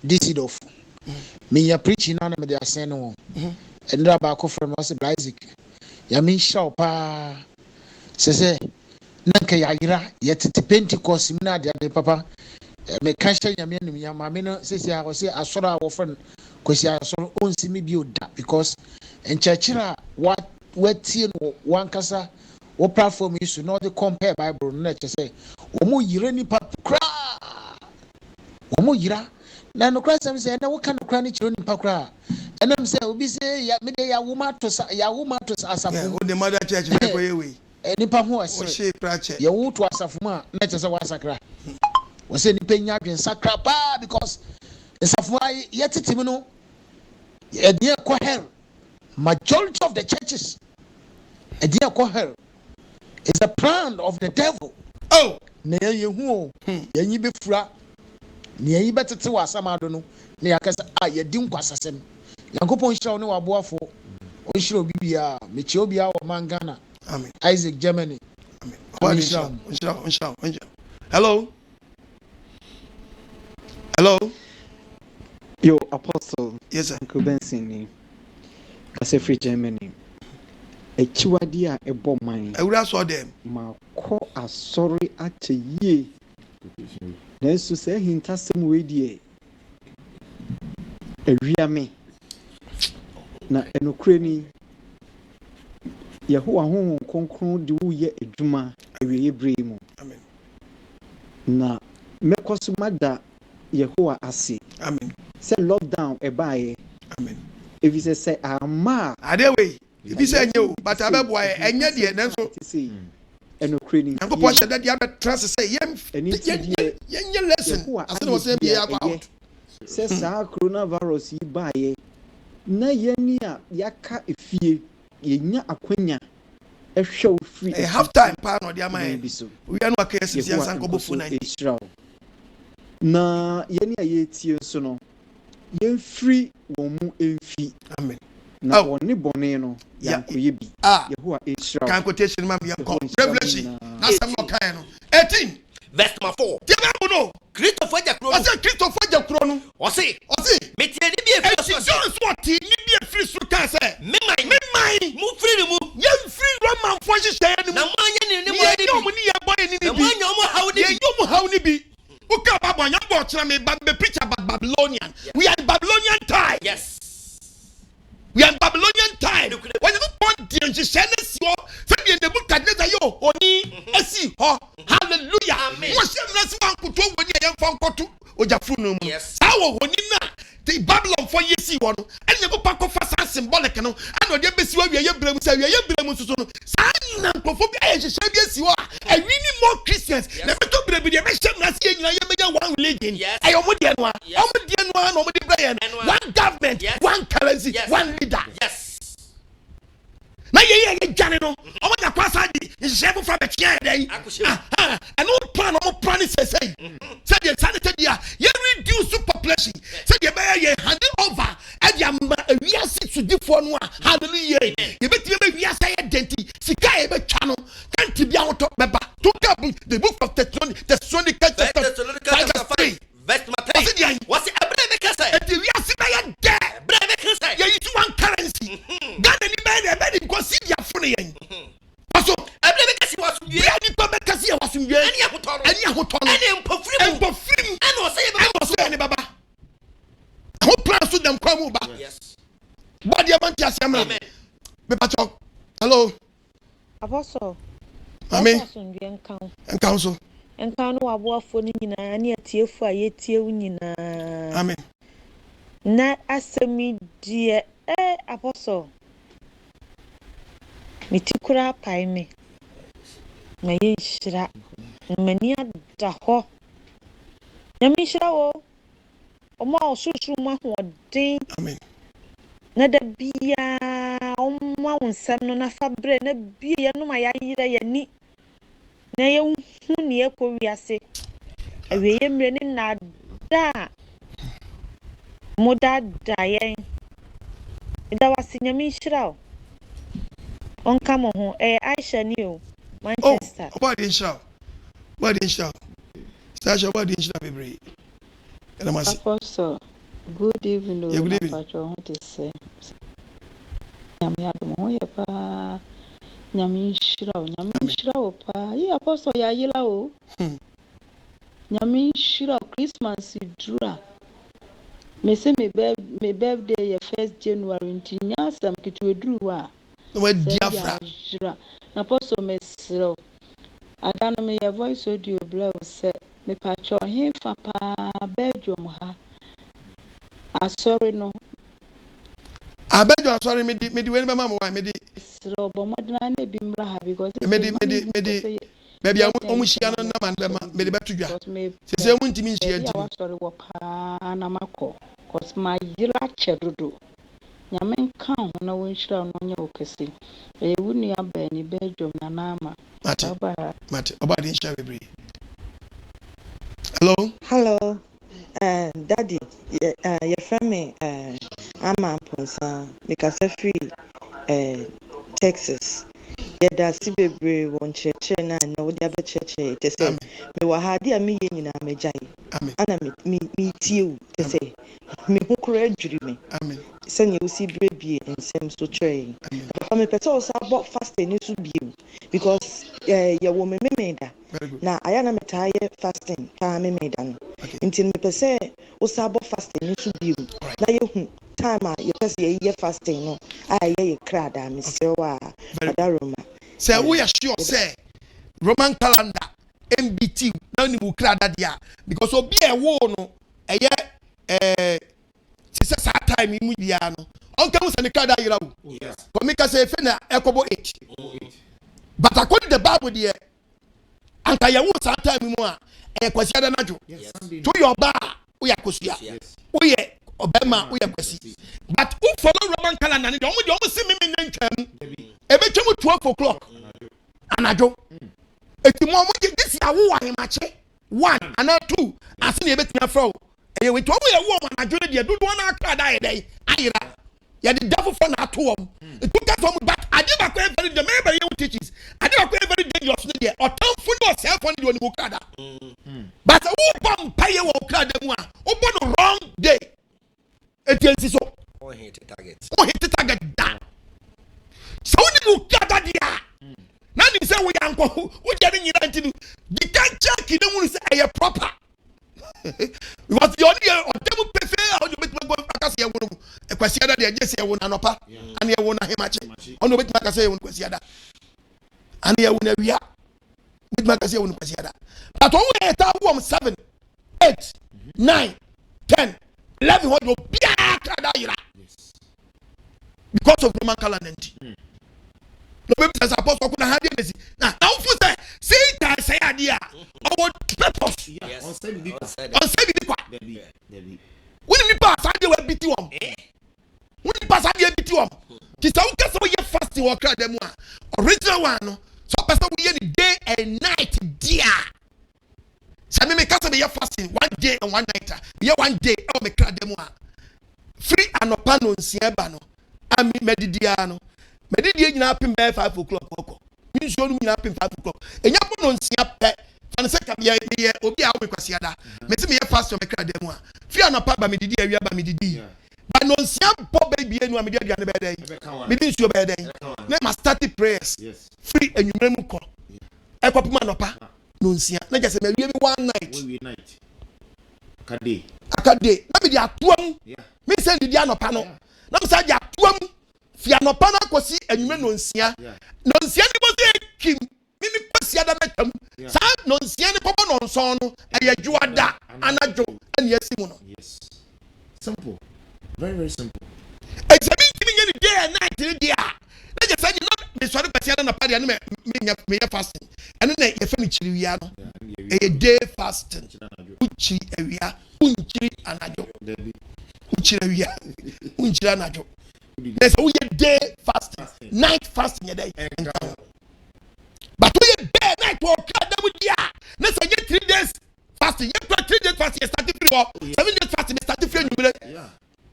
Disidorf me ya preaching na me dey ascend no and that back from us Isaac yamin shram pa say nanka yagira yetete Pentecost mu na de papa me kasha yamin nim ya mama no say I was say asoro a wo friend kwesi asoro onsi me bi oda because en chachira what no one kasa o platform issue no the compare Bible no let say omo yire nipa kra omo yira na no kra sam say na wo kan kra ni chiro nipa kra enam say obi say ya me dey ya woman to asafu o the mother church na ko yewe nipa ho ase o she pra che ye wo to asafu ma na che say wa sakra wo say nipa nya dwen sakra pa because asafu ye tetim no ye dey ko hell. Majority of the churches a dear hell is a plan of the devil. Oh, near you who ye be fra near you better to us some adono near Casa ye dim quasasem. Yankopon shall know our boafo or shall be Michobia or Mangana. Amen. Isaac Germany. Amen. Hello. Hello. Yo, Apostle. Yes, sir. Uncle Benson. Kase free Germany. Akyiwadie A Ebo Oman. I would have saw them. Ma ko asori ache ye. Nenso se hintasem we die. Ewiame. Na enokure ni Yehowa honhom konkron de wo ye adwuma ewiye brɛ mu. Amen. Na mekoso mada Yehowa ase. Amen. Se lockdown ebaye. Amen. If you say ama adewe if you say you but abebo enye de nenso enokure ni Nko po sheda dia trans say yenye lesson as no say be about say sa coronavirus yi baaye na yeni a yaka efie yenya akwanya ehwe free half time pa no dia man we are no akese siansan ko bofu na na yeni a yetie so no yen free wo mu enfi amen na woni bone no yankoye bi Yehowa Israel kan quotation ma me come revelation na sam no kan no 18 verse 4 dia ba no Christopher Jakro o say Christopher Jakro no o say me tie ni bi efri so so ti ni bi efri so kan say me mai mu free ni mu ye free Roman for hye ni mu na mo anya ni mo ni ye boy ni bi na mo anya mo haw ni bi ye yo mo haw ni bi o ka ba bo nya bo kira me ba be preacher ba Babylonian. We are in Babylonian time. Yes. We are in Babylonian time. When you want the Angelus, you the book at yo, Oni, Esi, ho, hallelujah. Amen. What's your last one could do when you have found Ojafunum? Yes. How the Babylon for Yesi one, and the book of fast symbolic, and on your best way, your brain, say, your brain, San Anthropophobia, you are, and we need more Christians. Never to be the mission, one religion. Yes. I am with the one government, one currency, one leader. Yes. Na ye janino o ma kwasa di nshefo fra be tia dey and no plan o plan say say the sanity dia ye reduce population say the be ye hand over e dia wiase sudifo no hallelujah ye betie be wiase identity sika e be twa no can't be out beba to the book of Thessalonians chapter 5 verse 10 what's it the wiase na ye there ye use one currency Ghana ni be because see their funny yen so every kasi was you any to be kasi was you any ahoton any empofrim and o say any baba who plans to them come back yes body abantu asem na be pacho hello apostle amen enkan so enkan no aboafo ni nyina na atiefo ayetie wu nyina amen na asemi die apostle mitikura paime na yishira mani ada ho nyami shira wo omo osusu ma hodin amen na da bia omo wonsam no na fabre na bia no ma yayira yani na ye hu ne ekowiase awe ye mre ni na da moda dayen da wasi nyami shira wo on come on Aisha new Manchester. Oh, what is show? Stasha, what is show, baby? Apostle, good evening. Yeah, good evening. What is say? Nyami Nyami pa. Yeah, Apostle ya yila o. Nyami shira Christmas dura. Me say me birthday ya 1st January ntinya sam kitweduru wa. No diafra na poso mesro adana me your voice audio blow say me pacho he fa pa bedroom ha sorry no abejo sorry me di we mama mo me di sro bo modna na bi mra ha because me di maybe omu shia no na man me di betudwa se mu ntimi shia ntimi ya sorry wo pa na mako cause my yira chedodo Yamen kan na wonshira no nya okese e wuni aba ni bedroom na nama mate obadi nsha bebre hello daddy your family ama ponsa because free Texas da si bebre won cheche na wodi abe cheche te say me wa ha dia me nyina megyan ana me tie te say me hu kura adwiri me amen send you see brebie ensem so tray but me pete osa about fasting ni so biem because ya wo me da na aya na metaye fasting ka me da no ntin me pese osa about fasting ni so biem na ye hu time a ye pese ye fasting no aya ye krada me se wa adaroma say we are sure say Roman calendar MBT na ni bu krada dia because obi e wo no eye se sa time mu bia no onka mu se ne krada yira wo yes for me ka say fe na ekobo 8 but according to the Bible there anka ya wo sa time mu a kwasi ada najo to your ba wo ya kosia wo ye obema wo ya kwasi but who follow Roman calendar ni omo se me ntwam ebe twam 12 o'clock anajo eti mo this ya wo ahemache 1 and 2 asini ebetia fro e we to wo ye wo anajo de do na akra da ye dai ayira ya the devil for na to wom it took us from back adiba ko very the member you teaches adiba ko very dangerous there or town fu no self on the mo kada but who bom paye wo kada mu a wo no wrong day etiensi so o hit target down so ni mo kada dia na ni say we anko wo jere nyina ntinu di kan check ni mu say proper because the only them ye wo kwasiada de je se ye wo na nopa ane ye wo na hemache ono betima ka se ye wo kwasiada ane ye wo na wia betima ka se ye wo kwasiada but on we ta wo 7 8 9 10 11 what you bia kada yira because of Roman calendar. No baby says apostle kuna have you na now for say that say idea our purpose on say bi kwa when me pass ade we biti won when me pass ade biti won ti say we say we fast we kra dem a original one no so person we the day and night dia say me kasa be fasting 1 day and 1 night be 1 day e me kra dem a free anopa no nsia ba no ami medidia no medidia nyina pem by 5 o'clock oko mi nso no nyina pem 5 o'clock enya po no nsia pe fan se ka ye obi a we kwasi ada me se me ye fast me kra dem a free anopa ba medidia awia ba medidi ba no nsia po baby enu a medidia ne be den me din nso be den na ma start prayers free enwumre mu ko e ko pema anopa no nsia na je se me wie mi 1 night akade na me di atoam me se di anopa no na me sa di atoam fi anopa na kosi enwumre no nsia ni bo se kim mimi kwasi ada metam sa no nsia ni popo no nson no ayadwada anajo ani asimu no simple, very very simple. Examine any day and night in the day. Let just say you know me sorry kwasi ada na party and me fasting and then you finish wia no a day fasting uchi ewia unchiri anajo uchi ewia unchiri anajo. There's a day fasting, night fasting a day. But we day night walk with ya. Let's say 3 days fasting. You 3 days fasting, starting free 7 days fasting, starting free number.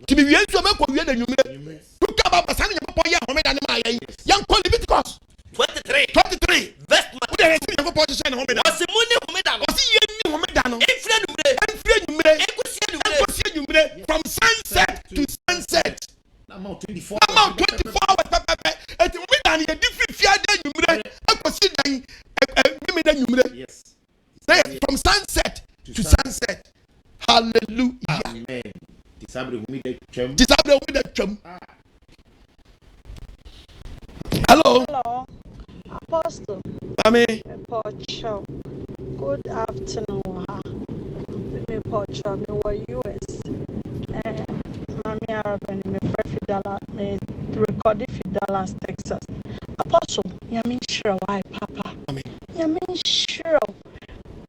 To be real to make we the number. To come up and you put your home and my young Leviticus 23 verse there is no position home and was money home was ye home and from sunset to sunset. Amount 24 hours. Et we dan ye different fiade numre akosi dan yes. From sunset to sunset. Hallelujah. Amen. Disabre with the chum. Hello, Apostle. Amen. Pocho. Good afternoon. Me Pocho, me were US. Mami Arabic, me prefer Dallas, me record it in Dallas, Texas. Apostle, yamin sure why, Papa. Yamin sure.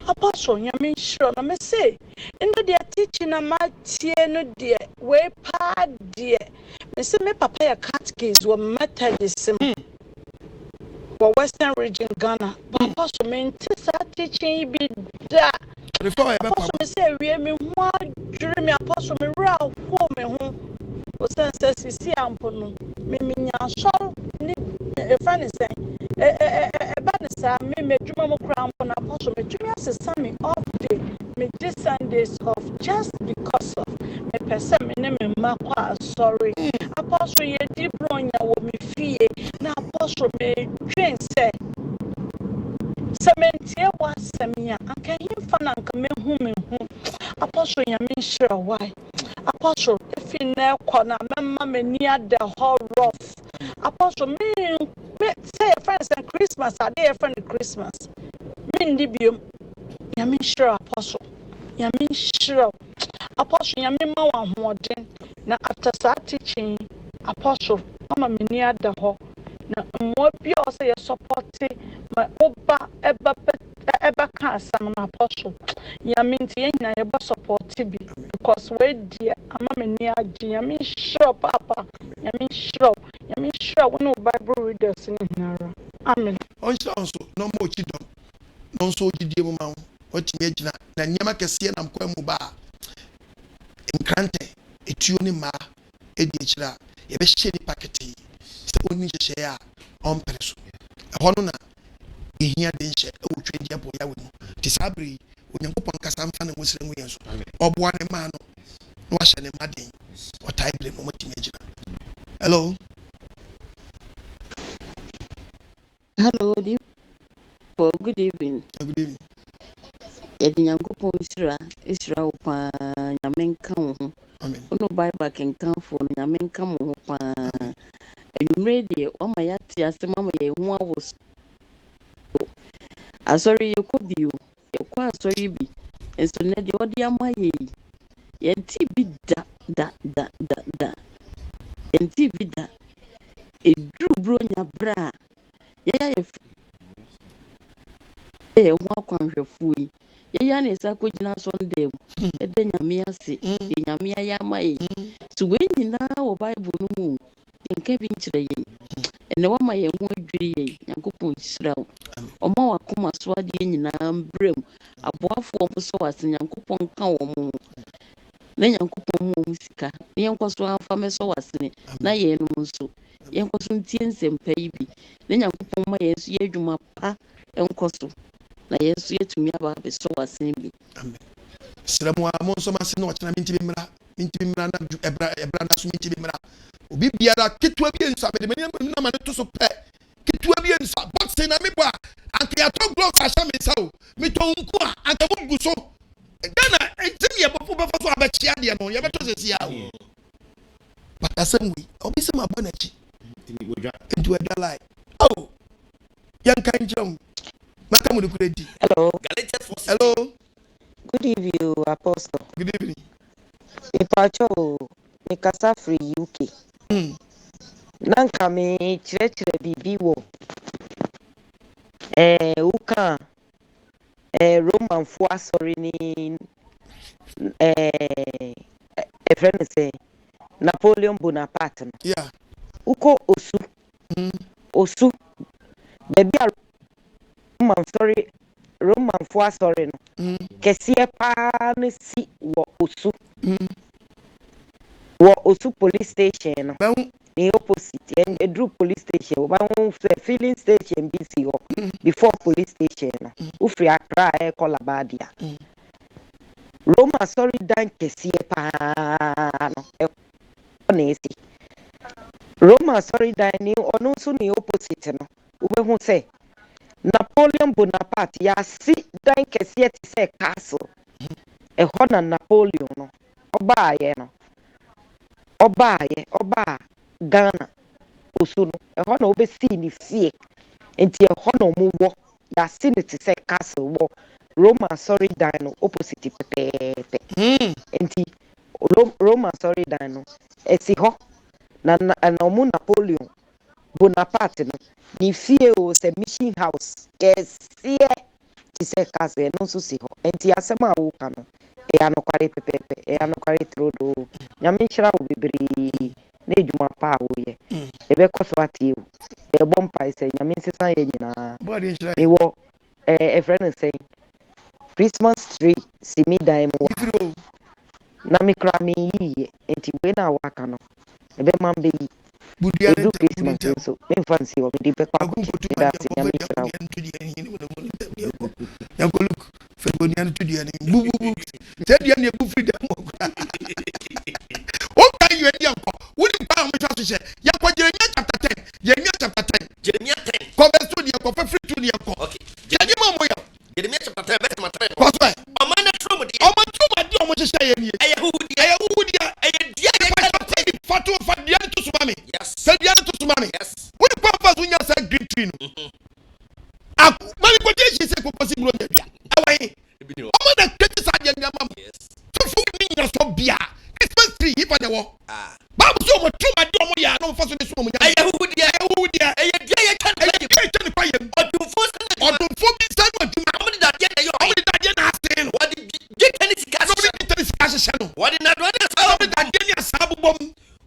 Apostle, yamin sure. Na me say, in the teaching na matie no dear, way pa dear. Me say me Papa ya catechism were Methodism. Western region Ghana. Apostle, me intesa teaching be that. Apostle, me say we me one dream. Apostle, me raw home me home. O sense si ampono. Me nya so ni e fa ne say. Ba ne sa me dwuma mo kra ampono. Apostle, me dwuma asesa me off day. Me this Sundays off just because of me pese me ne me makwa sorry. Apostle, ye di bronya wo me fie. Na Apostle, me twen say Cementia was Semia, and can you find Uncle Mehu? Apostle Yamin sure why? Apostle, if you know corner, Mamma me near the whole rough. Apostle, me say friends and Christmas, are they a friend of Christmas? Min dibium, Yamin sure, Apostle. Yamin sure. Apostle Yamin Mawan Warden. Now after that teaching, Apostle, Mamma me near the whole. Na mmobi o say support my oba eba ka asam na apostle ya minti yenya ye ba support bi because we dia ama me ni agi ya me sure papa ya me sure when Bible readers ni nara amen on so no mo chidon no so gidie mu ma o timi agina na nyama kese na mkwa mu ba enkrante etuo ni ma edi ekira ye be hye ni paketi oni hye ya on preso hono na ehia de hye e wotwe dia boya we mu tisabri onyankopon kasa mfa na musire mu yenso oboa ne ma no no wa hye ne maden o taible no motimi agina. Hello good evening. Yɛde Nyankopɔn Israel pa Nyame nka wo ho. Amen. Ono Bible kenkanfo no Nyame nka mo ho pa. Anwumre de o ma yate ase mama ye hu awos. Asori yekobio. Yekwa asori bi. Enso ne de odi ama ye. Yenti bi da. Yenti bi da. Edru bro nya bra. Ye hu akwanhwefu yi. Ye na esa ko gina Sunday. Ede Nyame ase. Nyame ayama ye. So when nyina wo Bible no mu. Nka bi nkyere ye. Ene wa ma ye hu adwiri ye. Nyankopɔn Israel. Oma wa koma so ade nyina mbrem. Aboafo wo so wase Nyankopɔn ka wo mu. Na Nyankopɔn mu musika. Na yenkoso amfa meso wase na ye no nso. Yenkoso ntie nsɛmpa yi bi. Na Nyankopɔn ma ye nso ye adwuma pa enkoso. Na Yesu yetumi aba beso wase bi. Amen. Siramu amon so mase no wachana minti bimra na ebra na so minti bimra. Obi biara ketwa bi enso abede na ma to so pe. Ketwa bi enso boxing na me bo anka ya to gloves asha me sa o. Me to nku a anka mo gu so. Gana etim ye bofo so abachia de no ye beto sesi ya o. But asem we obi se ma bonachi. Into a lie. Oh. Yan kan jom. Hello. Hello. Good evening, Apostle. Good evening. Ipacho, me kasa free UK. Nanka me chire bibi wo. Uka Roman fo asori ni a friend say Napoleon Bonaparte. Yeah. Uko Osu. Baby Roman for sorry no. Kesie pa no si wo Osu. Wo Osu police station no. The opposite and a Drew police station. One filling station BC before police station. Ufri Accra Colabadia. Roma sorry dan kesie pa no. Honestly. Roma sorry dan ni ono so ni opposite no. Ube hu say Napoleon Bonaparte ya si dan kese ti se castle. Hona Napoleon no. Oba Ghana Osu no. Hona obe si ni fie. Enti hona mu wo ya si ni ti se castle wo. Roma sorry dan no opposite pepe. Enti Roma sorry dan no. Esi ho na omu Napoleon Bonaparte no. Ni fie o se mission house kesie ti se kase no so si ho enti asema wo ka no e anokware pepepe e anokware trodo nyame hira wo bibiri na edwuma pa wo ye e be koso atie wo e bompa ise nyame sesa ye nyina e wo a friend say Christmas tree si mi dai mo na mi kra mi yi enti we na wa ka no e be mambe yi do Christmas so in fancy or the back that's Yankolook Febonian to the enemy. Said the enemy freedom. What can you and Yanko? Wouldn't pound me to say, Yanko Jeremiah chapter 10, Jeremiah chapter 10, Jeremiah 10. Cover to the Yanko, free to the Yanko. Okay. Jeremiah chapter 10, what's right? A man at Rome, I'm going to say, Fatu for the other to Sumami. Yes. Said the other to Sumami. Yes. What the purpose when you said green tree? Many quotations say possible. Away. I'm going to criticize your mom. Yes. So for me, you're so beer. Christmas tree, if I know. Babu so much too much. I don't for this woman. I would, I can't tell the fire. Or to force me, what did you can what did not run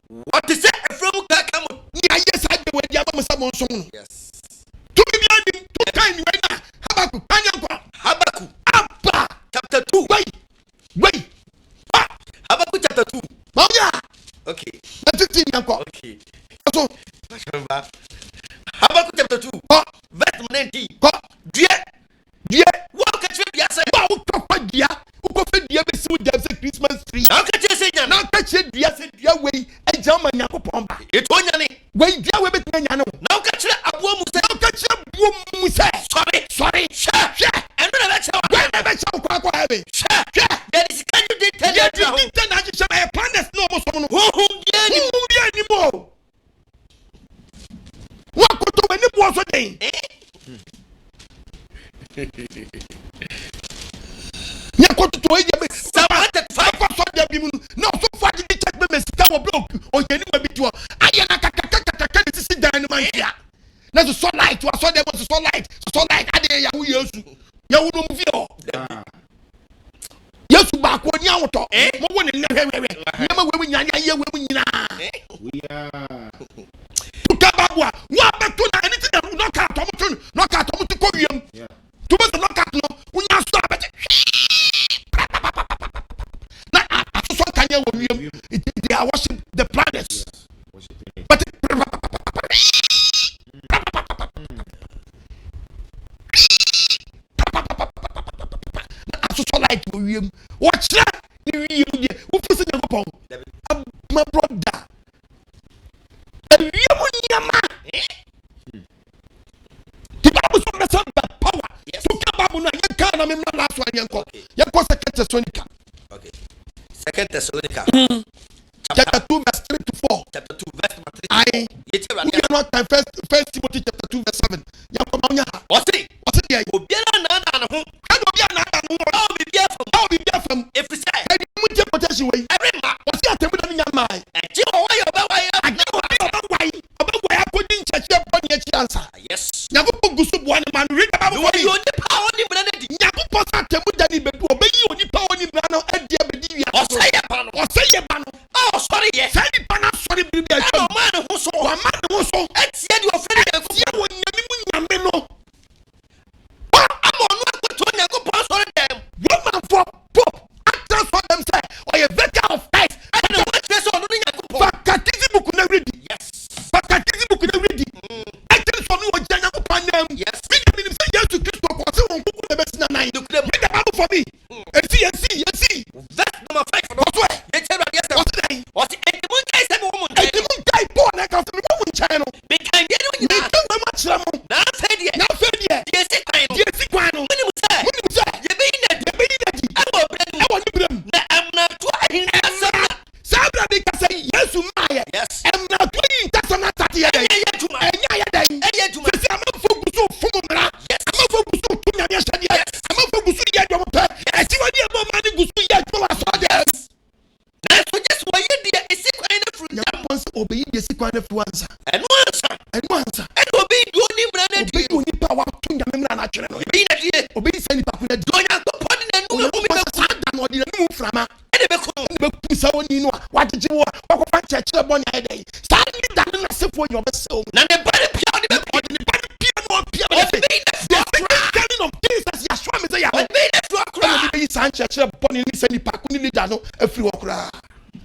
what is that from Kakam? Yes, I do when you have someone soon. Yes. To be behind 2 times right now. Habakkuk. Abba. Chapter 2. Wait. Habakkuk chapter 2. Oh, yeah. Okay. That's 15. Okay. So, Habakkuk chapter 2. Verse 19. Dear. What can you say? Wow, dear. Christmas tree. How can you say that? Now catch it, dear way, a German Yakopomba. It's one yanny. Wait, dear, we between Yano. Now catch it, a woman, now catch it, sorry, and then I shall den nya ko to eje be 735 so de bi mu no so fa di check be mesika wo block o ye ni ma bi to aye na kaka ni sisi dan ni man hia na so light wa so de mo so light ade ya wo yesu ya wo no mu fi o yesu ba ko ni awoto mo wo ni hwewe nyama we nyanya ye we nyina we are tukababwa wa betu na anything that no ka to mo to ko wiem to be no ka no unya so abete na so kanya wo wiem they are worship the planets but so like wo wiem watch ni wiem die wo fusi nyakopon my brother wiem nyama the Bible so me say power so ka Bible na ye ka na me last one yenko yenko Second Thessalonica okay Second Thessalonica chapter 2 verse 3 to 4 chapter 2 verse 3 I you not time first Timothy chapter 2 verse 7 yenko ma nya what's there obiara na ho obiara na ho how be there from if we say and you take protection way every man what's your table na nya mai eji o wa yo ba wa ya according to church body answer yes nyakupo gusu bo ani man read about what you only power ni bra na di nyakupo sa temu dani bedu obeyi oni power ni bra no ade abedi wi o say ye ba no oh sorry ye say ni bana sorry bi bi a no man ho so wa man ho so etie di ofere ye wo nyame mu nyame no am onu akoto nyakupo sorry dem woman for pop actors for them say or a vicar of Christ and what face on nyakupo fakatizi buku na ready yes fakatizi buku na ready actually so no janya ko panem yes me say yes to Christ ko say won kuku na besi na nine read the Bible for me and see verse number 5 no so ye tell you what entimun kai se mo mo entimun kai po na ka se mo mo nchai no be kan ye no nyina me kan ma chira mo na fedie ye si kwan no muni musa ye be ina di awo brem na amna to ahina sabra bi ka say yesu maye amna to yin tasana tati ye juma enya ye dai juma se am fogusu fumumra am fogusu tunya ye shade am fogusu ye dwo pe Akyiwadie A Ebo Oman di gusu ye dwo wa so de na so just why ye dia esi kwan na fru ya pon se obeyi de esi kwan na fru ansa enu ansa and obeyi do ni mra na di obeyi oni pa wa tunya me mra na twere no obeyi na die obeyi se ni pa ku na di onya ko pon na nu me me ko da no di na mu frama ene be ko be ku sa oni no wa jeje wo wa ko fa chechire bo ni ai sa ni da na se fo yo be se o na ne bari pia ni be ko ni bari pia no pia be the telling of Jesus ya show me say ya obeyi na fru akra ni be sa chechire bo ni se ni pa ku ni leader no afiri wo kra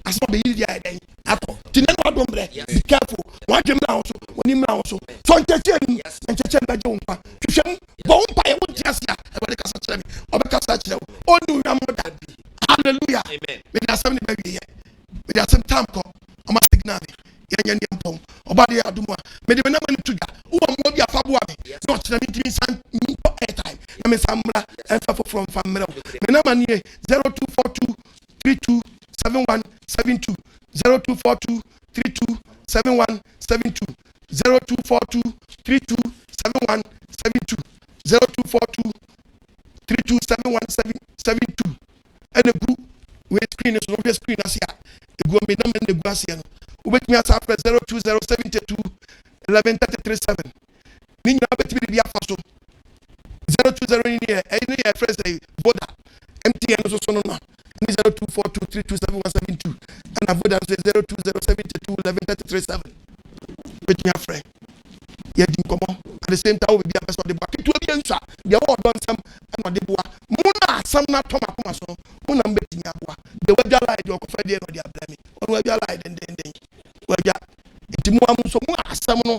asma be yi dia ai ato tinene wa dombre be careful wa dwemra wo so oni mra wo so ncheche ni ncheche ba je umpa hwehwem bo umpa ye wo tiasia e ba de kasa kire me obekasa kire wo onu nwa mo da hallelujah amen me da sam ni ba wiye me da sam tam ko o ma signal ye nya ndi mpom oba de adumwa me de na ma ni tuga wo mo bi afabo a me no kire me timi san mpo airtime na me samra enfa from famra me na ma ni 0242 327172 0242 327172 0242 327172 0242 327172 and the group with screen is no screen as here go me na men the gracia no ubetimi asa 02072 11337 ni nya betimi bia faso 020 ni e fresh voda MTN so no 0242327172 and avoid 020721137 with me friend ye din komo at the same time we be a person the back to be answer the all don some and the boa muna asam na to makoma so muna mbetimi aboa the we lie the okofa dey no dey blame on we lie den we ja itimu am so mu asam no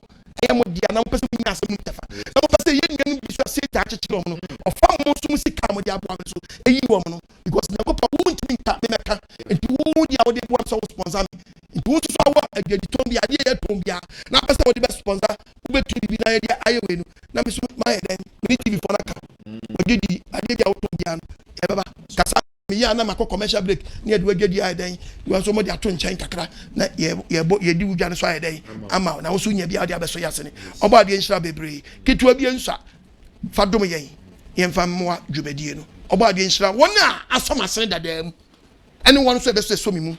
e mo dia na mpese mu asam mu tafa na mpese ye ngan bi so say ta chechiro no ofa mo so mu sika mo dey aboa so eyi wo no because na ko pa won timi ta me meka enti wo dia wo dey boa so sponsor me enti wo so awa agadi tombi ade ye tombia na pese wo dey sponsor wo betu bi na ye dia ayewe no na me so ma ye den me TV for naka wo gedi ade dia wo tombia no e baba kasa me ya na makọ commercial break ne de wadwadi ayi den you also mo de ato nchen kakra na ye di wudwa ne so ayi den ama na wo so nya bia de abeso yasene oba de nhira bebre kitwa bi ensa fa dom yen yemfa mo dwumadie no oba de nhira wona asoma sene dadam ene won so be so mi mu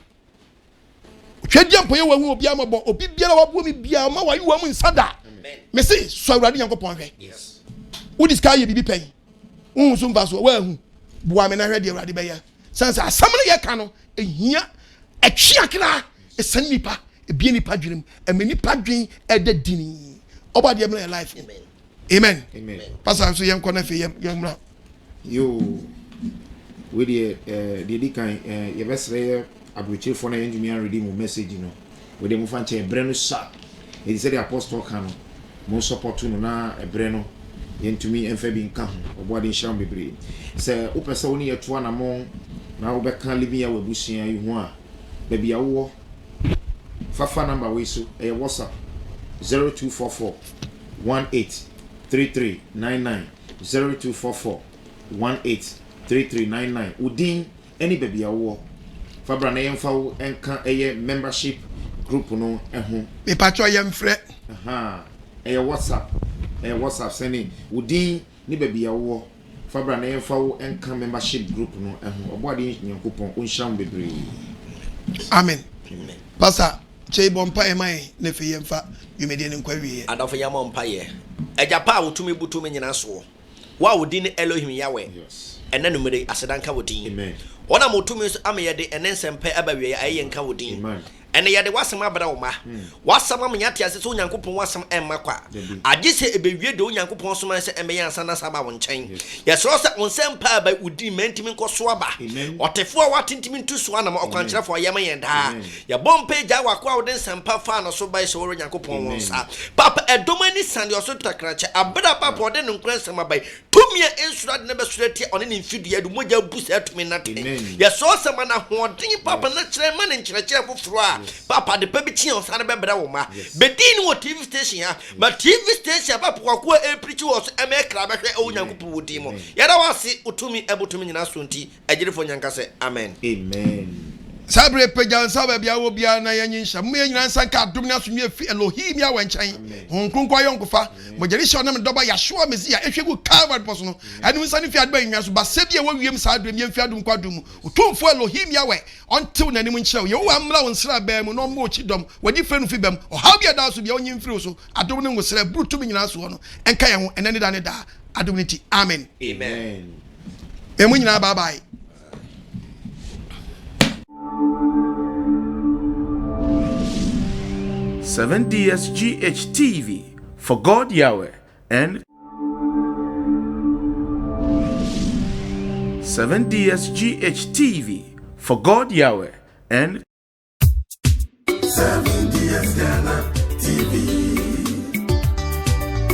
twedi ampo ye wahu obi amabo obi biara wabo mi bia ma wayi wa mu nsada me say so awurade yankopon hwe yes wo diska ye bibi pen so mba so wa hu bua me na hwe de awurade be ya sanse asam ne ye ka no ehia atwiakra esan nipa ebie nipa dwunem emeni padwen edadini oba de me life amen amen pastor so yenko na fe yemra yo we de dikan ye besre abrochire for na engineer reading message no we de mo fanche ebre no sha e say the apostle kan mo support no na ebre no yentumi emfa bi nka ho obode nham bebre say opese woni yeto na mo na wo be kan living ya wabusia yi ho a ba bia wo fafa number we so e WhatsApp 0244 183399 0244 183399 udin any ba bia wo Fabra na yemfa wo enka eye membership group no eho me patcho yemfre eye WhatsApp send udin ni ba bia wo Fabra na yemfa wo enka membership group no eho obode nyankopon onhyam bebre amen pastor chei bompa e mai na fe yemfa yumede ne nkwa wie adofo yama mpa ye ejapa wotumi butumi nyina so wa wodin Elohim Yahweh ena numere asedanka wodin amen ona motumi so ameyede enensempe abawie aye nka wodin ene yede wasem abra wo ma wasam amnyate ase so onyankopon wasam emma kwa agise ebewie de onyankopon so man se emeye ansana sama wo nchen yesro se onsempa aba wodin mantimi nkoso aba otefo a watintimi ntuso ana ma okwankyerefo yema yenda ya bompe ja wakwa wodin sempa fa no so bai se wo onyankopon wonsa papa edomani sande oso takrache abra papa odin nkwansem abai tumia ensura de ne besurati one ne mfidua du moja busa atumi nate yesro se mana hoodin papa na kire ma ne nkyerechire foforo a papa de baby tia on sana bebra wo ma bedin wo TV station ya ma TV station papa kwa e preach wo so e me kra behwe o nyankopon wodi mo yada wase utumi ebutumi nyina so nti agirefo nyanka se amen sabre pejan sabe bia wo bia na yanyinsha mu nyina sanka adum na asumie fi Elohim ya wanchan honkonkwa yonkofa mojeri sho na me doba ya sho mezia ehwegu Calvary poso no anu nsani fi adba nwa so ba sebia wo wiem sa adum yem fi adum kwadum utumfo Elohim ya we until na nim nkyerɛ ye wo amra wo nsra ba mu no mo chidom wadi frɛ no fi bam o ha bia da so bia onyim firi so adum ne ngosra brutum nyina so no enka ye ho enani da ne da adum ne ti amen emu nyina bye bye. 7DSGH TV for God Yahweh and 7DSGH TV for God Yahweh and 7DS Ghana TV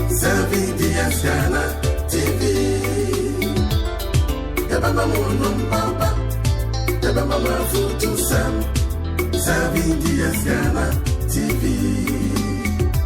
7DS Ghana TV Yababa Monom Papa Yababa Futu Sam 7DS Ghana TV